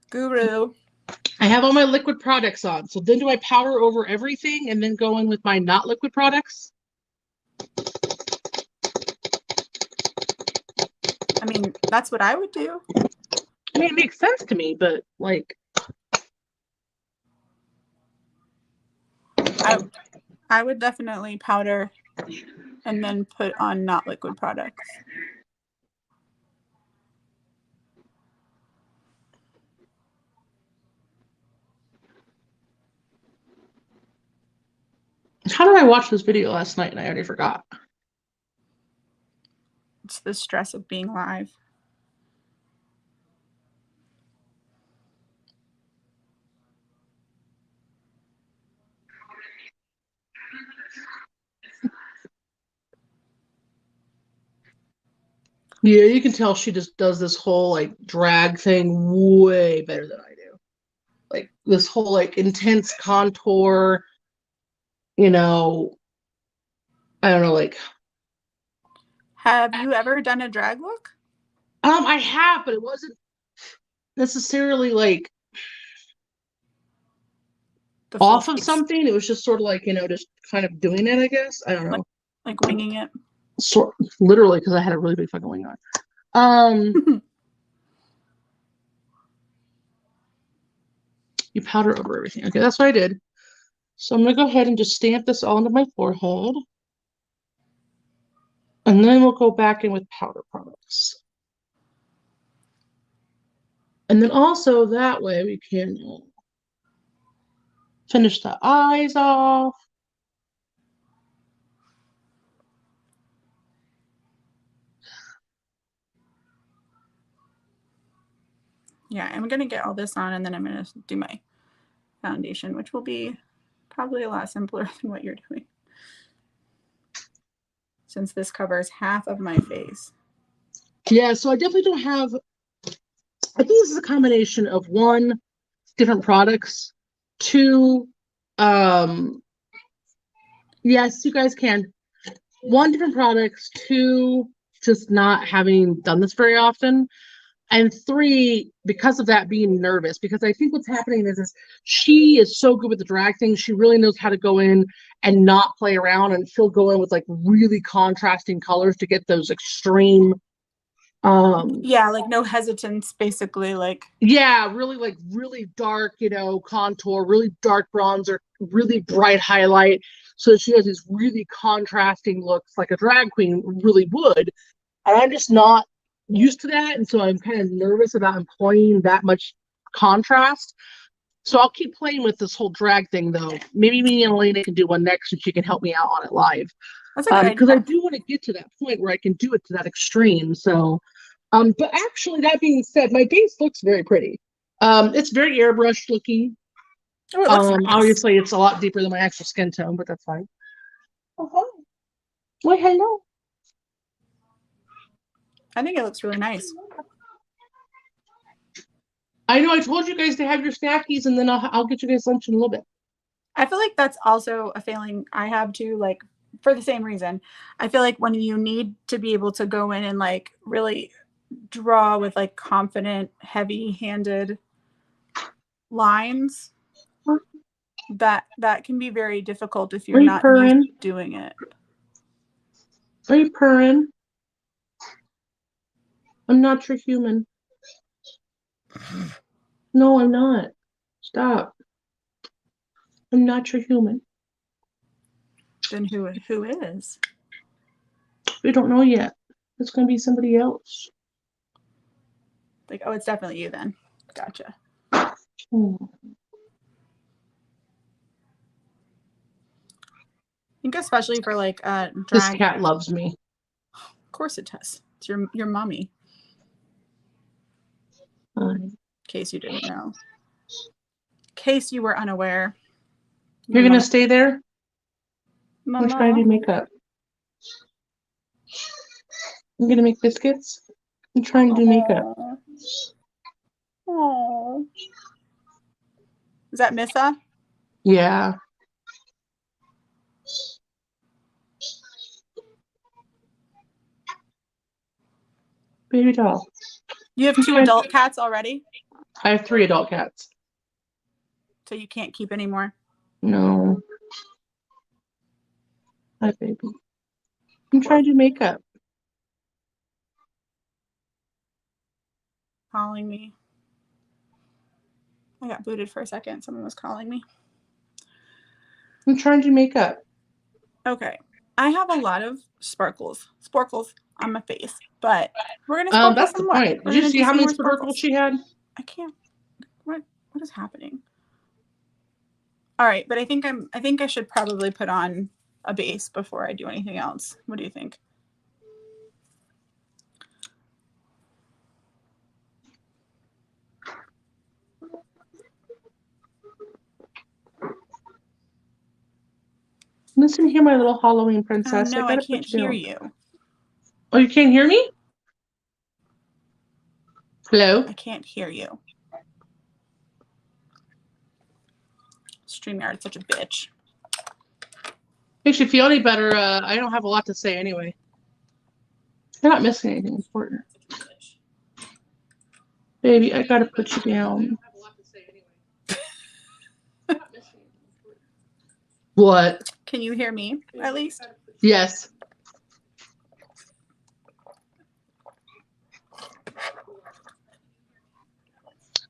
Guru. I have all my liquid products on. So then do I powder over everything and then go in with my not liquid products? I mean, that's what I would do. I mean, it makes sense to me, but like, I would definitely powder and then put on not liquid products. how did I watch this video last night and I already forgot? It's the stress of being live. Yeah, you can tell she just does this whole like drag thing way better than I do. Like this whole like intense contour, you know, I don't know, like Have you ever done a drag look? I have, but it wasn't necessarily like off of something. It was just sort of like, you know, just kind of doing it, I guess. I don't know. Like winging it. Sort literally because I had a really big fucking wing on. You powder over everything. Okay, that's what I did. So I'm gonna go ahead and just stamp this all into my forehead. And then we'll go back in with powder products. And then also that way we can finish the eyes off. Yeah, I'm going to get all this on and then I'm going to do my foundation, which will be probably a lot simpler than what you're doing. Since this covers half of my face. Yeah, so I definitely don't have, I think this is a combination of one, different products, two, yes, you guys can. One, different products, two, just not having done this very often. And 3, because of that, being nervous, because I think what's happening is she is so good with the drag thing. She really knows how to go in and not play around, and she'll go in with like really contrasting colors to get those extreme Yeah, like no hesitance, basically. Like, yeah, really like really dark, contour, really dark bronzer, really bright highlight. So she has these really contrasting looks like a drag queen really would. And I'm just not used to that. And so I'm kind of nervous about employing that much contrast. So I'll keep playing with this whole drag thing though. Maybe me and Elena can do one next and she can help me out on it live. that's a good Because I idea. do want to get to that point where I can do it to that extreme. So but actually, that being said, my base looks very pretty. It's very airbrushed looking. Oh, it looks nice. Obviously, it's a lot deeper than my actual skin tone, but that's fine. Oh, hi. Why, hello. I think it looks really nice. I know I told you guys to have your snackies, and then I'll get you guys lunch in a little bit. I feel like that's also a failing I have too, like for the same reason. I feel like when you need to be able to go in and like really draw with like confident, heavy-handed lines, that can be very difficult if you're Are you not purring? used to doing it. Are you purring? I'm not your human. No, I'm not. Stop. I'm not your human. Then who is? We don't know yet. It's gonna be somebody else. Like, oh, it's definitely you then. Gotcha. Hmm. I think especially for like This drag. cat loves me. Of course it does. It's your mommy. In case you didn't know. In case you were unaware. You're gonna stay there? Mama. I'm trying to do makeup. I'm gonna make biscuits. I'm trying to do makeup. Oh. Is that Missa? Yeah. Baby doll. You have 2 adult cats already? I have 3 adult cats. So you can't keep any more? No. Hi, baby. I'm trying to do makeup. Calling me. I got booted for a second. Someone was calling me. I'm trying to do makeup. Okay. I have a lot of sparkles on my face, but we're gonna sparkle That's some the more. point. We're Did you gonna see do how some many more sparkles she had? I can't. What is happening? All right, but I think I should probably put on a base before I do anything else. What do you think? Listen here, my little Halloween princess. No, I gotta can't put you hear down. you. Oh, you can't hear me? Hello? I can't hear you. StreamYard is such a bitch. Makes you feel any better? I don't have a lot to say anyway. You're not missing anything important. Baby, I gotta put you down. What? Can you hear me at least? Yes.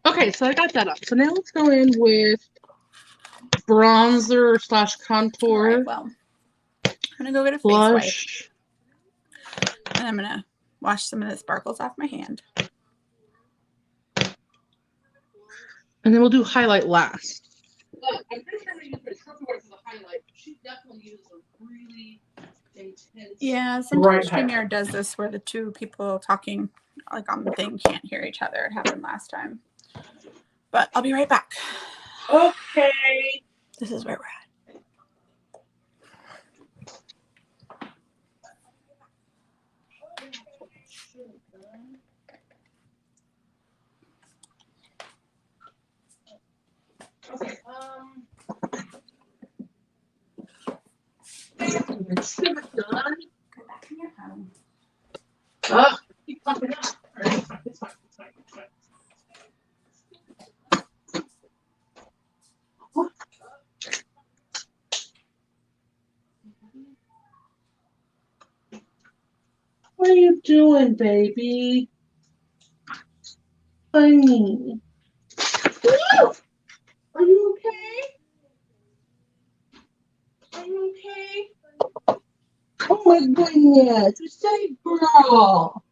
Okay, so I got that up. So now let's go in with bronzer slash contour. All right, well, I'm gonna go get a face wipe, Blush. and I'm gonna wash some of the sparkles off my hand. And then we'll do highlight last. But I'm pretty sure I'm gonna use my trophy wipe for the highlight. She definitely uses a really intense. Yeah, sometimes Right. StreamYard does this where the 2 people talking like on the thing can't hear each other. It happened last time. But I'll be right back. Okay. This is where we're at. Okay. Done. Go back in your home. Keep popping up. All right, it's fine. It's fine. What are you doing, baby? Honey. Are you okay? Are you okay? Oh my goodness, you silly girl.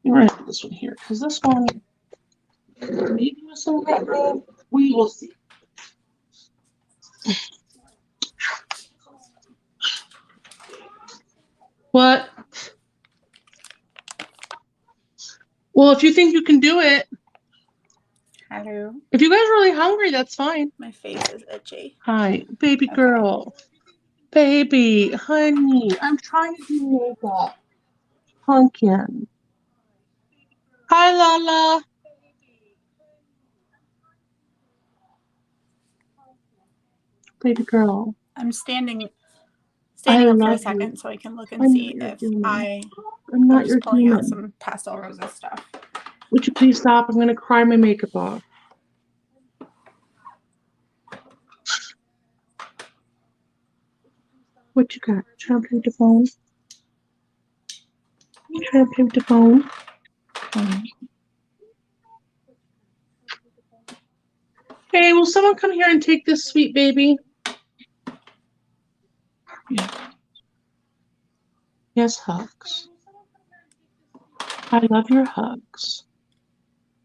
We're gonna put this one here because this one maybe with some background. We will see. What? Well, if you think you can do it, Hello. if you guys are really hungry, that's fine. My face is itchy. Hi, baby Okay. girl. Baby, honey, I'm trying to do makeup. Pumpkin. Hi, Lala. Baby girl. I'm standing I up for a love second you. so I can look and I'm see not your if human. I I'm not was your pulling out human. some pastel roses stuff. Would you please stop? I'm gonna cry my makeup off. What you got? Trying to play with the phone? Trying to play with the phone? Hey, will someone come here and take this sweet baby? Yeah. Yes, hugs. I love your hugs.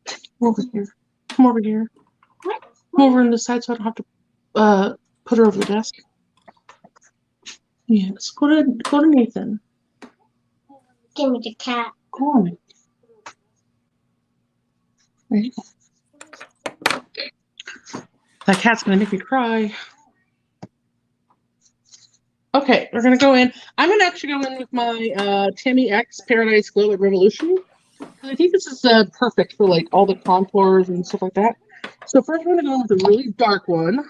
Come over here. Come over here. Come over on the side so I don't have to put her over the desk. Yes. Go to Nathan. Give me the cat. Go on. There you go. That cat's gonna make me cry. Okay, we're gonna go in. I'm gonna actually go in with my Tammy X Paradise Glow Light Revolution. I think this is perfect for like all the contours and stuff like that. So first we're gonna go in with a really dark one.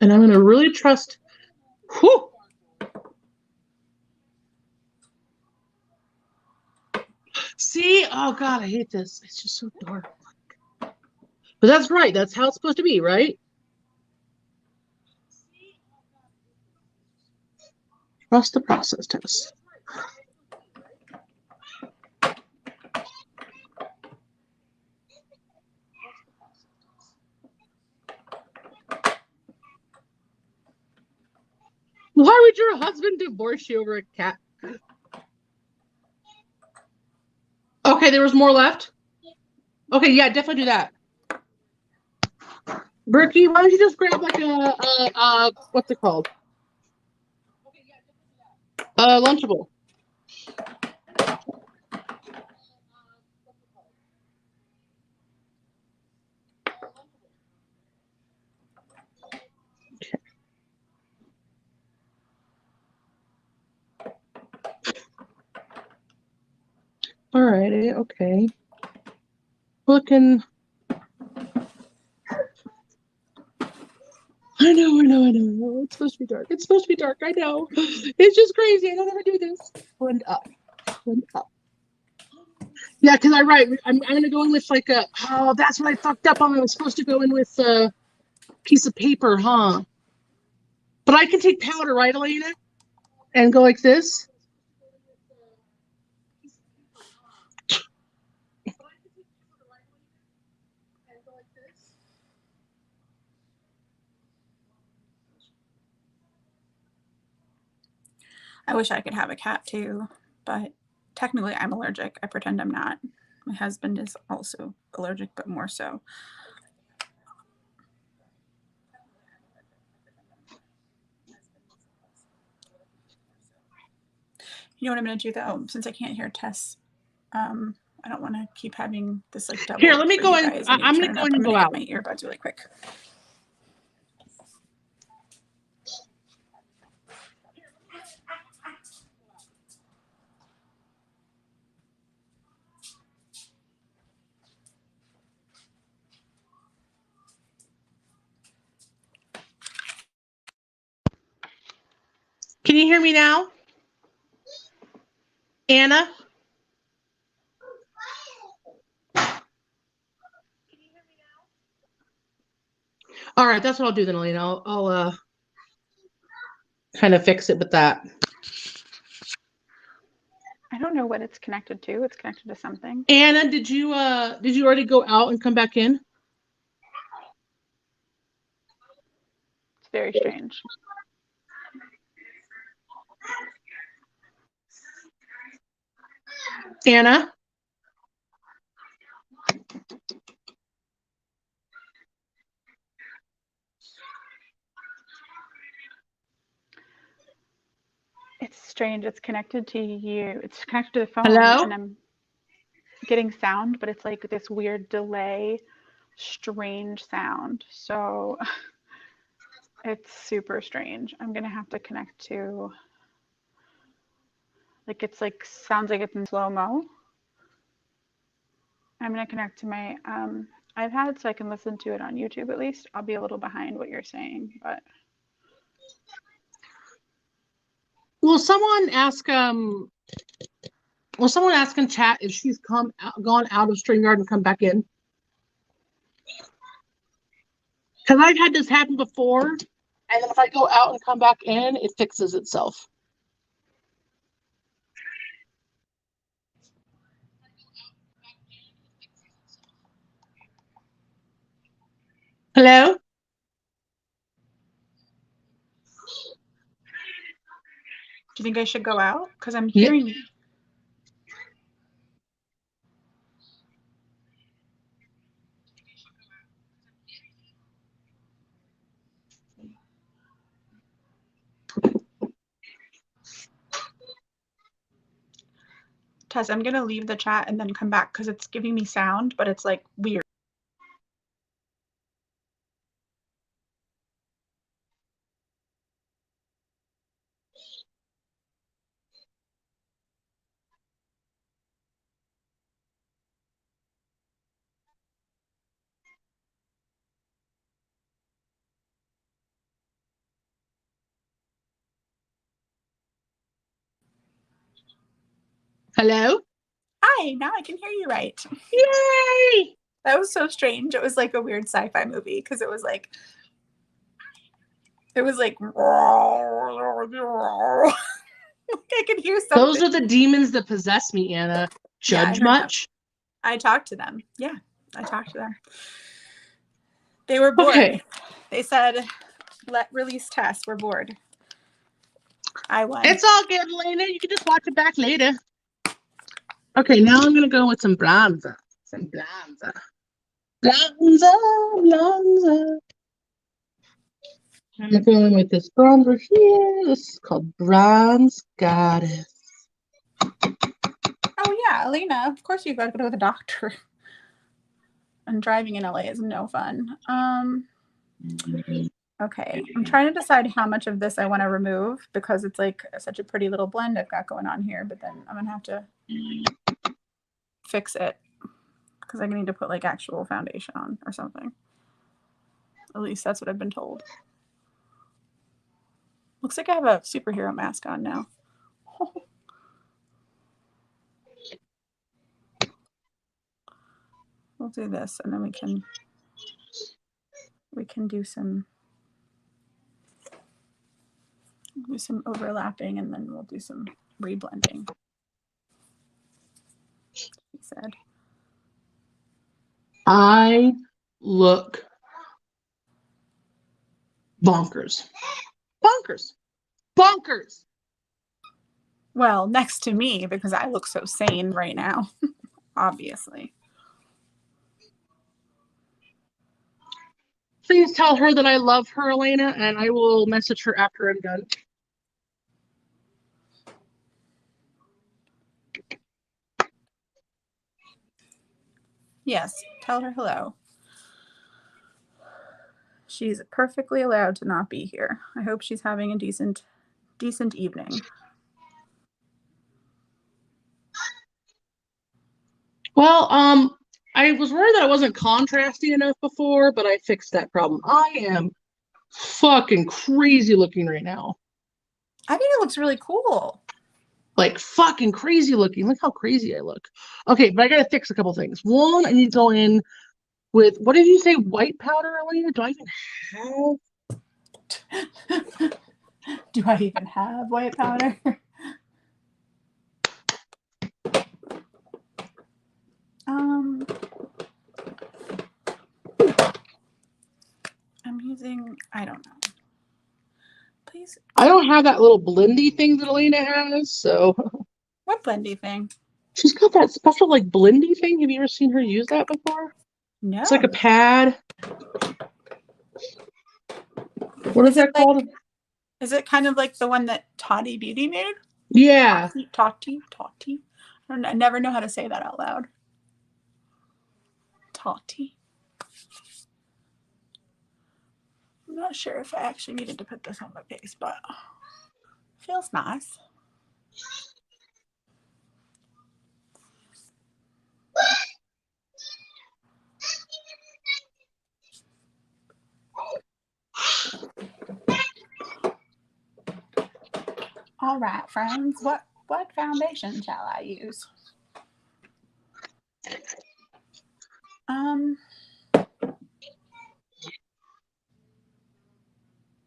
And I'm gonna really trust. Whew! See? Oh god, I hate this. It's just so dark. But that's right, that's how it's supposed to be, right? Trust the process, Tess. Why would your husband divorce you over a cat? Okay, there was more left? Okay, yeah, definitely do that. Berkey, why don't you just grab like what's it called? Lunchable. Okay. Alrighty, okay. Looking. I know. It's supposed to be dark. It's supposed to be dark. I know. It's just crazy. I don't ever do this. Blend up. Blend up. Yeah, because I'm gonna go in with like a. Oh, that's what I fucked up on. I was supposed to go in with a piece of paper, huh? But I can take powder, right, Elena? And go like this. I wish I could have a cat too, but technically I'm allergic. I pretend I'm not. My husband is also allergic, but more so. You know what I'm going to do though, since I can't hear Tess. I don't want to keep having this like double. Here, let me for go you in. guys. I need I'm to gonna turn go up. in I'm and gonna go get out. my earbuds really quick. Can you hear me now? Anna? All right, that's what I'll do then, Elena. I'll kind of fix it with that. I don't know what it's connected to. It's connected to something. Anna, did you already go out and come back in? It's very strange. Anna? It's strange. It's connected to you. It's connected to the phone, Hello? and I'm getting sound, but it's like this weird delay, strange sound. So it's super strange. I'm gonna have to connect to, like, it's like sounds like it's in slow-mo. I'm gonna connect to my iPad so I can listen to it on YouTube at least. I'll be a little behind what you're saying, but Will someone ask in chat if she's gone out of StreamYard and come back in? Because I've had this happen before, and then if I go out and come back in, it fixes itself. Hello? Do you think I should go out? Because I'm Yeah. hearing. Tess, I'm gonna leave the chat and then come back because it's giving me sound, but it's like weird. Hello? Hi, now I can hear you right. Yay! That was so strange. It was like a weird sci-fi movie because it was like like I could hear something. Those are the demons that possess me, Anna. Yeah, I Judge heard much? I talked to them. Yeah, I talked to them. They were bored. Okay. They said, "Let release Tess. We're bored." I won. It's all good, Elena. You can just watch it back later. Okay, now I'm gonna go with some bronzer. Some bronzer. Bronzer. I'm going with this bronzer here. This is called Bronze Goddess. Oh yeah, Elena. Of course you've got to go to the doctor. And driving in LA is no fun. Okay, I'm trying to decide how much of this I want to remove because it's like such a pretty little blend I've got going on here, but then I'm gonna have to fix it because I need to put like actual foundation on or something. At least that's what I've been told. Looks like I have a superhero mask on now. We'll do this and then we can do some overlapping and then we'll do some reblending. He said. I look bonkers. Bonkers. Bonkers. Well, next to me because I look so sane right now, obviously. Please tell her that I love her, Elena, and I will message her after I'm done. Yes, tell her hello. She's perfectly allowed to not be here. I hope she's having a decent evening. Well, I was worried that I wasn't contrasting enough before, but I fixed that problem. I am fucking crazy looking right now. I think it looks really cool. Like fucking crazy looking. Look how crazy I look. Okay, but I gotta fix a couple things. One, I need to go in with, what did you say, white powder, Elena? Do I even have? Do I even have white powder? I'm using, I don't know. Please. I don't have that little blendy thing that Elena has, so What blendy thing? she's got that special like blendy thing. Have you ever seen her use that before? No. It's like a pad. What is that called? Is it kind of like the one that Toddy Beauty made? Yeah. Tati. I never know how to say that out loud. Tati. I'm not sure if I actually needed to put this on my face, but it feels nice. All right, friends. What foundation shall I use?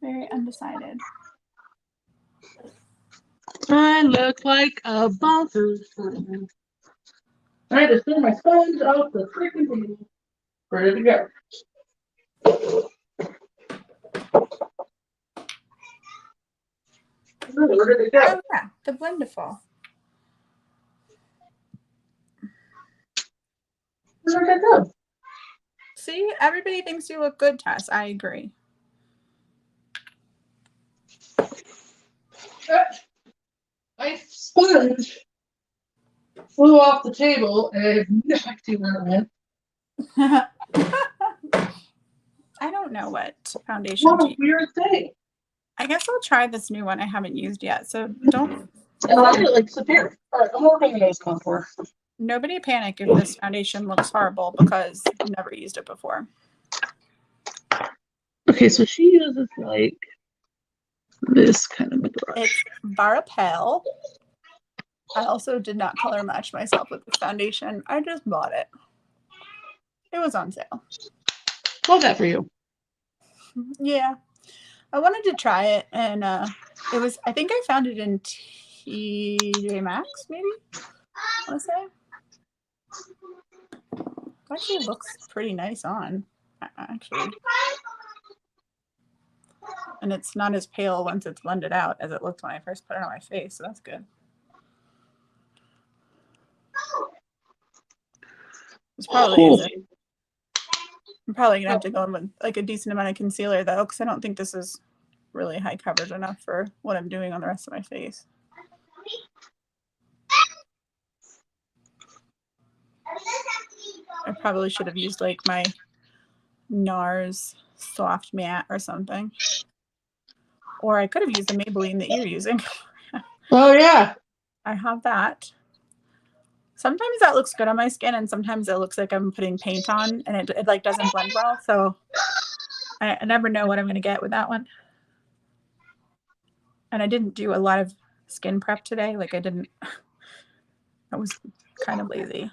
Very undecided. I look like a bonkers person. I had to throw my sponge off the freaking table. Ready to go. Where did it go? Oh yeah, the Blendiful. Where did it go? See, everybody thinks you look good, Tess. I agree. My sponge flew off the table and I have no idea where it went. I don't know what foundation What to a use. weird thing. I guess I'll try this new one I haven't used yet. So don't And I feel like severe. All right, I'm working the nose contour. nobody panic if this foundation looks horrible because I've never used it before. Okay, so she uses like this kind of a brush. It's Varapel. I also did not color match myself with this foundation. I just bought it. It was on sale. Love that for you. Yeah. I wanted to try it and it was, I think I found it in TJ Maxx, maybe? I want to say. Actually looks pretty nice on, actually. And it's not as pale once it's blended out as it looked when I first put it on my face, so that's good. It's probably Cool. I'm probably gonna have to go in with like a decent amount of concealer though, because I don't think this is really high coverage enough for what I'm doing on the rest of my face. I probably should have used like my NARS soft matte or something. Or I could have used the Maybelline that you're using. Oh yeah. I have that. Sometimes that looks good on my skin and sometimes it looks like I'm putting paint on and it like doesn't blend well. So I never know what I'm going to get with that one. And I didn't do a lot of skin prep today. Like I was kind of lazy.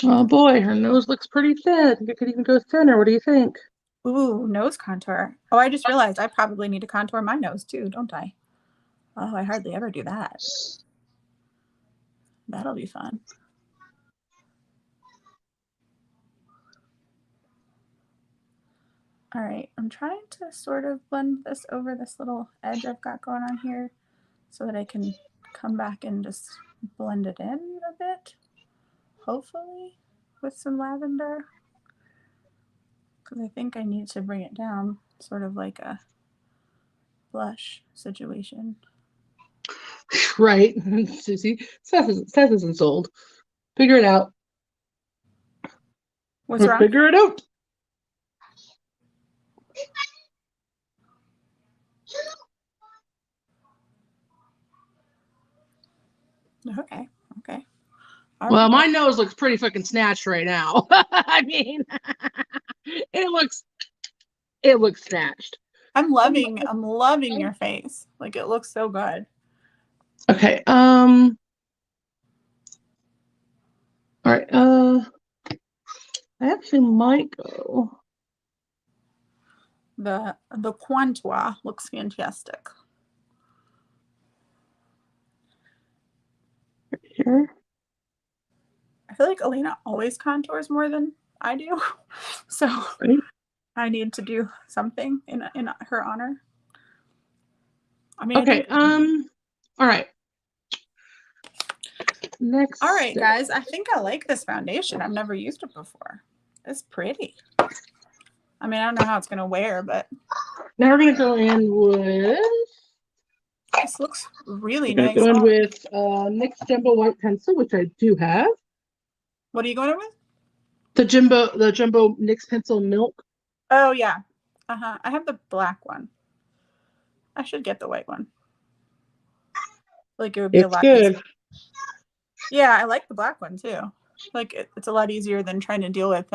Oh boy, her nose looks pretty thin. I think it could even go thinner. What do you think? Ooh, nose contour. Oh, I just realized I probably need to contour my nose too, don't I? Oh, I hardly ever do that. That'll be fun. All right, I'm trying to sort of blend this over this little edge I've got going on here so that I can come back and just blend it in a bit, hopefully with some lavender, because I think I need to bring it down sort of like a blush situation. Right, Susie. Seth isn't sold. Figure it out. What's wrong? Figure it out. Okay. Well, my nose looks pretty fucking snatched right now. I mean, it looks snatched. I'm loving your face. Like it looks so good. Okay. All right. I actually might go. The contour looks fantastic. Here. I feel like Elena always contours more than I do. So Right. I need to do something in her honor. I mean, Okay. All right. Next. All right, guys. I think I like this foundation. I've never used it before. It's pretty. I mean, I don't know how it's gonna wear, but Now we're gonna go in with. this looks really We're nice. gonna go in on. with NYX Jumbo White Pencil, which I do have. What are you going with? The Jumbo NYX Pencil Milk. Oh yeah. I have the black one. I should get the white one. Like it would be a It's lot good. easier. Yeah, I like the black one too. Like it's a lot easier than trying to deal with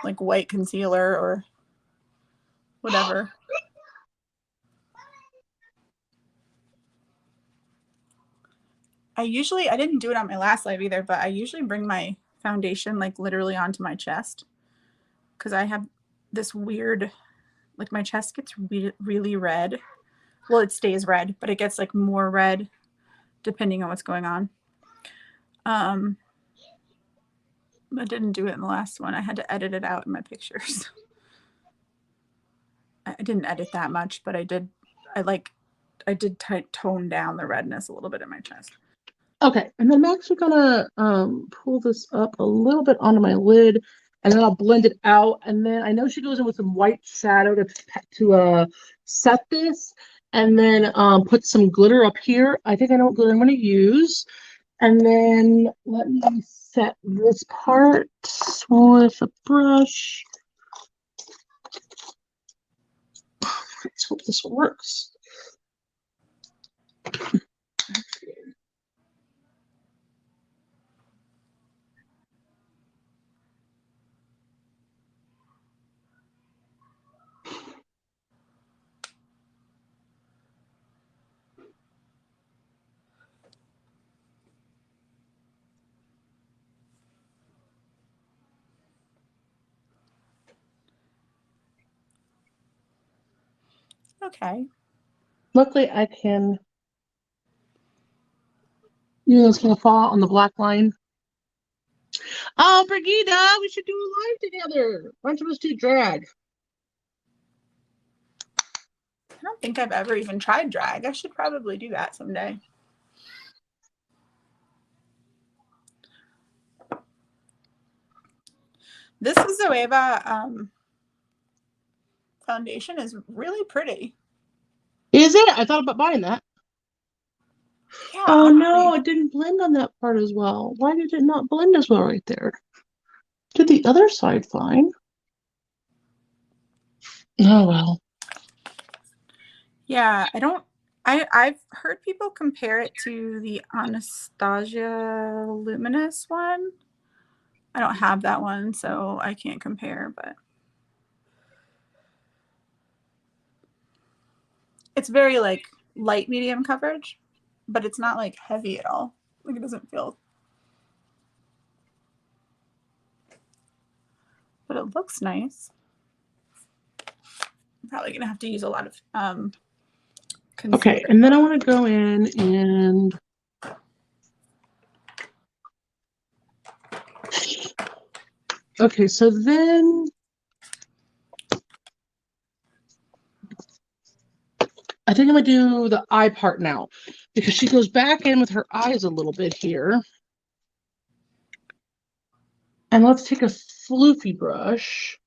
like white concealer or whatever. I didn't do it on my last live either, but I usually bring my foundation like literally onto my chest because I have this weird, like my chest gets really red. Well, it stays red, but it gets like more red depending on what's going on. I didn't do it in the last one. I had to edit it out in my pictures. I didn't edit that much, but I did tone down the redness a little bit in my chest. Okay, and then I'm actually gonna pull this up a little bit onto my lid, and then I'll blend it out. And then I know she goes in with some white shadow to set this, and then put some glitter up here. I think I know what glitter I'm gonna use. And then let me set this part with a brush. Let's hope this works. Okay. Luckily, I can. It's gonna fall on the black line. Oh, Brigida, we should do a live together. Why don't you just do drag? I don't think I've ever even tried drag. I should probably do that someday. This Zoeva foundation is really pretty. Is it? I thought about buying that. Yeah. Oh honestly. no, it didn't blend on that part as well. Why did it not blend as well right there? Did the other side fine? Oh well. Yeah, I've heard people compare it to the Anastasia Luminous one. I don't have that one, so I can't compare, but it's very like light medium coverage, but it's not like heavy at all. Like it doesn't feel, but it looks nice. I'm probably gonna have to use a lot of concealer. Okay, and then I want to go in and okay, so then I think I'm gonna do the eye part now because she goes back in with her eyes a little bit here. And let's take a floofy brush.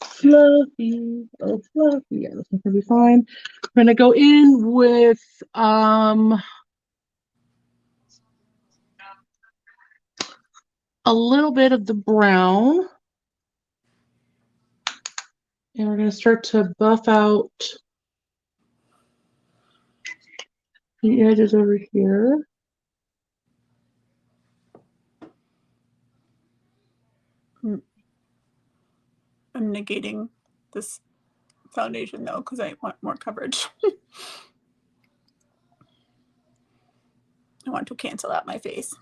Fluffy, oh fluffy, yeah, this one's gonna be fine. We're gonna go in with a little bit of the brown. And we're gonna start to buff out the edges over here. I'm negating this foundation though because I want more coverage. I want to cancel out my face.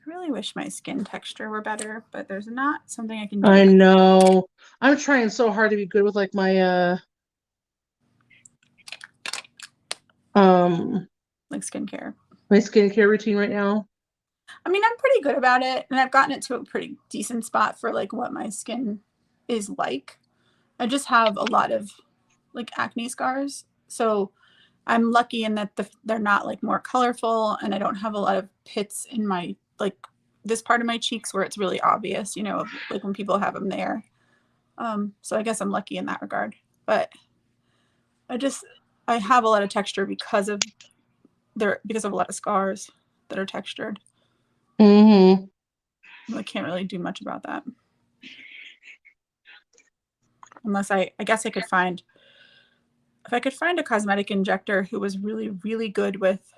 I really wish my skin texture were better, but there's not something I can do. I know. I'm trying so hard to be good with like my Like skincare. my skincare routine right now. I mean, I'm pretty good about it, and I've gotten it to a pretty decent spot for like what my skin is like. I just have a lot of like acne scars, so I'm lucky in that they're not like more colorful, and I don't have a lot of pits in my like this part of my cheeks where it's really obvious, you know, like when people have them there. So I guess I'm lucky in that regard, but I have a lot of texture because of a lot of scars that are textured. Mm-hmm. I can't really do much about that. Unless I guess I could find, if I could find a cosmetic injector who was really, really good with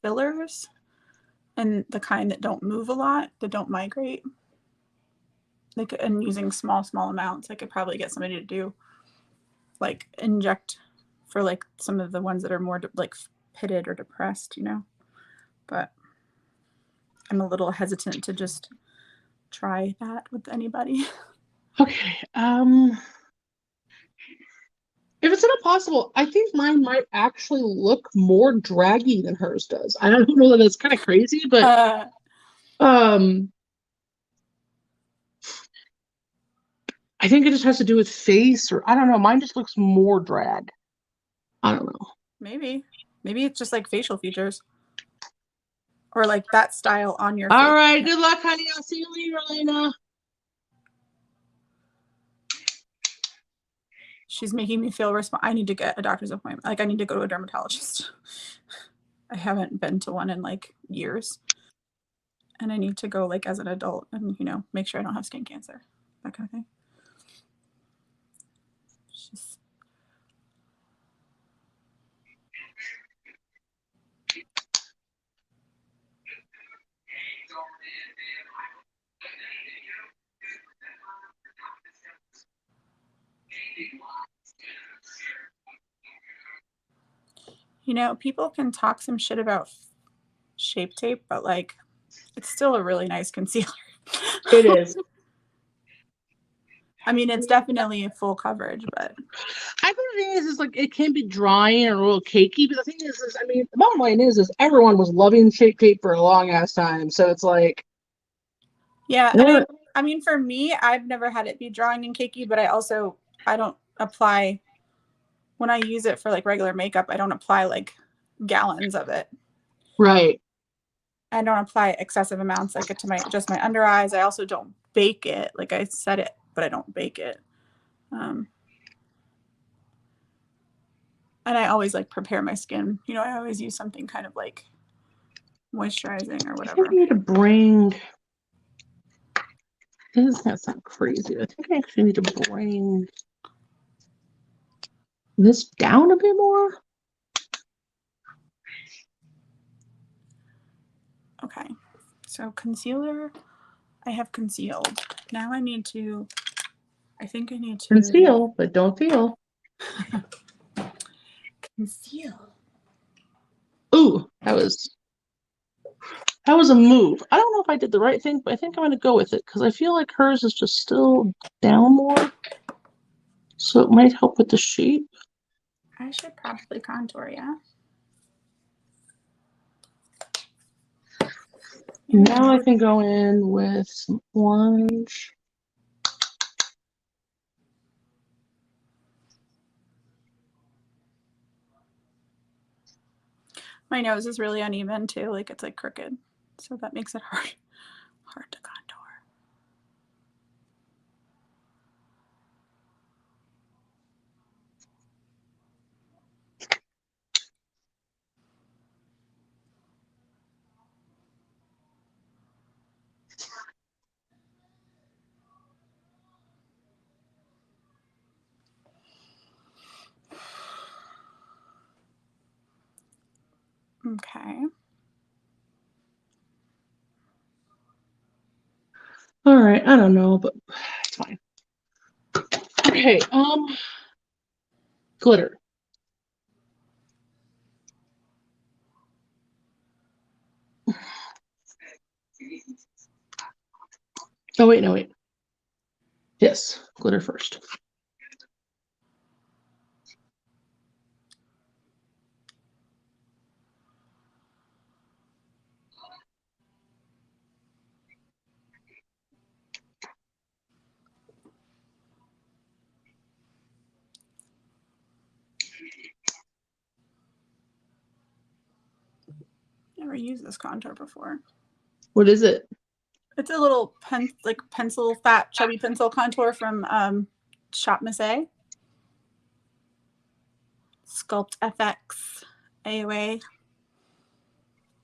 fillers and the kind that don't move a lot, that don't migrate, like, and using small amounts, I could probably get somebody to do like inject for like some of the ones that are more like pitted or depressed, you know, but I'm a little hesitant to just try that with anybody. Okay. If it's not possible, I think mine might actually look more draggy than hers does. I don't know that it's kind of crazy, but um I think it just has to do with face, or I don't know. Mine just looks more drag. I don't know. maybe it's just like facial features or like that style on your All face. right. Good luck, honey. I'll see you later, Elena. She's making me feel I need to get a doctor's appointment. Like I need to go to a dermatologist. I haven't been to one in like years. And I need to go like as an adult and, you know, make sure I don't have skin cancer. That kind of thing. She's... You know, people can talk some shit about Shape Tape, but like it's still a really nice concealer. It is. I mean, it's definitely a full coverage, but I think the thing is like it can be drying and a little cakey, but the thing is I mean, the bottom line is everyone was loving Shape Tape for a long ass time, so it's like, yeah. I mean, for me, I've never had it be drying and cakey, but I don't apply when I use it for like regular makeup. I don't apply like gallons of it. right. I don't apply excessive amounts like it to just my under eyes. I also don't bake it. Like I set it, but I don't bake it. And I always like prepare my skin. You know, I always use something kind of like moisturizing or I whatever. think I need to bring. This is gonna sound crazy. I think I actually need to bring this down a bit more. Okay, so concealer, I have concealed. Now I need to, I think I need to Conceal, but don't feel. conceal. Ooh, that was a move. I don't know if I did the right thing, but I think I'm gonna go with it because I feel like hers is just still down more. So it might help with the shape. I should probably contour, yeah. Now I can go in with some orange. My nose is really uneven too, like it's like crooked. So that makes it hard to contour. Okay. All right, I don't know, but it's fine. Okay, glitter. Oh wait, no wait. Yes, glitter first. Never used this contour before. What is it? It's a little pencil, fat, chubby pencil contour from Shop Miss A. Sculpt FX AOA.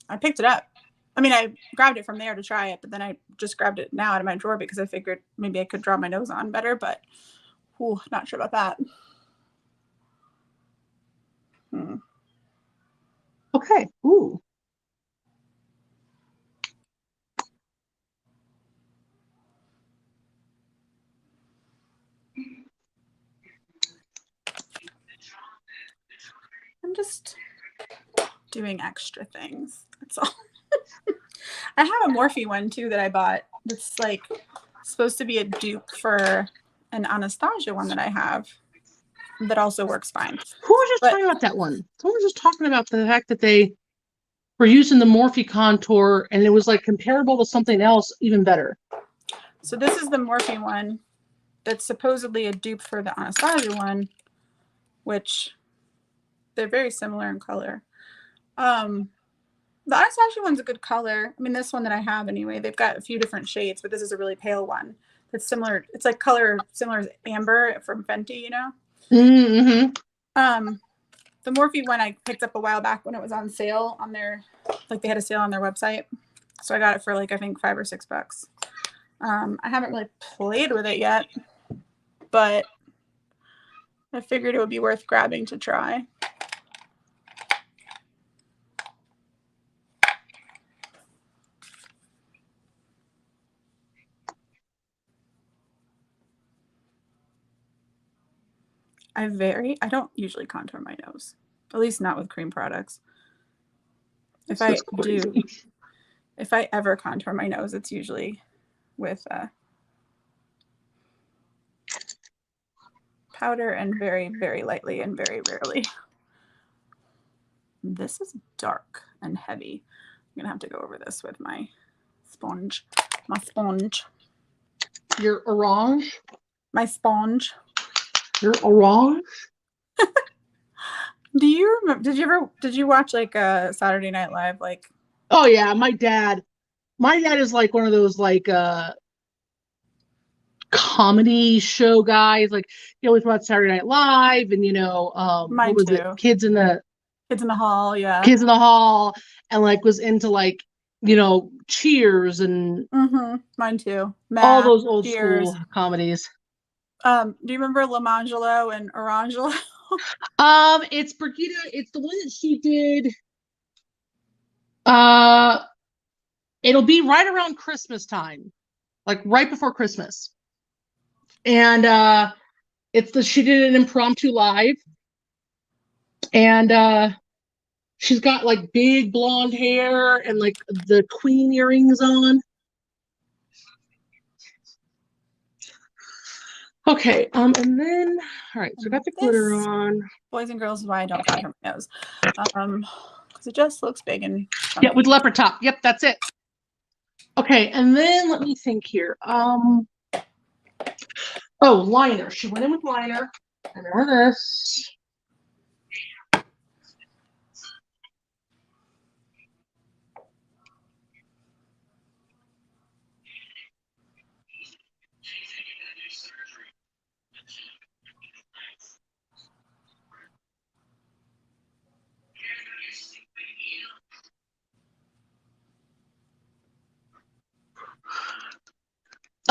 I picked it up. I mean, I grabbed it from there to try it, but then I just grabbed it now out of my drawer because I figured maybe I could draw my nose on better, but not sure about that. Okay. Ooh. I'm just doing extra things. That's all. I have a Morphe one too that I bought. That's like supposed to be a dupe for an Anastasia one that I have. That also works fine. Who was just talking about that one? Someone was just talking about the fact that they were using the Morphe contour and it was like comparable to something else, even better. So this is the Morphe one that's supposedly a dupe for the Anastasia one, which they're very similar in color. The Anastasia one's a good color. I mean, this one that I have anyway, they've got a few different shades, but this is a really pale one. That's similar. It's like color similar as Amber from Fenty, you know? Mm-hmm. The Morphe one I picked up a while back when it was on sale on their, like they had a sale on their website. So I got it for like, I think $5 or $6. I haven't really played with it yet, but I figured it would be worth grabbing to try. I don't usually contour my nose, at least not with cream products. If I ever contour my nose, it's usually with powder and very, very lightly and very rarely. This is dark and heavy. I'm gonna have to go over this with my sponge. Your orange? My sponge. Your orange? Do you remember, did you watch like Saturday Night Live? Like, Oh yeah, my dad is like one of those like comedy show guys. Like he always watched Saturday Night Live and Mine what was too. it? Kids in the Hall, yeah. Kids in the Hall, and like was into like Cheers and Mine too. all those old Cheers. school comedies. Do you remember Lamangelo and Orangelo? It's Brigitte. It's the one that she did. It'll be right around Christmas time, like right before Christmas, and she did an impromptu live, and she's got like big blonde hair and like the queen earrings on. Okay, and then all right, so I got the glitter on. Boys and girls is why I don't contour my nose. Because it just looks big and chunky. Yeah, with leopard top. Yep, that's it. Okay, and then let me think here. Oh, liner. She went in with liner. I remember this.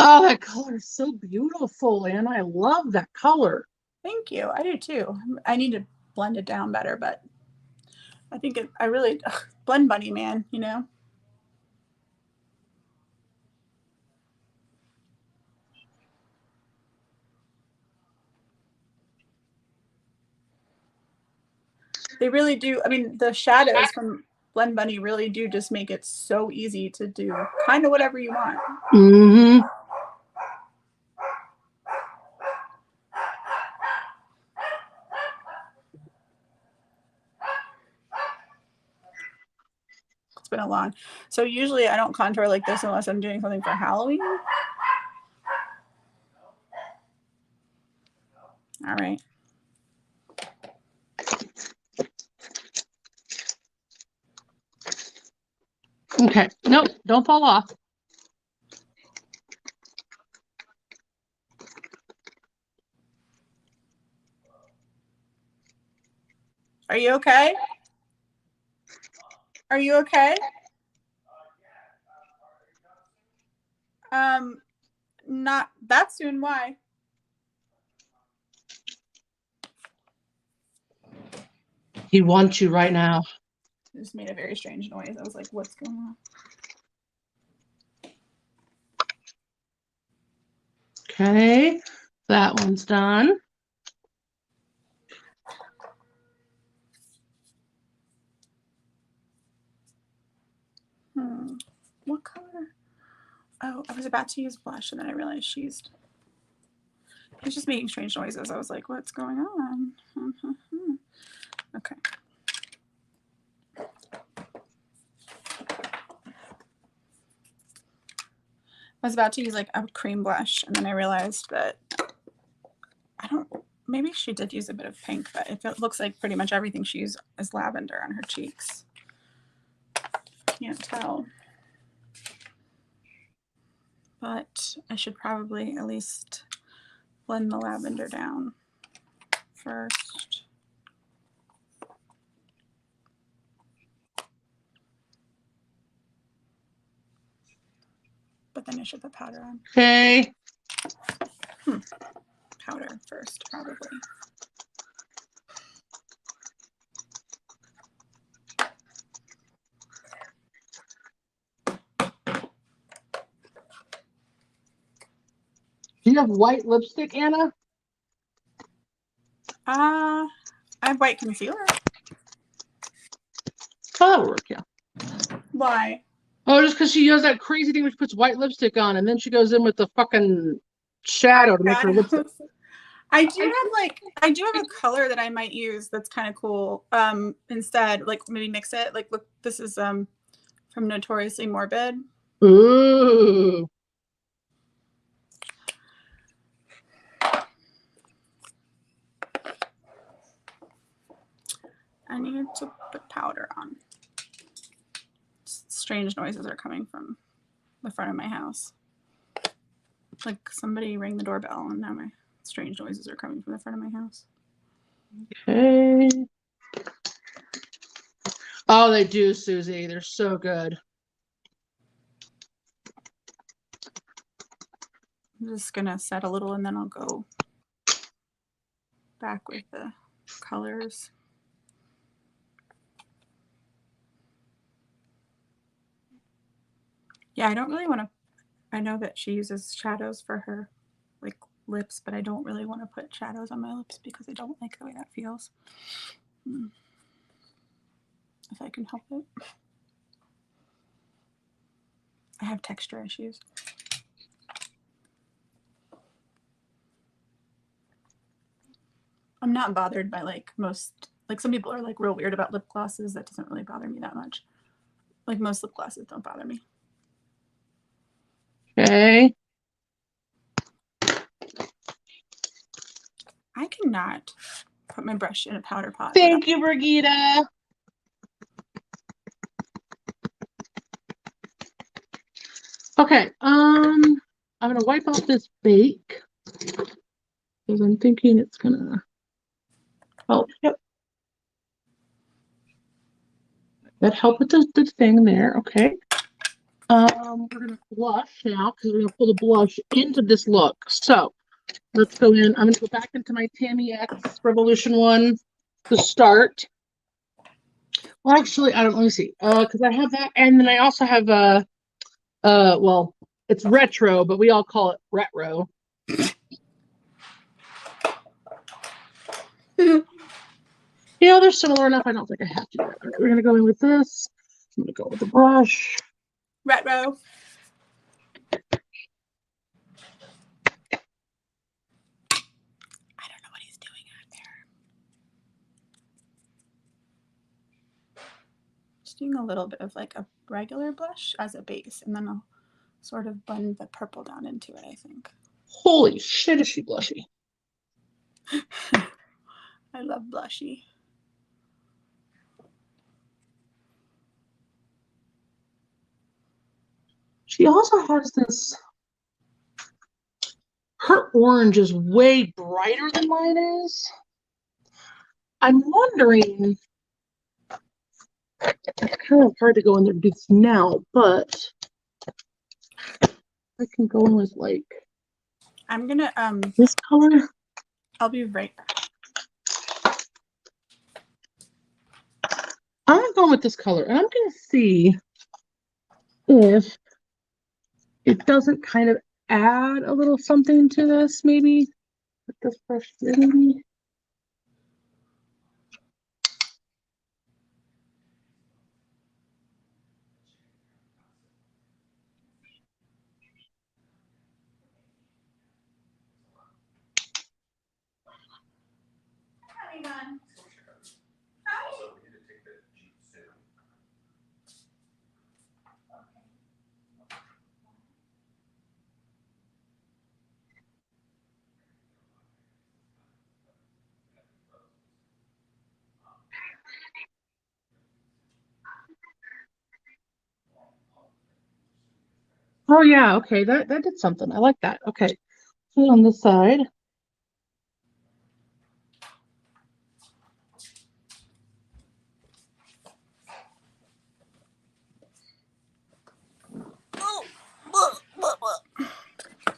Oh, that color is so beautiful, and I love that color. Thank you. I do too. I need to blend it down better, but I think I really, Blend Bunny, man, you know? They really do. I mean, the shadows from Blend Bunny really do just make it so easy to do kind of whatever you want. Mm-hmm. It's been a long. So usually I don't contour like this unless I'm doing something for Halloween. All right. Okay. Nope. Don't fall off. Are you okay? Are you okay? Not that soon. Why? He wants you right now. It just made a very strange noise. I was like, what's going on? Okay. That one's done. What color? Oh, I was about to use blush and then I realized she's just making strange noises. I was like, what's going on? Okay. I was about to use like a cream blush and then I realized that maybe she did use a bit of pink, but it looks like pretty much everything she used is lavender on her cheeks. Can't tell. But I should probably at least blend the lavender down first. But then I should put powder on. Okay. Powder first, probably. Do you have white lipstick, Anna? I have white concealer. Oh, that'll work, yeah. Why? Oh, just because she does that crazy thing where she puts white lipstick on and then she goes in with the fucking shadow to make her lipstick. I do have a color that I might use that's kind of cool. Instead, like maybe mix it. Like look, this is from Notoriously Morbid. Ooh. I need to put powder on. Strange noises are coming from the front of my house. Like somebody rang the doorbell and now my strange noises are coming from the front of my house. Okay. Oh, they do, Susie. They're so good. I'm just gonna set a little and then I'll go back with the colors. Yeah, I don't really want to, I know that she uses shadows for her like lips, but I don't really want to put shadows on my lips because I don't like the way that feels. If I can help it. I have texture issues. I'm not bothered by like some people are like real weird about lip glosses. That doesn't really bother me that much. Like most lip glosses don't bother me. Okay. I cannot put my brush in a powder pot. Thank you, Brigitte. Okay. I'm gonna wipe off this bake because I'm thinking it's gonna help. Yep. That helped with the thing there. Okay. We're gonna blush now because we're gonna pull the blush into this look. So let's go in. I'm gonna go back into my Tammy X Revolution one to start. Well, actually, I don't. Let me see. Because I have that, and then I also have well, it's retro, but we all call it retro. You know, they're similar enough. I don't think I have to do that. Okay, we're gonna go in with this. I'm gonna go with the brush. Retro. I don't know what he's doing out there. Just doing a little bit of like a regular blush as a base, and then I'll sort of blend the purple down into it, I think. Holy shit, is she blushy? I love blushy. She also has this. Her orange is way brighter than mine is. I'm wondering. It's kind of hard to go in there and do this now, but I can go in with like I'm gonna this color. I'll be right back. I'm going with this color, and I'm gonna see if it doesn't kind of add a little something to this, maybe with this brush, maybe. Oh yeah, okay, that did something. I like that. Okay, put it on this side.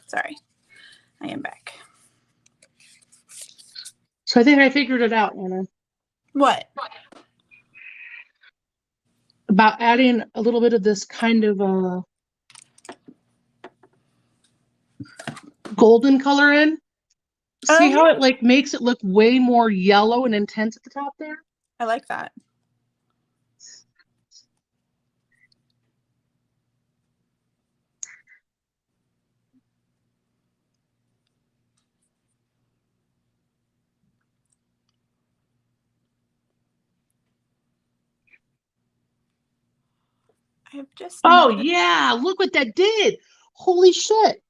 Sorry, I am back. So I think I figured it out, Anna, What? about adding a little bit of this kind of golden color in. See how it like makes it look way more yellow and intense at the top there? I like that. I've just Oh noticed yeah, look what that did. Holy shit.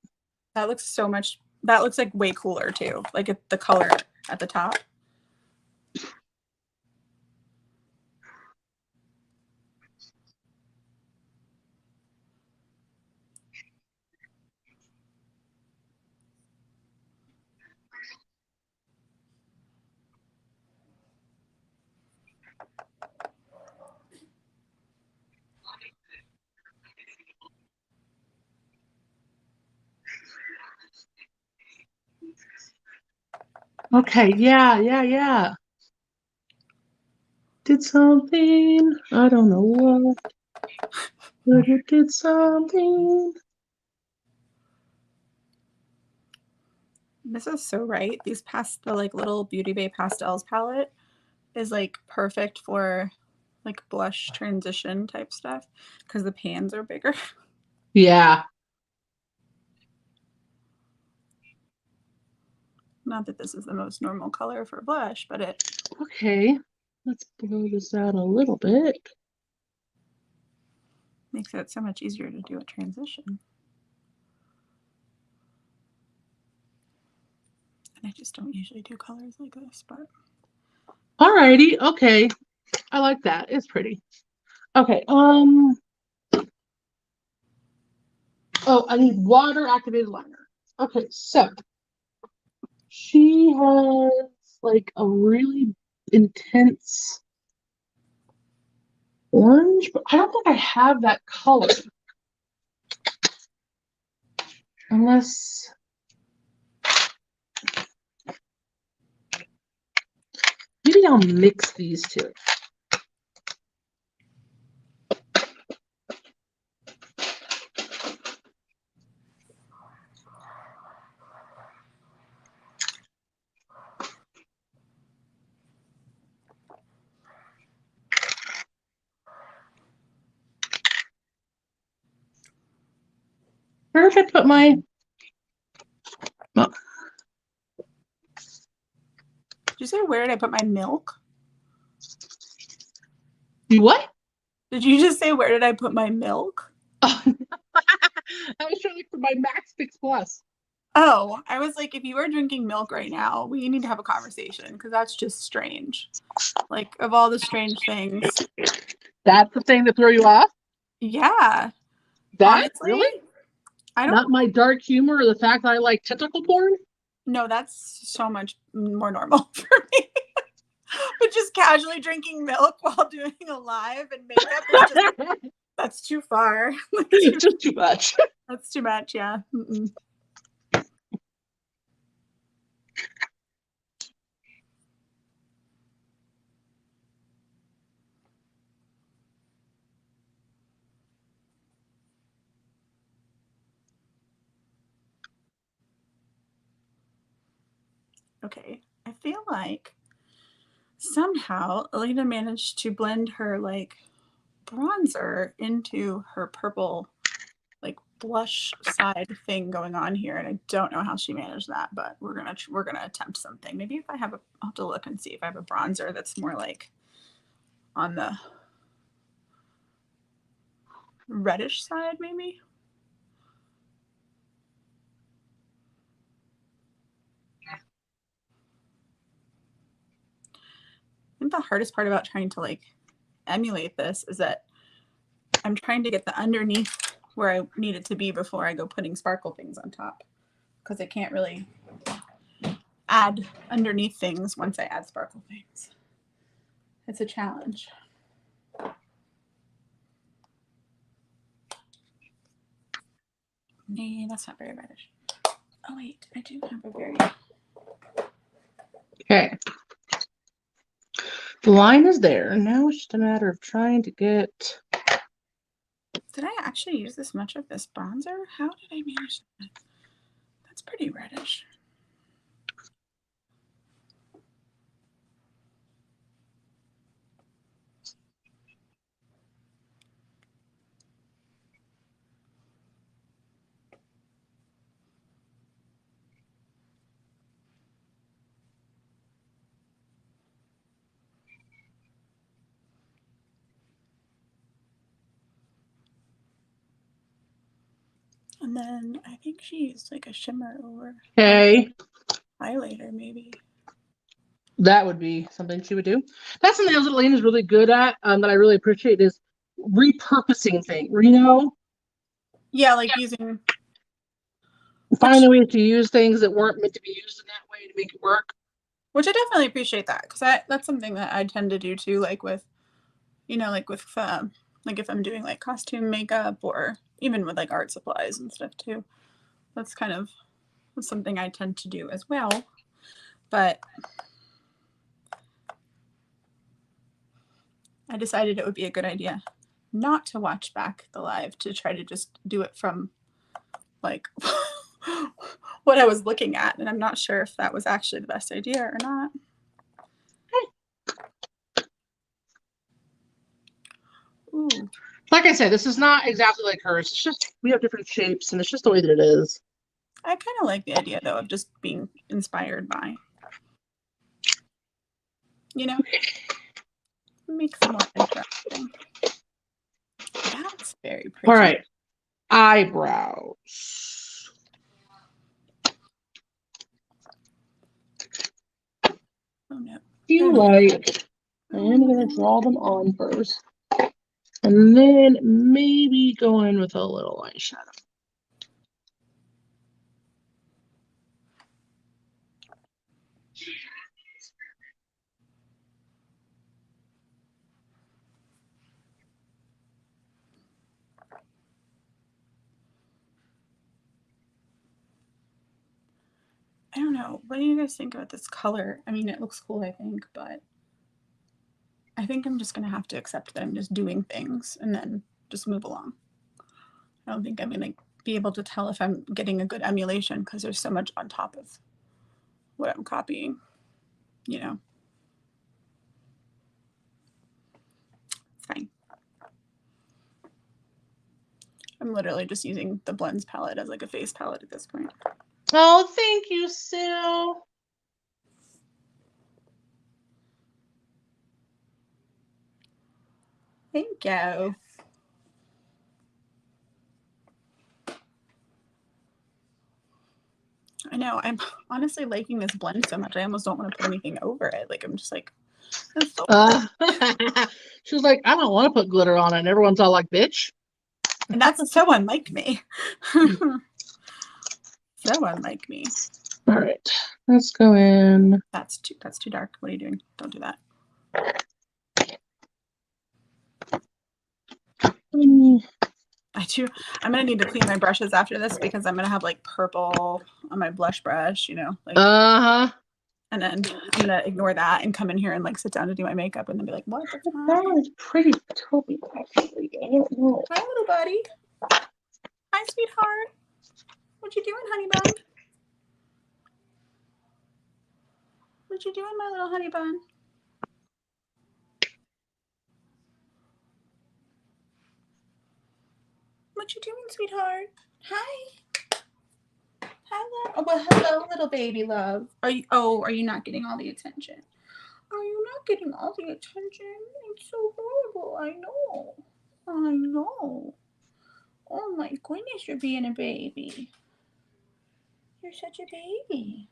that looks so much. That looks like way cooler too. Like the color at the top. Okay, yeah. Did something. I don't know what. But it did something. This is so right. These the like little Beauty Bay Pastels palette is like perfect for like blush transition type stuff because the pans are bigger. Yeah. Not that this is the most normal color for blush, but it Okay. Let's blow this out a little bit. makes it so much easier to do a transition. And I just don't usually do colors like this, but Alrighty, okay. I like that. It's pretty. Okay, oh, I need water activated liner. Okay, so she has like a really intense orange, but I don't think I have that color. Unless maybe I'll mix these two. Where did I put my? Oh, Did you say where did I put my milk? you what? Did you just say where did I put my milk? Oh, I was trying to look for my Max Fix Plus. Oh, I was like, if you are drinking milk right now, we need to have a conversation because that's just strange. Like, of all the strange things, That's the thing that threw you off? yeah. That Honestly, really? I don't Not my dark humor or the fact that I like tentacle porn? know. That's so much more normal for me. But just casually drinking milk while doing a live and makeup is just, that's too far. It's just too much. That's too much, yeah. Mm-mm. Okay, I feel like somehow Alina managed to blend her like bronzer into her purple like blush side thing going on here, and I don't know how she managed that, but we're gonna attempt something. Maybe if I have a, I'll have to look and see if I have a bronzer that's more like on the reddish side, maybe. I think the hardest part about trying to like emulate this is that I'm trying to get the underneath where I need it to be before I go putting sparkle things on top, because I can't really add underneath things once I add sparkle things. It's a challenge. Nee, that's not very reddish. Oh wait, I do have a very. Okay. The line is there. Now it's just a matter of trying to get. Did I actually use this much of this bronzer? How did I manage that? That's pretty reddish. And then I think she used like a shimmer over Okay. highlighter, maybe. That would be something she would do. That's something else that Elaine is really good at, that I really appreciate is repurposing things, you know? Yeah, like using. Finding ways to use things that weren't meant to be used in that way to make it work. Which I definitely appreciate that, because that's something that I tend to do too, like with, you know, like with like if I'm doing like costume makeup or even with like art supplies and stuff too. That's kind of something I tend to do as well. But I decided it would be a good idea not to watch back the live, to try to just do it from like what I was looking at. And I'm not sure if that was actually the best idea or not. Ooh. Like I said, this is not exactly like hers. It's just we have different shapes and it's just the way that it is. I kind of like the idea though of just being inspired by, you know, makes it more interesting. That's very pretty. All right. Eyebrows. Oh no. Feel like I'm gonna draw them on first. And then maybe go in with a little eyeshadow. I don't know. What do you guys think about this color? I mean, it looks cool, I think, but I think I'm just going to have to accept that I'm just doing things and then just move along. I don't think I'm going to be able to tell if I'm getting a good emulation because there's so much on top of what I'm copying, you know. It's fine. I'm literally just using the blends palette as like a face palette at this point. Oh, thank you, Sue. Thank you. I know. I'm honestly liking this blend so much. I almost don't want to put anything over it. Like I'm just like, that's so She was like, I don't want to put glitter on it. And everyone's all like, bitch. and that's so unlike me. So unlike me. All right, let's go in. That's too dark. What are you doing? Don't do that. I'm gonna need to clean my brushes after this because I'm gonna have like purple on my blush brush, you know, like and then I'm gonna ignore that and come in here and like sit down to do my makeup and then be like, what the fuck? That was pretty Toby, actually. I don't know. Hi, little buddy. Hi, sweetheart. What you doing, honey bun? What you doing, my little honey bun? What you doing, sweetheart? Hi. Hello. Oh, well, hello, little baby love. Are you not getting all the attention? Are you not getting all the attention? It's so horrible. I know. I know. Oh my goodness, you're being a baby. You're such a baby.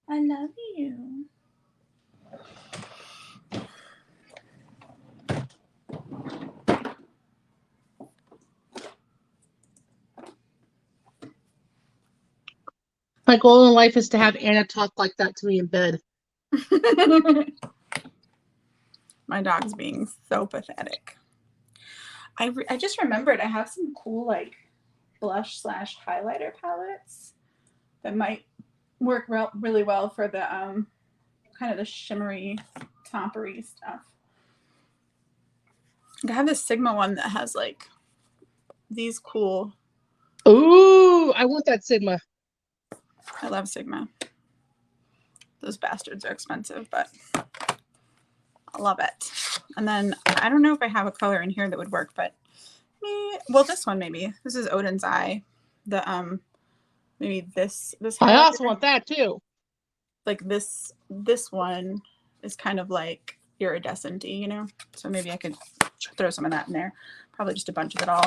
I love you. My goal in life is to have Anna talk like that to me in bed. My dog's being so pathetic. I just remembered I have some cool like blush / highlighter palettes that might work really well for the kind of the shimmery toppery stuff. I have this Sigma one that has like these cool. Ooh, I want that Sigma. I love Sigma. Those bastards are expensive, but I love it. And then I don't know if I have a color in here that would work, but well, this one maybe. This is Odin's Eye. The maybe this I highlighter. also want that too. Like this one is kind of like iridescent-y, you know? So maybe I could throw some of that in there. Probably just a bunch of it all.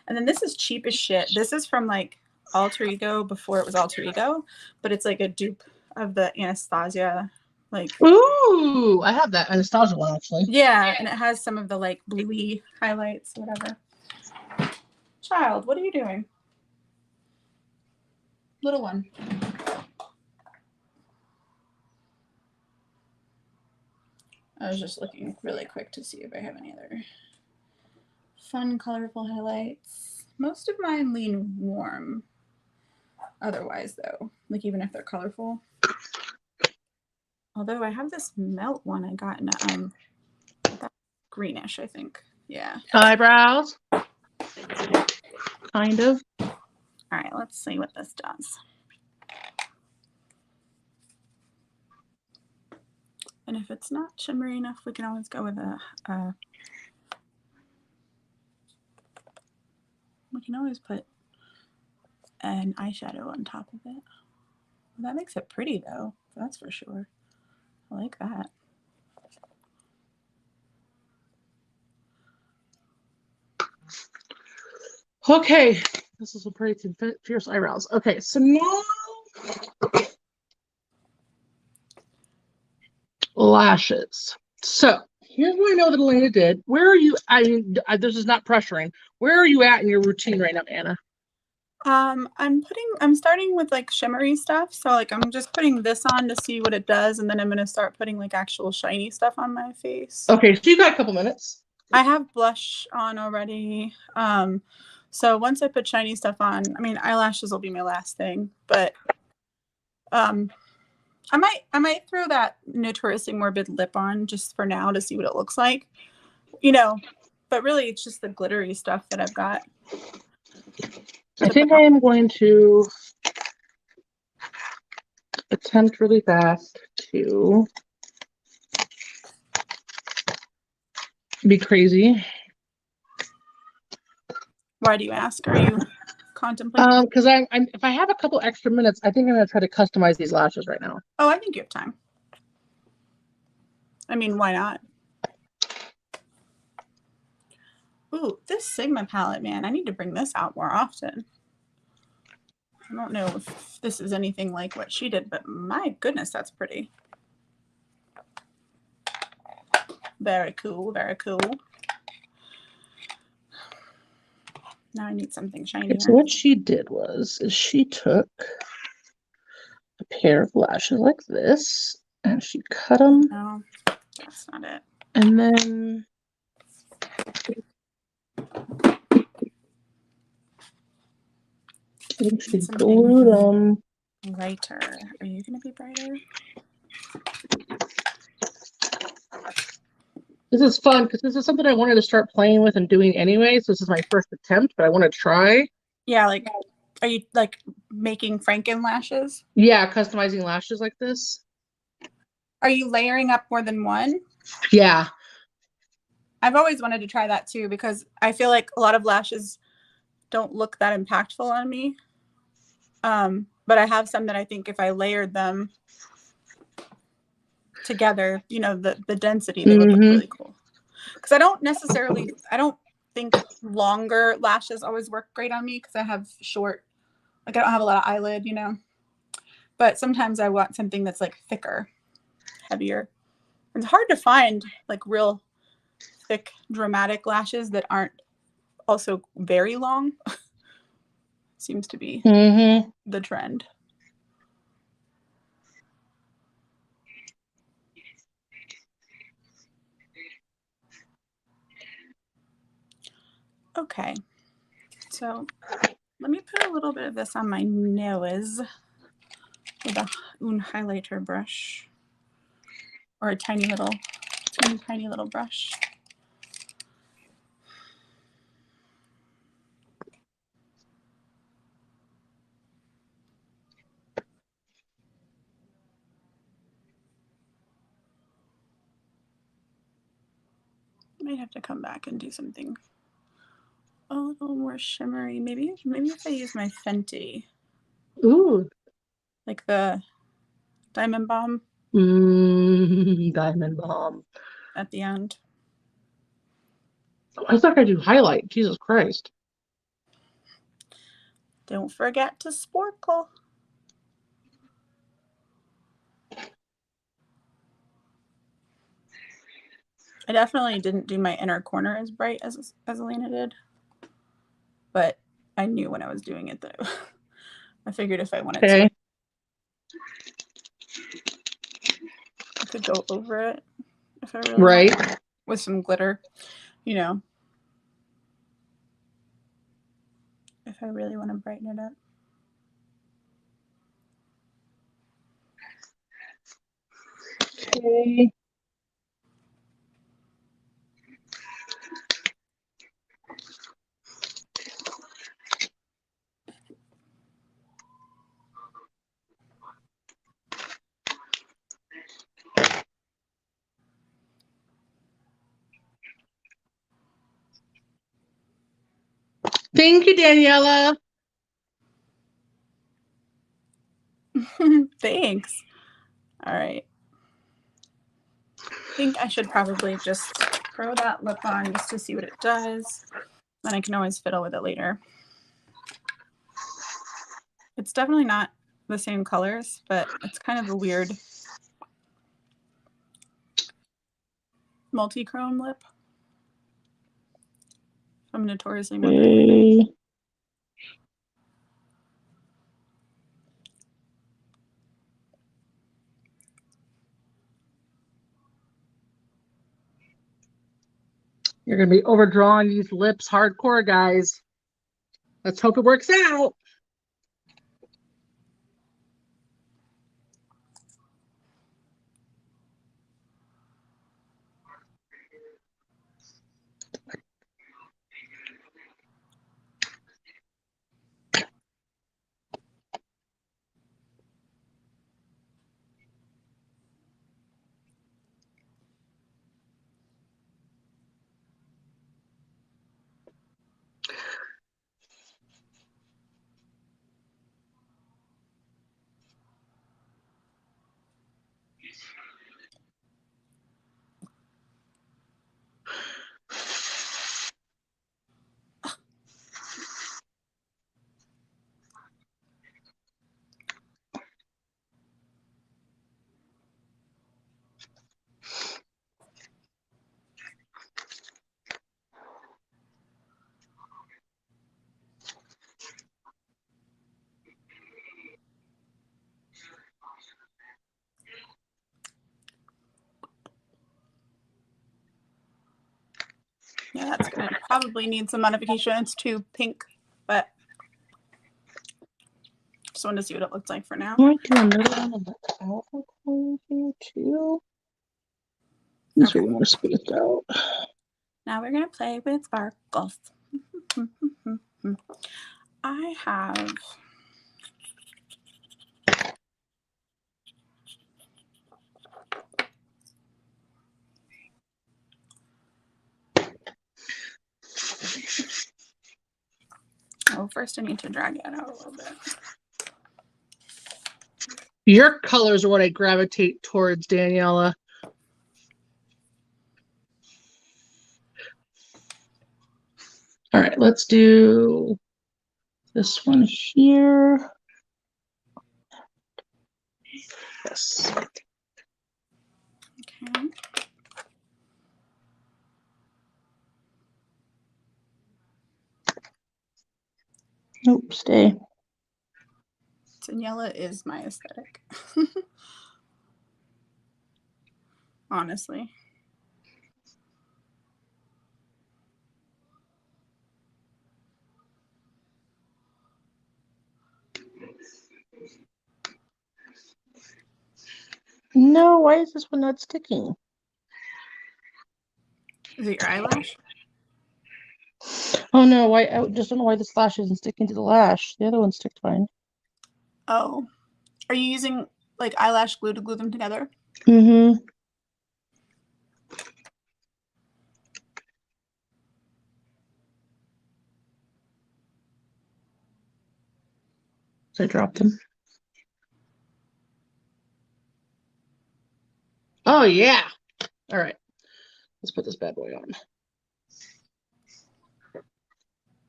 And then this is cheap as shit. This is from like Alter Ego before it was Alter Ego, but it's like a dupe of the Anastasia. Like, ooh, I have that Anastasia one actually. yeah, and it has some of the like bluey highlights, whatever. Child, what are you doing? Little one. I was just looking really quick to see if I have any other fun, colorful highlights. Most of mine lean warm. Otherwise, though, like even if they're colorful. Although I have this melt one I got in greenish, I think. Yeah. Eyebrows. Kind of. All right, let's see what this does. And if it's not shimmery enough, we can always go with we can always put an eyeshadow on top of it. Well, that makes it pretty though, that's for sure. I like that. Okay, this is a pretty fierce eyebrows. Okay, so now lashes. So here's what I know that Elena did. Where are you? This is not pressuring. Where are you at in your routine right now, Anna? I'm starting with like shimmery stuff. So like I'm just putting this on to see what it does, and then I'm gonna start putting like actual shiny stuff on my face. Okay, so you got a couple minutes. I have blush on already. So once I put shiny stuff on, I mean eyelashes will be my last thing, but I might throw that Notoriously Morbid lip on just for now to see what it looks like. You know, but really it's just the glittery stuff that I've got. I think I am going to attempt really fast to be crazy. Why do you ask? Are you contemplating? Because I'm if I have a couple extra minutes, I think I'm gonna try to customize these lashes right now. Oh, I think you have time. I mean, why not? Ooh, this Sigma palette, man. I need to bring this out more often. I don't know if this is anything like what she did, but my goodness, that's pretty. Very cool, very cool. Now I need something shinier. So what she did is she took a pair of lashes like this, and she cut them, No, that's not it. and then I think she Something glued them. brighter. Are you going to be brighter? This is fun because this is something I wanted to start playing with and doing anyway. So this is my first attempt, but I want to try. Yeah, like, are you like making Franken lashes? Yeah, customizing lashes like this. Are you layering up more than one? Yeah. I've always wanted to try that too because I feel like a lot of lashes don't look that impactful on me. But I have some that I think if I layered them together, you know, the density, they would look really cool. Because I don't think longer lashes always work great on me because I have short, like I don't have a lot of eyelid, you know. But sometimes I want something that's like thicker, heavier. It's hard to find like real thick, dramatic lashes that aren't also very long. Seems to be the trend. Okay, so let me put a little bit of this on my nose with a highlighter brush or a tiny little brush. Might have to come back and do something a little more shimmery. Maybe if I use my Fenty. Ooh. Like the Diamond Bomb. Diamond Bomb. At the end. I thought I do highlight. Jesus Christ. Don't forget to sparkle. I definitely didn't do my inner corner as bright as Elena did. But I knew when I was doing it though. I figured if I wanted to, I could go over it if I really wanted, with some glitter, you know. If I really want to brighten it up. Okay. Thank you, Daniela. Thanks. All right. I think I should probably just throw that lip on just to see what it does. Then I can always fiddle with it later. It's definitely not the same colors, but it's kind of a weird multi-chrome lip. I'm notoriously wondering. You're going to be overdrawing these lips hardcore, guys. Let's hope it works out. Yeah, that's gonna probably need some modification. It's too pink, but just wanted to see what it looks like for now. I might do another one of the alpha color here too. This Okay. really more spaced out. Now we're gonna play with sparkles. I have first I need to drag it out a little bit. Your colors are what I gravitate towards, Daniela. All right, let's do this one here. Yes. Okay. Nope, stay. Daniela is my aesthetic. Honestly. No, why is this one not sticking? Is it your eyelash? Oh no, why? I just don't know why this lash isn't sticking to the lash. The other one sticked fine. Oh. Are you using like eyelash glue to glue them together? Mm-hmm. So I dropped them. Oh yeah. All right. Let's put this bad boy on.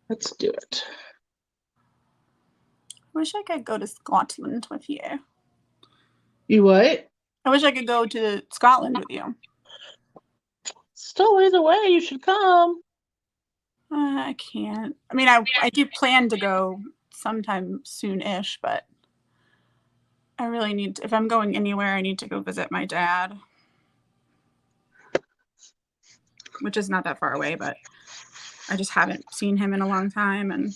Let's do it. I wish I could go to Scotland with you. You what? I wish I could go to Scotland with you. Still ways away. You should come. I can't. I mean, I do plan to go sometime soon-ish, but I really need to, if I'm going anywhere, I need to go visit my dad, which is not that far away, but I just haven't seen him in a long time, and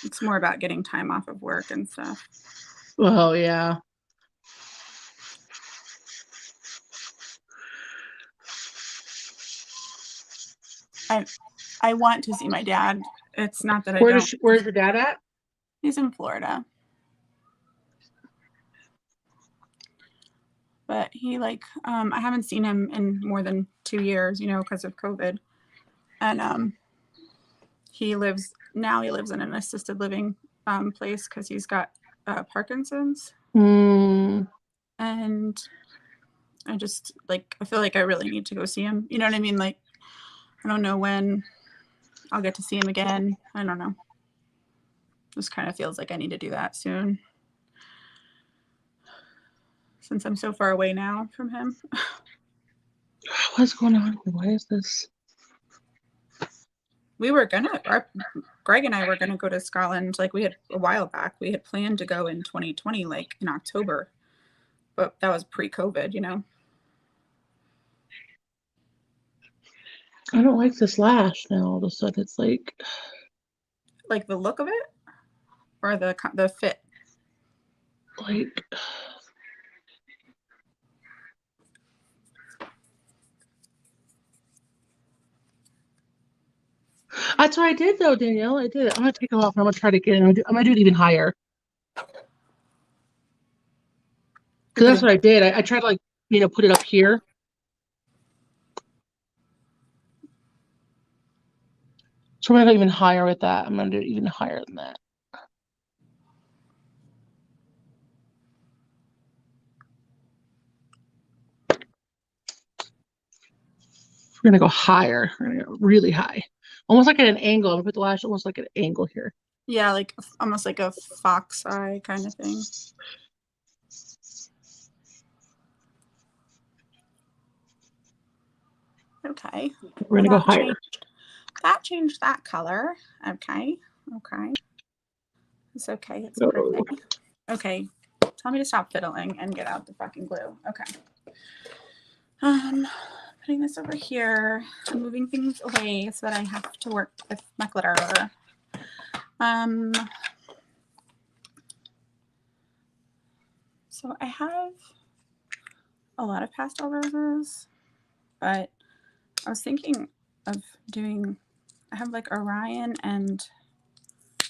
it's more about getting time off of work and stuff. Oh yeah. I want to see my dad. It's not that I Where's don't. where's your dad at? He's in Florida. But he I haven't seen him in more than 2 years, because of COVID. And he lives in an assisted living place because he's got Parkinson's. Hmm. And I just I feel like I really need to go see him. You know what I mean? Like, I don't know when I'll get to see him again. I don't know. Just kind of feels like I need to do that soon. Since I'm so far away now from him. What's going on? Why is this? Greg and I were gonna go to Scotland. We had a while back. We had planned to go in 2020, in October, but that was pre-COVID, I don't like this lash now. All of a sudden, it's like the look of it, or the fit. Like. That's what I did though, Danielle. I did it. I'm gonna take it off and I'm gonna try to get it. I'm gonna do it even higher. Because that's what I did. I tried to put it up here. So we're gonna go even higher with that. I'm gonna do it even higher than that. We're gonna go higher. We're gonna go really high. Almost like at an angle. I'm gonna put the lash almost like at an angle here. Yeah, almost like a fox eye kind of thing. Okay. We're gonna go higher. That changed that color. Okay. It's okay. It's perfect. Okay. Tell me to stop fiddling and get out the fucking glue. Okay. Putting this over here, moving things away so that I have to work with my glitter. So I have a lot of pastel roses, but I was thinking of doing, I have like Orion and I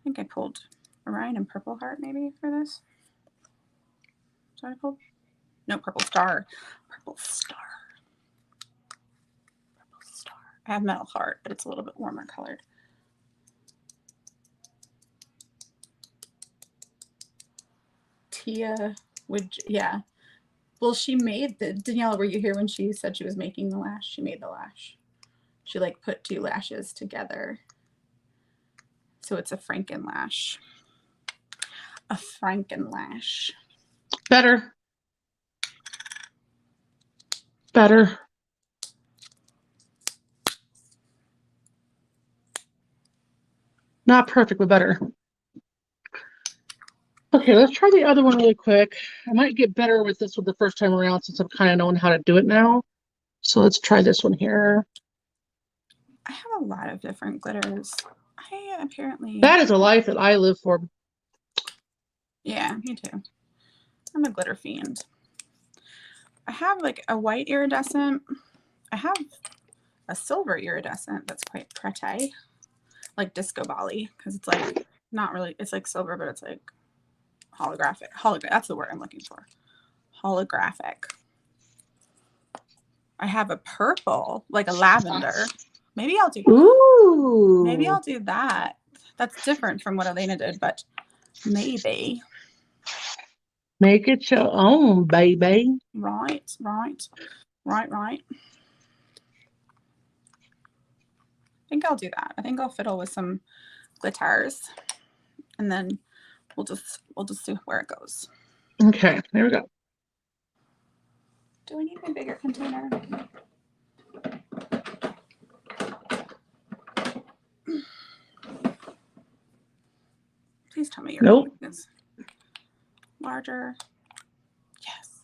think I pulled Orion and Purple Heart maybe for this. So I pulled, no, Purple Star. Purple Star. Purple Star. I have Metal Heart, but it's a little bit warmer colored. Tia would, yeah. Well, she made the, Daniela, were you here when she said she was making the lash? She made the lash. She like put 2 lashes together. So it's a Frankenlash. A Frankenlash. Better. Better. Not perfect, but better. Okay, let's try the other one really quick. I might get better with this one the first time around since I'm kind of knowing how to do it now. So let's try this one here. I have a lot of different glitters. I apparently... That is a life that I live for. Yeah, me too. I'm a glitter fiend. I have like a white iridescent. I have a silver iridescent that's quite pretty. Like Disco Bali, because it's like not really, it's like silver, but it's like holographic. That's the word I'm looking for. Holographic. I have a purple, like a lavender. Maybe I'll do. Ooh. Maybe I'll do that. That's different from what Elena did, but maybe. Make it your own, baby. Right. I think I'll do that. I think I'll fiddle with some glitters, and then we'll just see where it goes. Okay, there we go. Do I need my bigger container? Please tell me your Nope. is larger. Yes.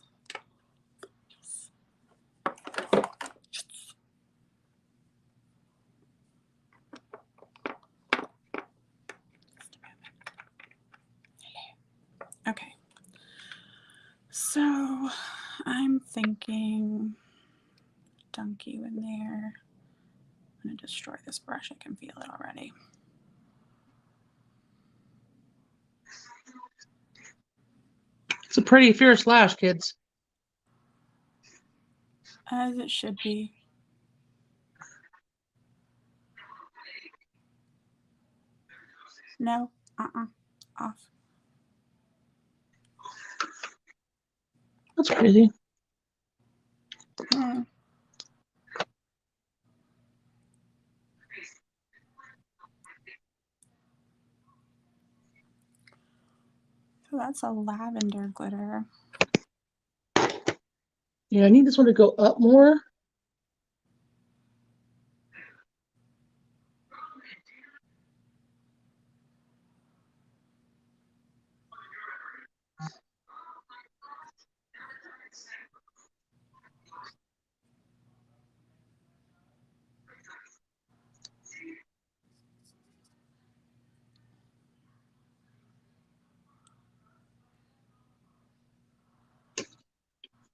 Okay. So I'm thinking dunk you in there. I'm going to destroy this brush. I can feel it already. It's a pretty fierce lash, kids. As it should be. No. Off. That's crazy. Hmm. So that's a lavender glitter. Yeah, I need this one to go up more.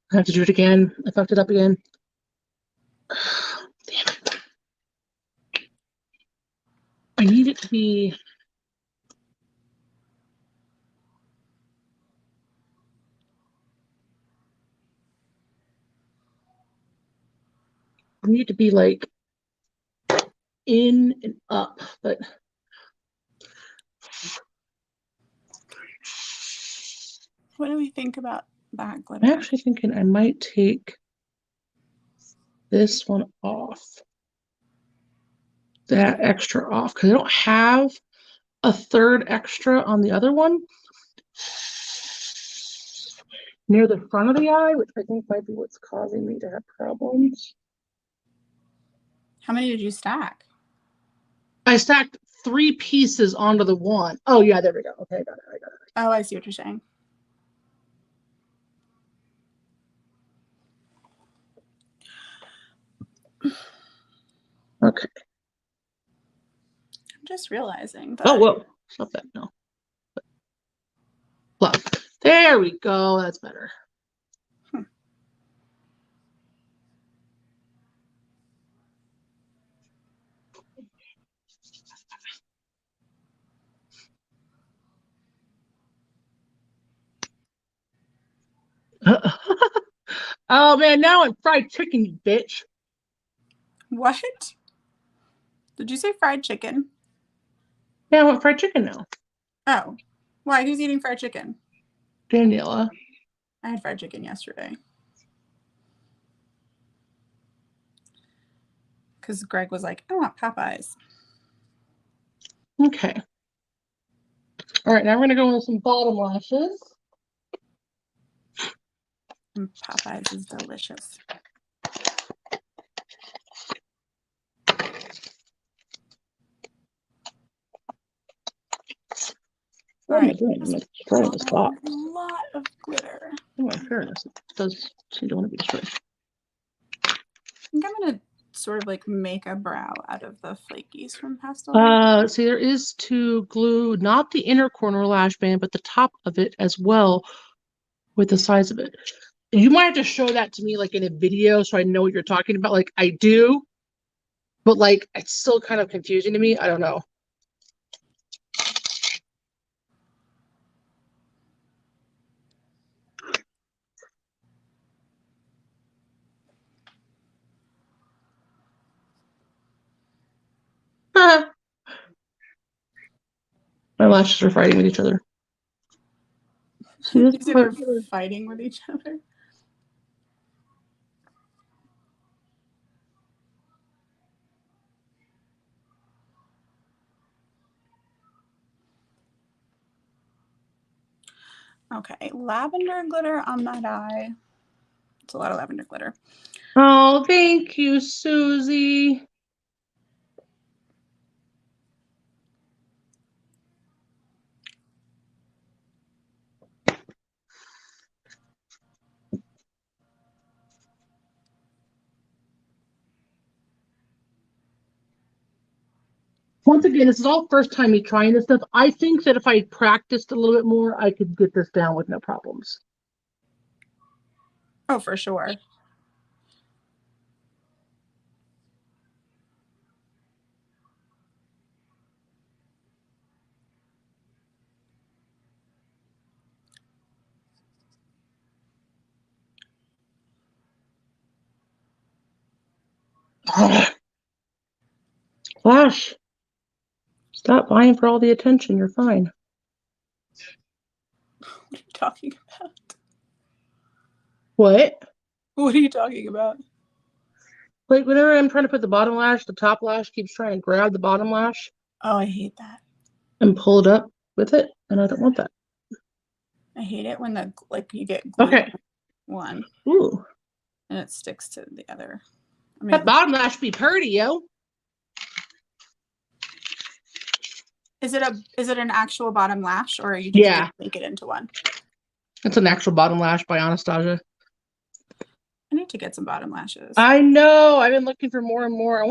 I have to do it again. I fucked it up again. Damn it. I need it to be. I need to be like in and up, but What do we think about that I'm glitter? actually thinking I might take this one off. That extra off because I don't have a third extra on the other one near the front of the eye, which I think might be what's causing me to have problems. How many did you stack? I stacked 3 pieces onto the one. Oh yeah, there we go. Okay, I got it. Oh, I see what you're saying. Okay. I'm just realizing that. Oh, whoa. Stop that. No. Fluff. There we go. That's better. Oh man, now I'm fried chicken, you bitch. What? Did you say fried chicken? Yeah, I want fried chicken now. Oh. Why? Who's eating fried chicken? Daniela. I had fried chicken yesterday. Because Greg was like, I want Popeyes. Okay. All right, now we're gonna go with some bottom lashes. And Popeyes is delicious. What All am I right. doing? I'm destroying this box. A lot of glitter. Oh, in fairness, it does seem to want to be destroyed. I think I'm gonna sort of like make a brow out of the flakies from Pastel. See, there is to glue not the inner corner lash band, but the top of it as well with the size of it. You might have to show that to me like in a video so I know what you're talking about. Like I do, but like it's still kind of confusing to me. I don't know. My lashes are fighting with each other. See this You say part? they're fighting with each other. Okay, lavender glitter on that eye. It's a lot of lavender glitter. Oh, thank you, Susie. Once again, this is all first time me trying this stuff. I think that if I practiced a little bit more, I could get this down with no problems. Oh, for sure. Flash, stop vying for all the attention. You're fine. What are you talking about? What? What are you talking about? Like whenever I'm trying to put the bottom lash, the top lash keeps trying to grab the bottom lash Oh, I hate that. and pull it up with it, and I don't want that. I hate it when the like you get glue Okay. one Ooh. and it sticks to the other. I mean, That bottom lash be pretty, yo. is it an actual bottom lash or are you just Yeah. gonna make it into one? It's an actual bottom lash by Anastasia. I need to get some bottom lashes. I know. I've been looking for more and more.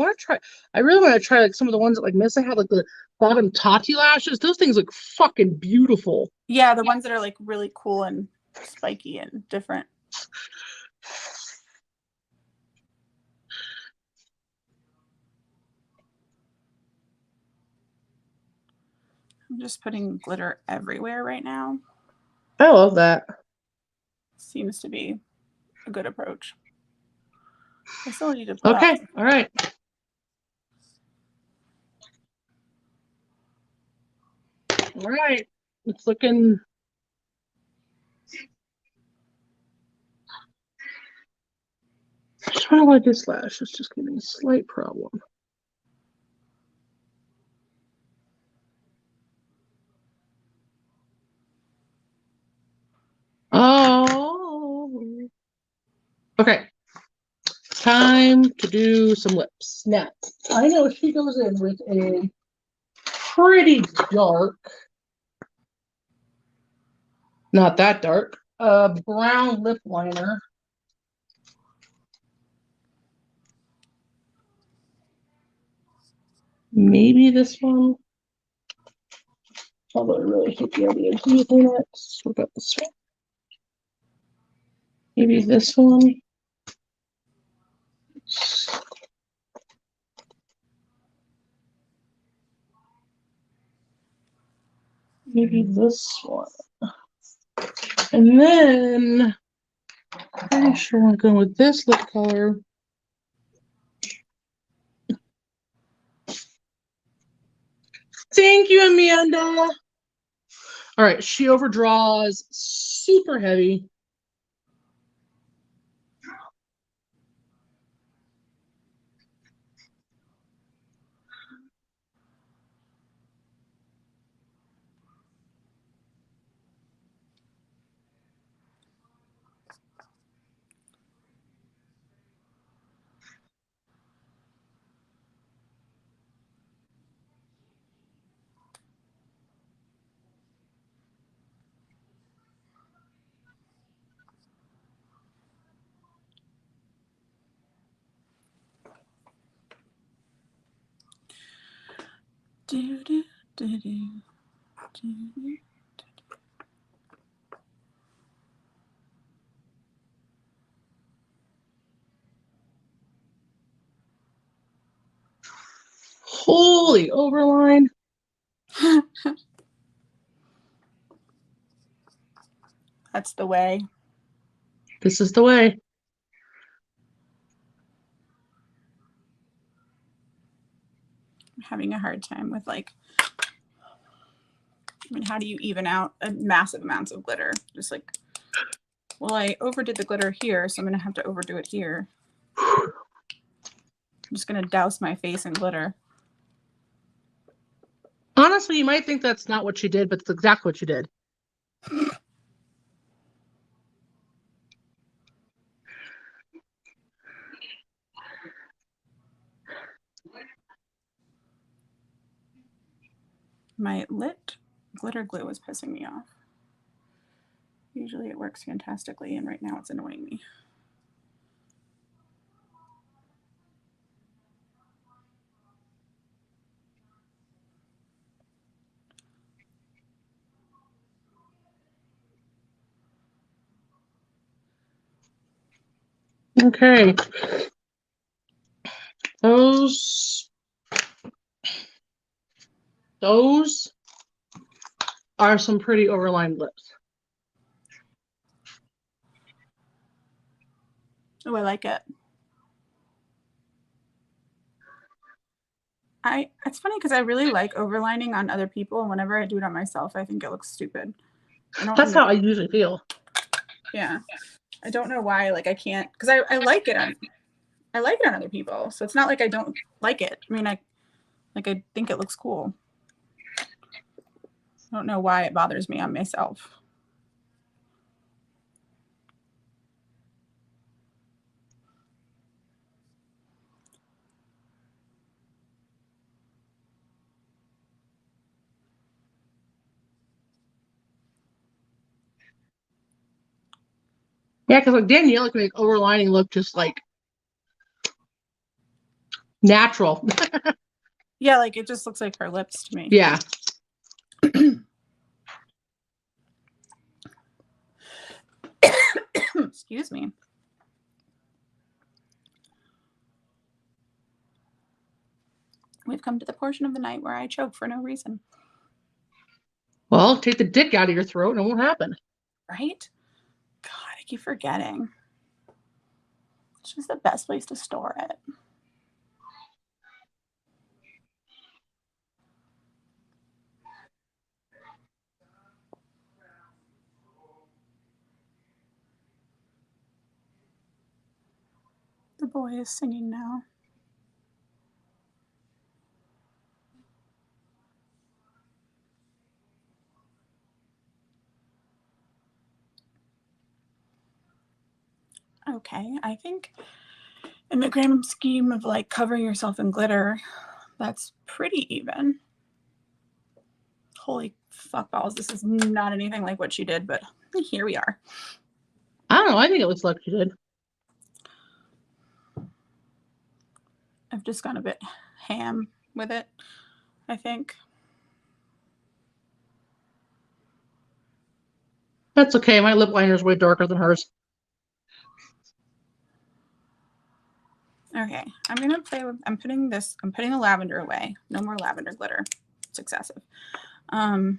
I really want to try like some of the ones that like Missa had, like the bottom Tati lashes. Those things look fucking beautiful. Yeah, the ones that are like really cool and spiky and different. I'm just putting glitter everywhere right now. I love that. Seems to be a good approach. I still need to put Okay. out. All right. All right. It's looking. I just want to like this lash. It's just giving me a slight problem. Oh. Okay. Time to do some lips. Now, I know she goes in with a pretty dark, not that dark, brown lip liner. Maybe this one. Although I really hate the idea of using it. What about this one? Maybe this one. Maybe this one. And then pretty sure I'm going with this lip color. Thank you, Amanda. All right, she overdraws super heavy. Do, do, do, do, do. Holy overline. That's the way. This is the way. I'm having a hard time with like, I mean, how do you even out a massive amounts of glitter? Just like, well, I overdid the glitter here, so I'm gonna have to overdo it here. I'm just gonna douse my face in glitter. Honestly, you might think that's not what she did, but it's exactly what she did. My lit glitter glue is pissing me off. Usually it works fantastically, and right now it's annoying me. Okay. Those are some pretty overlined lips. Oh, I like it. It's funny because I really like overlining on other people, and whenever I do it on myself, I think it looks stupid. That's how I usually feel. Yeah. I don't know why, like I can't, because I like it on other people. So it's not like I don't like it. I mean, I think it looks cool. I don't know why it bothers me on myself. Yeah, because like Danielle can make overlining look just like natural. Yeah, like it just looks like her lips to me. Yeah. Excuse me. We've come to the portion of the night where I choke for no reason. Well, take the dick out of your throat and it won't happen. Right? God, I keep forgetting. It's just the best place to store it. The boy is singing now. Okay, I think in the grand scheme of like covering yourself in glitter, that's pretty even. Holy fuck balls, this is not anything like what she did, but here we are. I don't know. I think it looks like she did. I've just gone a bit ham with it, I think. That's okay. My lip liner is way darker than hers. Okay, I'm gonna play with, I'm putting the lavender away. No more lavender glitter. It's excessive. I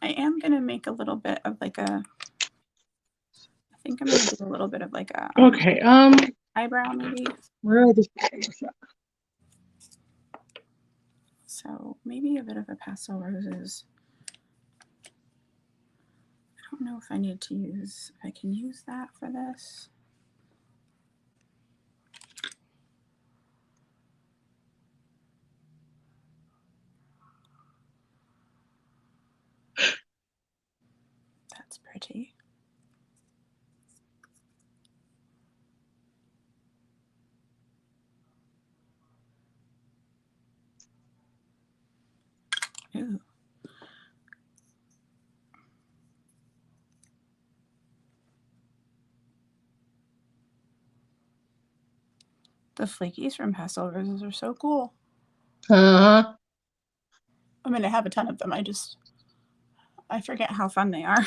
am gonna make a little bit of like a, I think I'm gonna do a little bit of like a Okay. eyebrow maybe. Where are these? So maybe a bit of a pastel roses. I don't know if I need to use, if I can use that for this. That's pretty. Ooh. The flakies from pastel roses are so cool. Uh-huh. I mean, I have a ton of them. I forget how fun they are.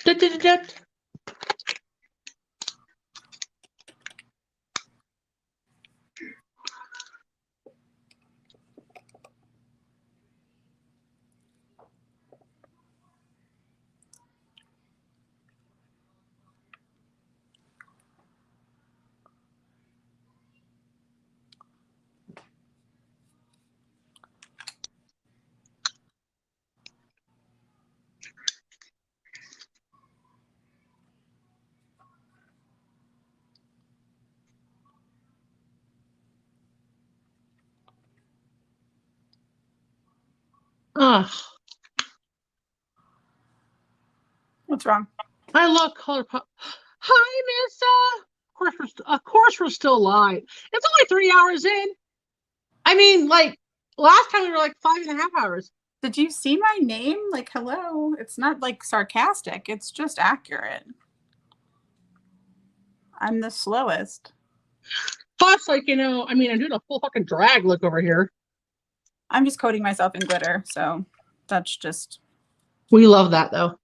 Dut. Ugh. What's wrong? I love ColourPop. Hi, Missa. Of course we're still live. It's only 3 hours in. I mean, like last time we were like 5.5 hours. Did you see my name? Like, hello. It's not like sarcastic. It's just accurate. I'm the slowest. Plus, like, you know, I mean, I'm doing a full fucking drag look over here. I'm just coating myself in glitter, so that's just We love that though.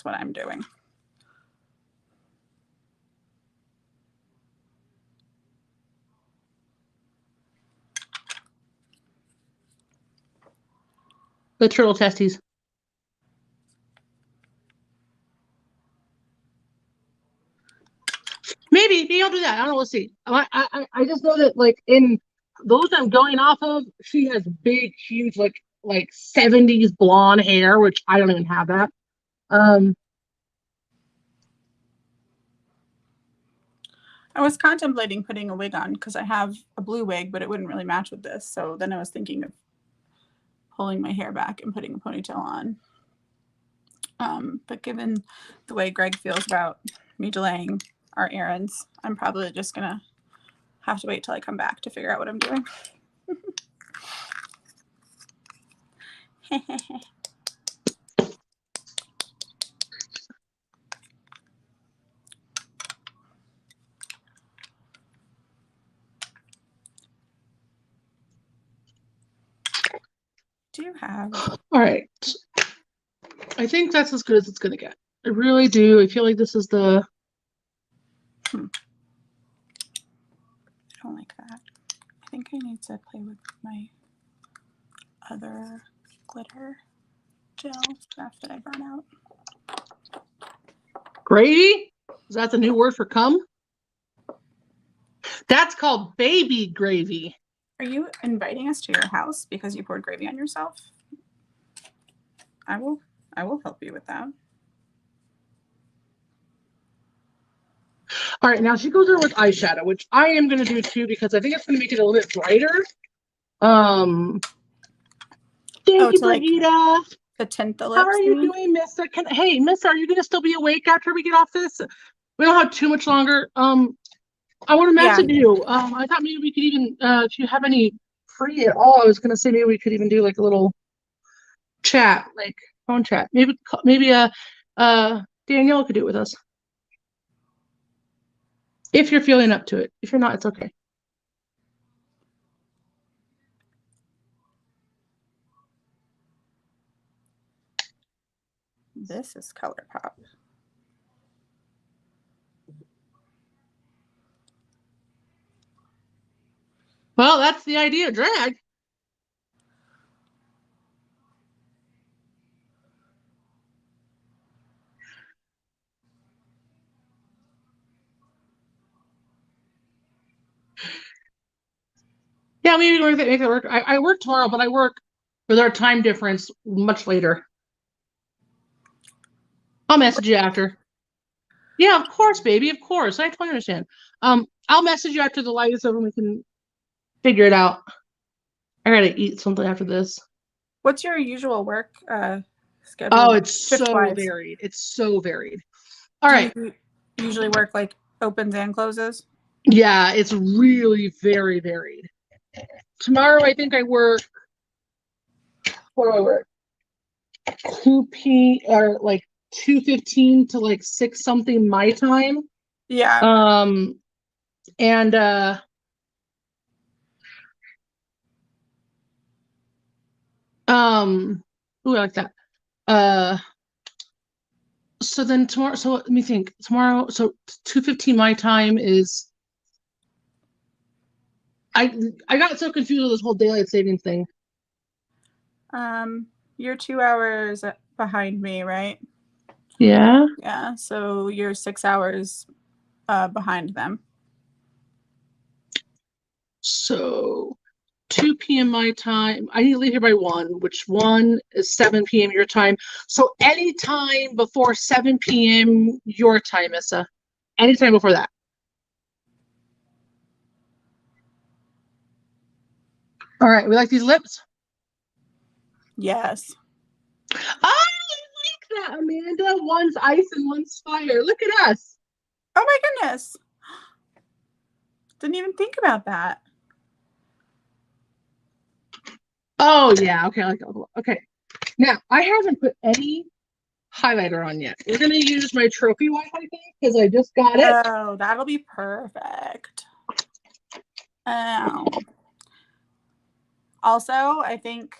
what I'm doing. The turtle testes. Maybe I'll do that. I don't know. We'll see. I just know that like in those I'm going off of, she has big, huge, like 70s blonde hair, which I don't even have that. I was contemplating putting a wig on because I have a blue wig, but it wouldn't really match with this. So then I was thinking of pulling my hair back and putting a ponytail on. But given the way Greg feels about me delaying our errands, I'm probably just gonna have to wait till I come back to figure out what I'm doing. Do you have? All right. I think that's as good as it's gonna get. I really do. I feel like this is the. I don't like that. I think I need to play with my other glitter gel stuff that I brought out. Gravy? Is that the new word for cum? That's called baby gravy. Are you inviting us to your house because you poured gravy on yourself? I will help you with that. All right, now she goes in with eyeshadow, which I am going to do too because I think it's going to make it a little bit brighter. Thank you, to like Brigitte. To tint the How lips. are you you mean? doing, Mister? Hey, Mister, are you gonna still be awake after we get off this? We don't have too much longer. I want to Yeah. message you. I thought maybe we could even, if you have any free at all, I was gonna say maybe we could even do like a little chat, like phone chat. Maybe Danielle could do it with us. If you're feeling up to it. If you're not, it's okay. This is ColourPop. Well, that's the idea, drag. Yeah, maybe we can make it work. I work tomorrow, but I work with our time difference much later. I'll message you after. Yeah, of course, baby, of course. I totally understand. I'll message you after the light is over and we can figure it out. I gotta eat something after this. What's your usual work schedule? Oh, it's so shift-wise? varied. It's so varied. All Do right. you usually work like opens and closes? Yeah, it's really very varied. Tomorrow, I think I work. What do I work? 2 p or like 2:15 to like 6 something my time. Yeah. And ooh, I like that. So then tomorrow, so let me think. Tomorrow, so 2:15 my time is I got so confused with this whole daylight savings thing. You're 2 hours behind me, right? Yeah. Yeah. So you're 6 hours behind them. So 2 p.m. my time. I need to leave here by 1, which 1 is 7 p.m. your time. So anytime before 7 p.m. your time, Issa. Anytime before that. All right, we like these lips. Yes. I like that, Amanda. One's ice and one's fire. Look at us. Oh my goodness. Didn't even think about that. Oh yeah, okay, I like that. Okay. Now I haven't put any highlighter on yet. We're gonna use my trophy wipe, I think, because I just got it. Oh, that'll be perfect. Also, I think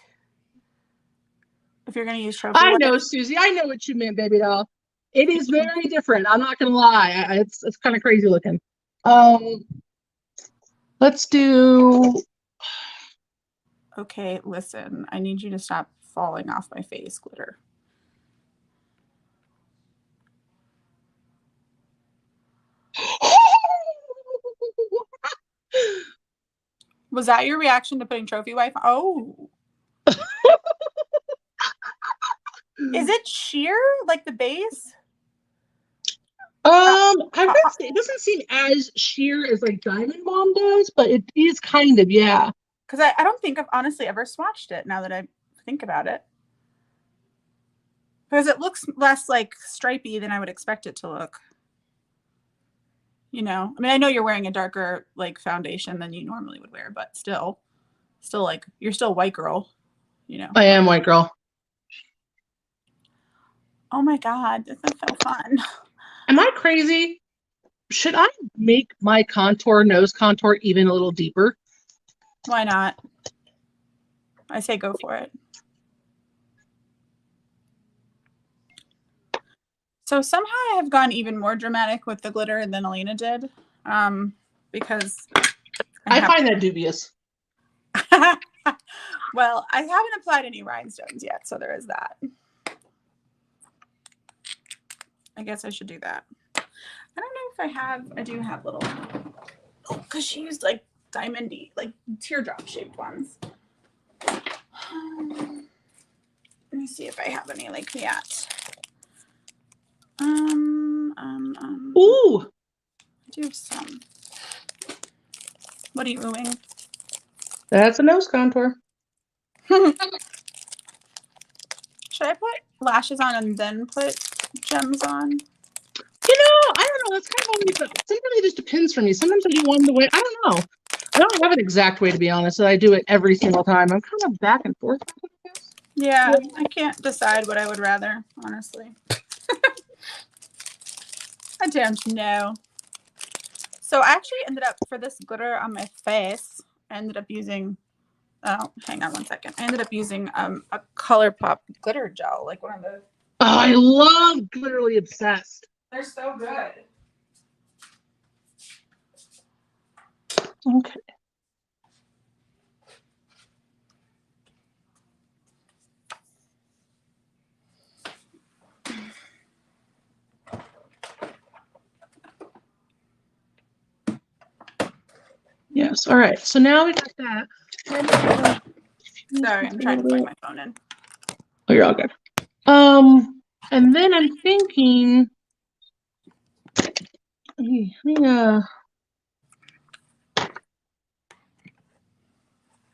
if you're going to use trophy I wipe, know, Susie. I know what you meant, baby doll. It is very different. I'm not gonna lie. It's kind of crazy looking. Let's do. okay, listen, I need you to stop falling off my face, glitter. Was that your reaction to putting trophy wife? Oh. Is it sheer like the base? I would say it doesn't seem as sheer as like Diamond Mom does, but it is kind of, yeah. Because I don't think I've honestly ever swatched it now that I think about it. Because it looks less like stripy than I would expect it to look. You know, I mean, I know you're wearing a darker like foundation than you normally would wear, but still like you're still white girl, you know. I am white girl. Oh my God, this is so fun. Am I crazy? Should I make my nose contour even a little deeper? Why not? I say go for it. So somehow I have gone even more dramatic with the glitter than Alina did, because I find that dubious. well, I haven't applied any rhinestones yet, so there is that. I guess I should do that. I don't know if I do have little, oh, because she used like diamondy, like teardrop shaped ones. Let me see if I have any like that. Ooh. I do have some. What are you oohing? That's a nose contour. Shut Should I put lashes on and then put gems on? You know, I don't know. That's kind of always, sometimes it just depends for me. Sometimes I do one the way. I don't know. I don't have an exact way, to be honest. That I do it every single time. I'm kind of back and forth. I guess. Yeah, I can't decide what I would rather, honestly. I don't know. So I actually ended up, for this glitter on my face, I ended up using, oh, hang on one second. I ended up using a ColourPop glitter gel, like one of those. Oh, I love Glitterly Obsessed. They're so good. Okay. Yes. All right. So now we got that. Sorry, I'm trying to plug my phone in. Oh, you're all good. And then I'm thinking,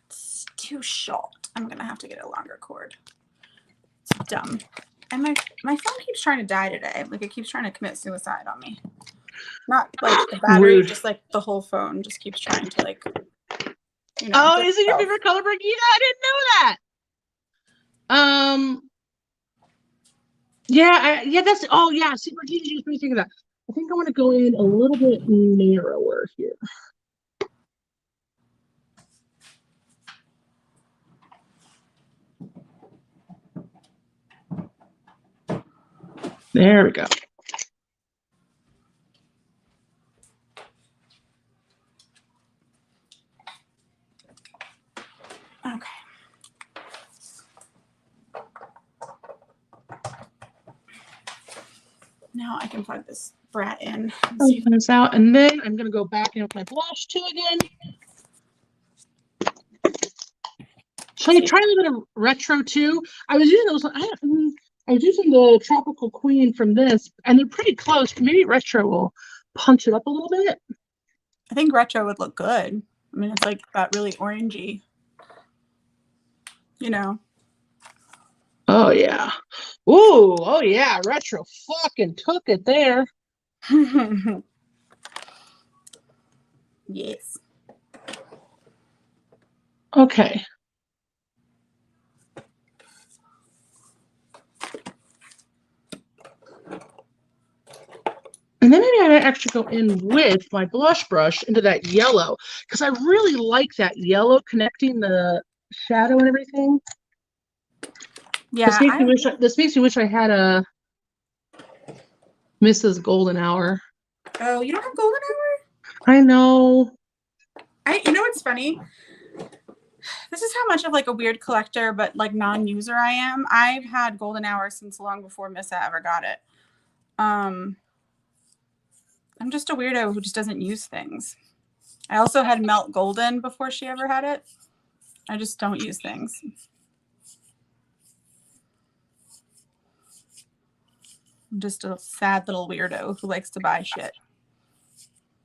It's too short. I'm gonna have to get a longer cord. It's dumb. And my phone keeps trying to die today. Like it keeps trying to commit suicide on me. Not like the battery, Rude. just like the whole phone just keeps trying to like. You know, oh, get is it your itself. favorite color, Brigida? I didn't know that. Yeah, that's, oh yeah, see, Brigida, you just made me think of that. I think I want to go in a little bit narrower here. There we go. Okay. Now I can plug this brat in. And see if Open this out, and then I'm gonna go back in with my blush too again. Should I try a little bit of retro too? I was using those. I was using the Tropical Queen from this, and they're pretty close. Maybe retro will punch it up a little bit. I think retro would look good. I mean, it's like that really orangey. You know. Oh yeah. Ooh, oh yeah, retro fucking took it there. Yes. Okay. And then maybe I might actually go in with my blush brush into that yellow, because I really like that yellow connecting the shadow and everything. Yeah. This makes me wish I had a Mrs. Golden Hour. Oh, you don't have golden hour? I know. You know what's funny? This is how much of like a weird collector, but like non-user I am. I've had golden hour since long before Missa ever got it. I'm just a weirdo who just doesn't use things. I also had Melt Golden before she ever had it. I just don't use things. I'm just a sad little weirdo who likes to buy shit.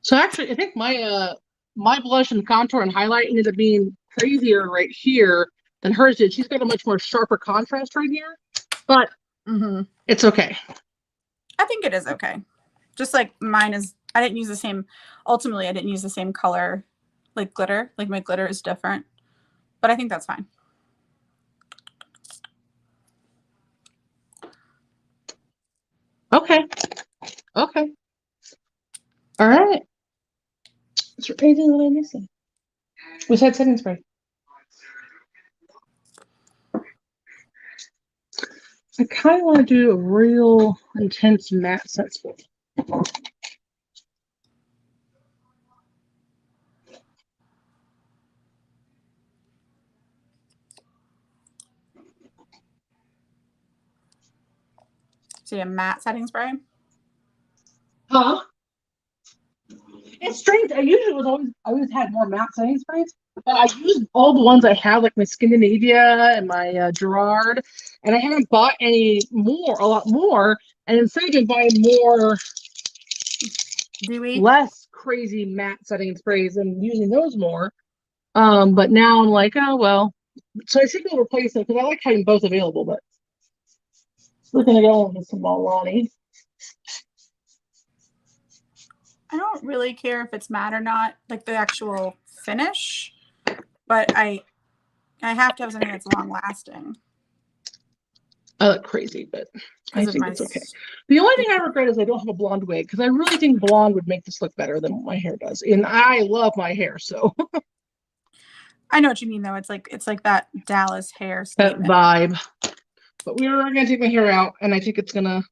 So actually, I think my my blush and contour and highlight ended up being crazier right here than hers did. She's got a much more sharper contrast right here, but it's okay. I think it is okay. Just like mine is, I didn't use the same, ultimately I didn't use the same color like glitter. Like my glitter is different, but I think that's fine. Okay. Okay. All right. Is there anything that I'm missing? Besides setting spray. I kind of want to do a real intense matte set spray. So a matte setting spray. Huh? It's strange. I always had more matte setting sprays, but I used all the ones I have, like my Scandinavia and my Gerard, and I haven't bought a lot more. And instead, I've been buying more, Dewy. less crazy matte setting sprays and using those more. But now I'm like, oh well. So I should go replace them because I like having both available, but We're gonna go with some Milani. I don't really care if it's matte or not, like the actual finish, but I have to have something that's long lasting. I look crazy, but I Because of think my it's okay. The only thing I regret is I don't have a blonde wig because I really think blonde would make this look better than what my hair does. And I love my hair, so I know what you mean though. It's like that Dallas hair that statement. vibe. But we are gonna take my hair out, and I think it's gonna.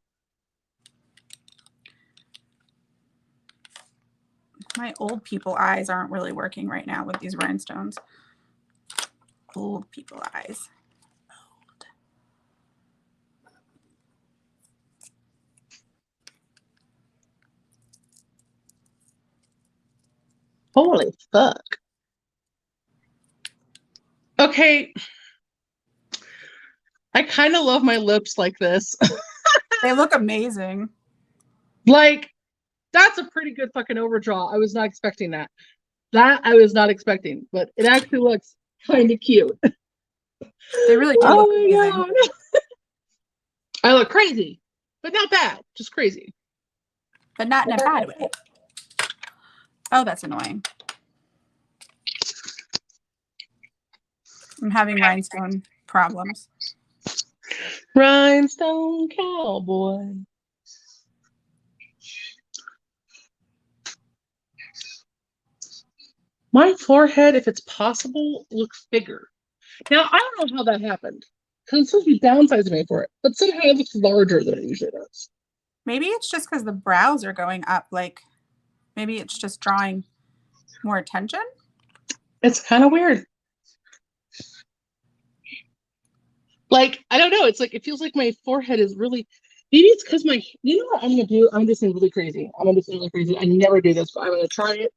My old people eyes aren't really working right now with these rhinestones. Old people eyes. Old. Holy fuck. Okay. I kind of love my lips like this. They look amazing. Like, that's a pretty good fucking overdraw. I was not expecting that. That I was not expecting, but it actually looks kind of cute. They really do look Oh amazing. my god. I look crazy, but not bad. Just crazy. But not in a bad way. Oh, that's annoying. I'm having rhinestone problems. Rhinestone cowboy. My forehead, if it's possible, looks bigger. Now, I don't know how that happened. Because it's supposed to be downsizing me for it. But somehow it looks larger than it usually does. Maybe it's just because the brows are going up. Like, maybe it's just drawing more attention. It's kind of weird. Like, I don't know. It's like, it feels like my forehead is really. Maybe it's because my. You know what I'm going to do? I'm just being really crazy. I'm going to be really crazy. I never do this, but I'm going to try it.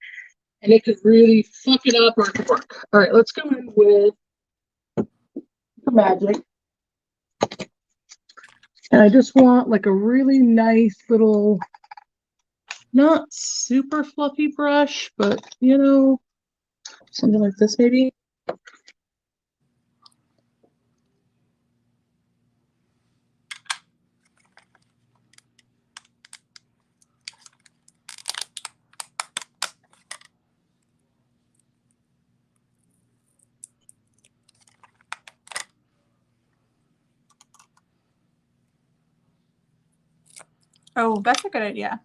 And it could really fuck it up or it could work. All right, let's go in with the magic. And I just want like a really nice little, not super fluffy brush, but you know, something like this maybe. Oh, that's a good idea.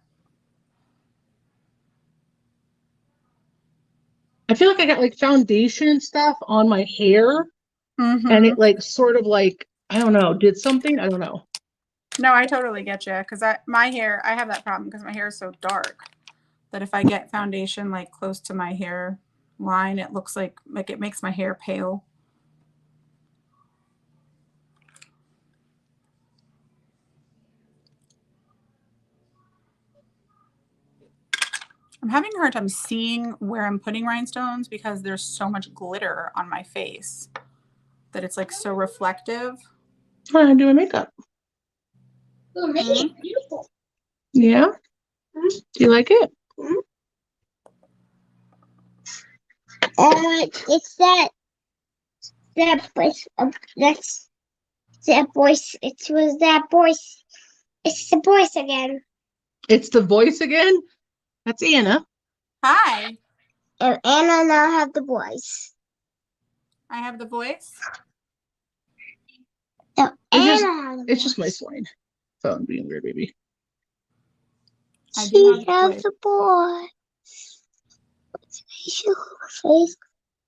I feel like I got like foundation stuff on my hair and it like sort of like, I don't know, did something? I don't know. No, I totally get you because my hair, I have that problem because my hair is so dark that if I get foundation like close to my hair line, it looks like it makes my hair pale. I'm having a hard time seeing where I'm putting rhinestones because there's so much glitter on my face that it's like so reflective. I'm doing makeup. Oh, man, it's beautiful. Yeah? Do you like it? It's that voice. That's that voice. It was that voice. It's the voice again. It's the voice again? That's Anna. Hi, And Anna now have the voice. I have the voice. No, It's just- Anna have the It's just my voice. swine. So I'm being weird, baby. I do She have the has voice. the voice. Can I show her my face?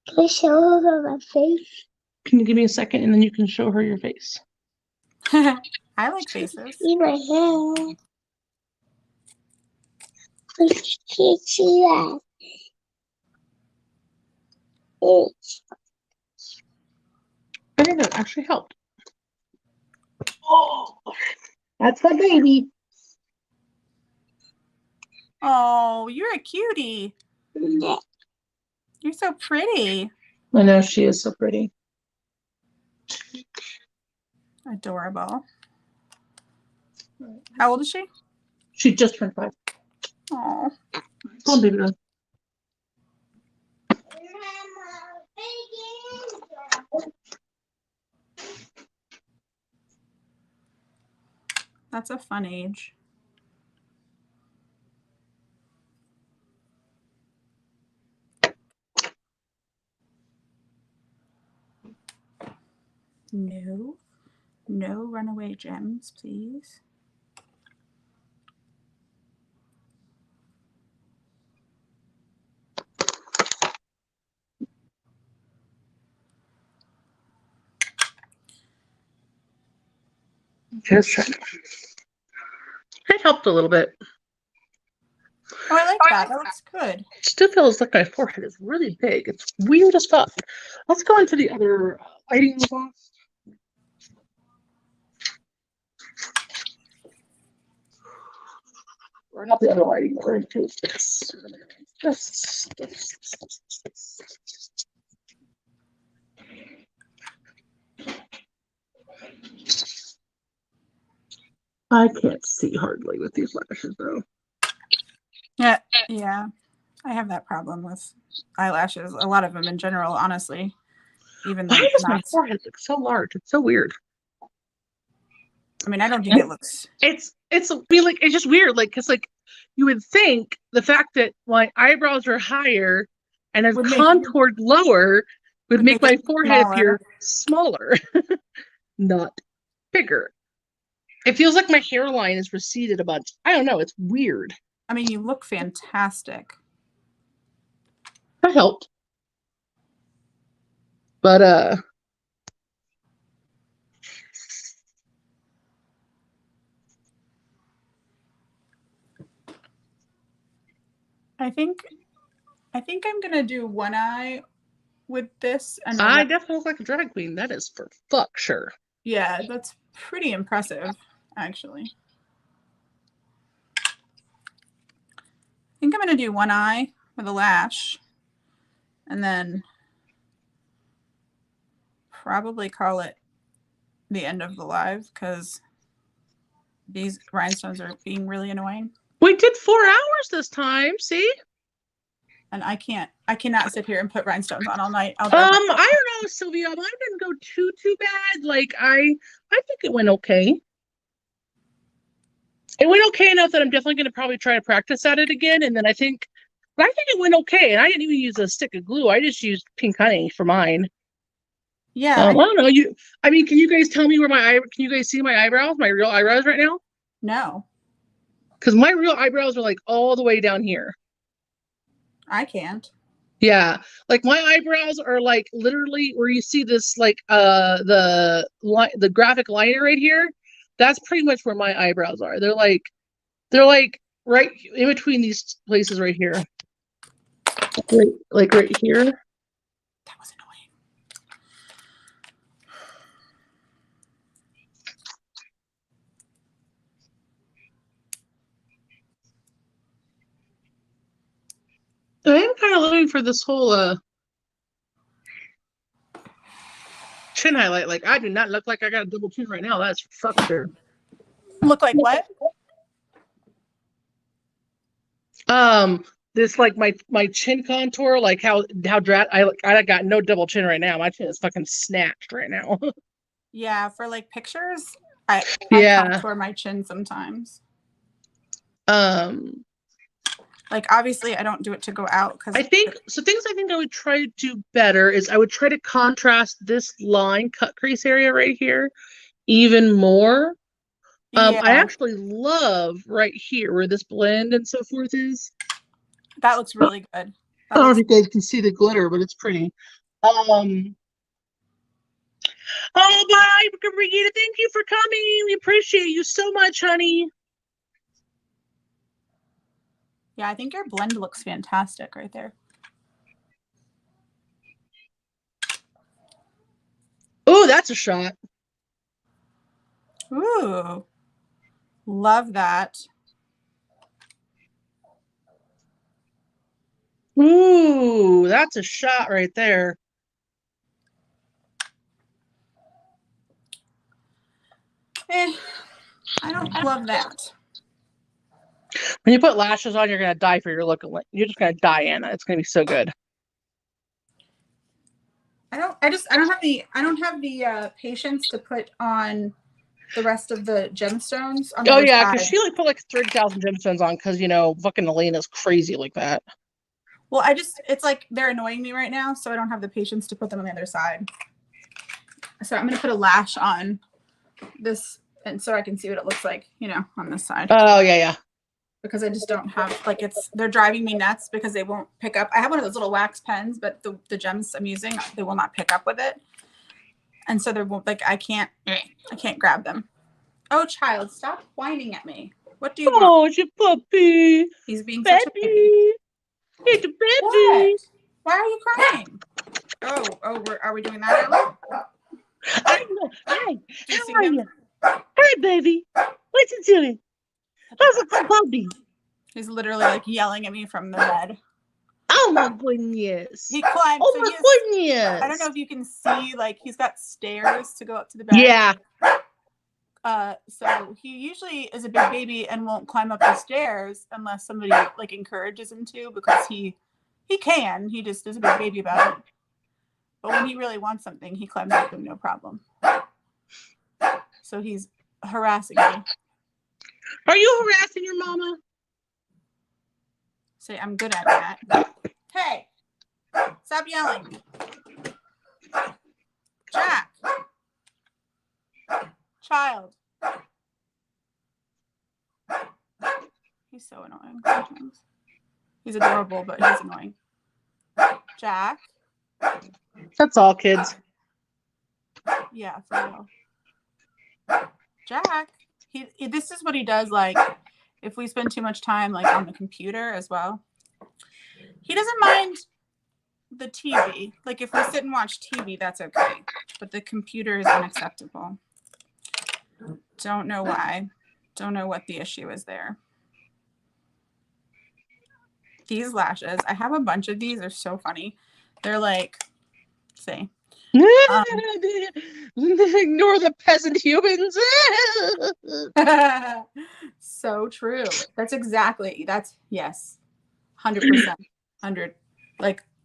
Can I show her my face? Can you give me a second and then you can show her your face? I like faces. See my hair. But she can't see that. I think that actually helped. Oh, that's my baby. Oh, you're a cutie. Yeah. You're so pretty. I know she is so pretty. Adorable. How old is she? She just turned 5. Oh, Come on, baby girl. That's a fun age. No. No runaway gems, please. Just trying. It helped a little bit. Oh, I like that. That looks good. It still feels like my forehead is really big. It's weird as fuck. Let's go into the other lighting box. Or not the other lighting, we're into this. I can't see hardly with these lashes though. Yeah. I have that problem with eyelashes. A lot of them in general, honestly. Even Why the does my knots. forehead look so large? It's so weird. I mean, I don't think it looks. It's like it's just weird. Like, cause like you would think the fact that my eyebrows are higher and as Would make- contoured lower would make my it forehead smaller. appear smaller, not bigger. It feels like my hairline is receded a bunch. I don't know. It's weird. I mean, you look fantastic. That helped. But I think I'm gonna do one eye with this, and the I rest- definitely look like a drag queen. That is for fuck sure. yeah, that's pretty impressive, actually. I think I'm gonna do one eye with a lash, and then probably call it the end of the live because these rhinestones are being really annoying, We did 4 hours this time. See? and I cannot sit here and put rhinestones on all night. I don't know, Sylvia. Mine didn't go too bad. Like I think it went okay. It went okay enough that I'm definitely going to probably try to practice at it again. And then I think it went okay. And I didn't even use a stick of glue. I just used pink honey for mine. Yeah, I don't know. Can you guys tell me where can you guys see my eyebrows, my real eyebrows right now? no, Because my real eyebrows are like all the way down here. I can't. Yeah, like my eyebrows are like literally where you see this like the graphic liner right here. That's pretty much where my eyebrows are. They're like right in between these places right here. Like right here. That was annoying. I am kind of living for this whole chin highlight. Like I do not look like I got a double chin right now. That's for fuck sure. Look like what? This like my chin contour, like how I got no double chin right now. My chin is fucking snatched right now. Yeah, for like pictures, I Yeah. contour my chin sometimes. Um, Like obviously, I don't do it to go out because I think so. Things I think I would try to do better is I would try to contrast this line cut crease area right here even more. I actually love right here where this blend and so forth is. that looks really good. I That don't know if looks, you guys can see the glitter, but it's pretty. Oh, bye, Brigitte. Thank you for coming. We appreciate you so much, honey. yeah, I think your blend looks fantastic right there. Oh, that's a shot. Ooh, love that. Ooh, that's a shot right there. I don't love that. When you put lashes on, you're gonna die for your look. You're just gonna die, Anna. It's gonna be so good. I don't have the patience to put on the rest of the gemstones on the Oh other yeah, because side. she like put like 30,000 gemstones on because fucking Elena's crazy like that. Well, it's like they're annoying me right now, so I don't have the patience to put them on the other side. So I'm gonna put a lash on this, and so I can see what it looks like, on this side. Oh yeah. Because I just don't have they're driving me nuts because they won't pick up. I have one of those little wax pens, but the gems I'm using, they will not pick up with it. And so they're I can't grab them. Oh, child, stop whining at me. What do you want? Oh, it's your puppy. He's being such a baby. Baby. It's a baby. What? Why are you crying? Oh, are we doing that now? I know. Hi. Do you How see are him? you? Hi, baby. What you doing? How's it going, puppy? He's literally yelling at me from the bed. Oh my goodness. He climbs. Oh so my goodness. I don't know if you can see, he's got stairs to go up to the bed. Yeah. So he usually is a big baby and won't climb up the stairs unless somebody encourages him to, because he can. He just is a big baby about it. But when he really wants something, he climbs up them no problem. So he's harassing me. Are you harassing your mama? Say, I'm good at that. Hey, stop yelling. Jack. Child. He's so annoying sometimes. He's adorable, but he's annoying. Jack. That's all, kids. Yeah, for real. Jack. This is what he does, if we spend too much time on the computer as well. He doesn't mind the TV. If we sit and watch TV, that's okay. But the computer is unacceptable. Don't know why. Don't know what the issue is there. These lashes, I have a bunch of these. They're so funny. They're say. Ignore the peasant humans. So true. Yes. 100%. 100.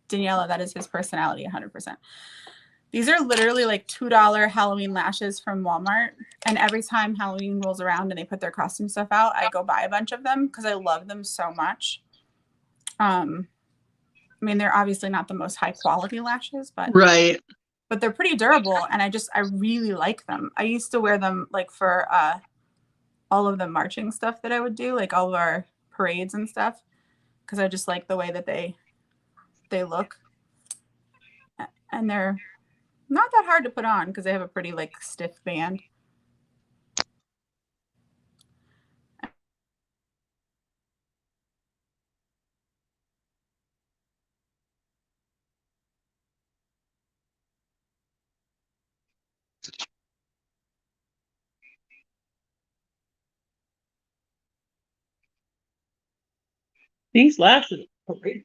Daniela, that is his personality, 100%. These are literally $2 Halloween lashes from Walmart. And every time Halloween rolls around and they put their costume stuff out, I go buy a bunch of them because I love them so much. They're obviously not the most high quality lashes, but Right. But they're pretty durable, and I really like them. I used to wear them for all of the marching stuff that I would do, all of our parades and stuff, because I just like the way that they look. And they're not that hard to put on because they have a pretty stiff band. These lashes are crazy.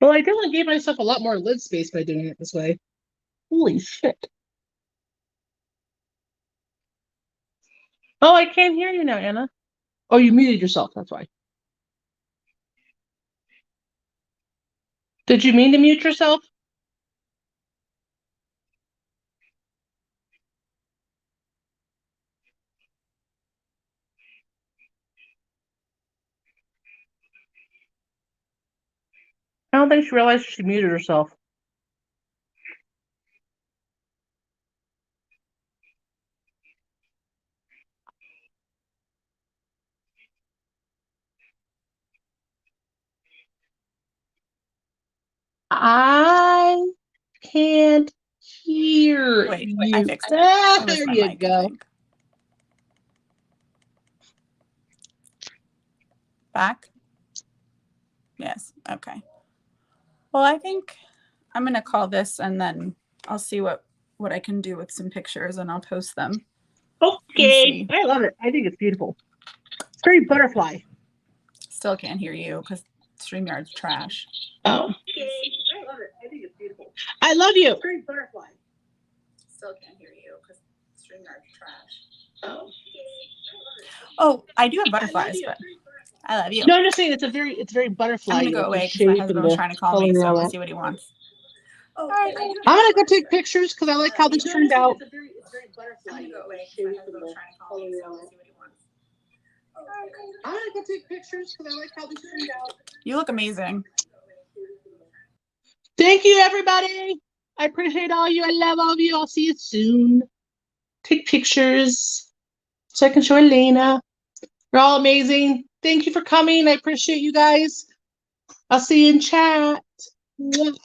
Well, I definitely gave myself a lot more lid space by doing it this way. Holy shit. Oh, I can't hear you now, Anna. Oh, you muted yourself. That's why. Did you mean to mute yourself? I don't think she realized she muted herself. I can't hear Wait, you. I fixed it. Ah, It was there my you mic, I go. think. Back? Yes. Okay. Well, I think I'm going to call this, and then I'll see what I can do with some pictures, and I'll post them. Okay. I love it. I think it's beautiful. It's very butterfly. Still can't hear you because StreamYard's trash. Oh. Okay. I love it. I think it's beautiful. I love you. It's very butterfly. Still can't hear you because StreamYard's trash. Oh. Oh, I do have butterflies, but I love you. No, I'm just saying it's very I'm butterfly. gonna go like, the away because shape my and husband was the trying to call me, color and so I'm all gonna that. see what he wants. Oh, Alright, I- I'm gonna go take pictures because I like how this turned out. I'm gonna go away because my husband was trying to call me, so I'm gonna see what he wants. I'm gonna go take pictures because I like how this turned out. You look amazing. Thank you, everybody. I appreciate all you. I love all of you. I'll see you soon. Take pictures so I can show Elena. You're all amazing. Thank you for coming. I appreciate you guys. I'll see you in chat. Mwah.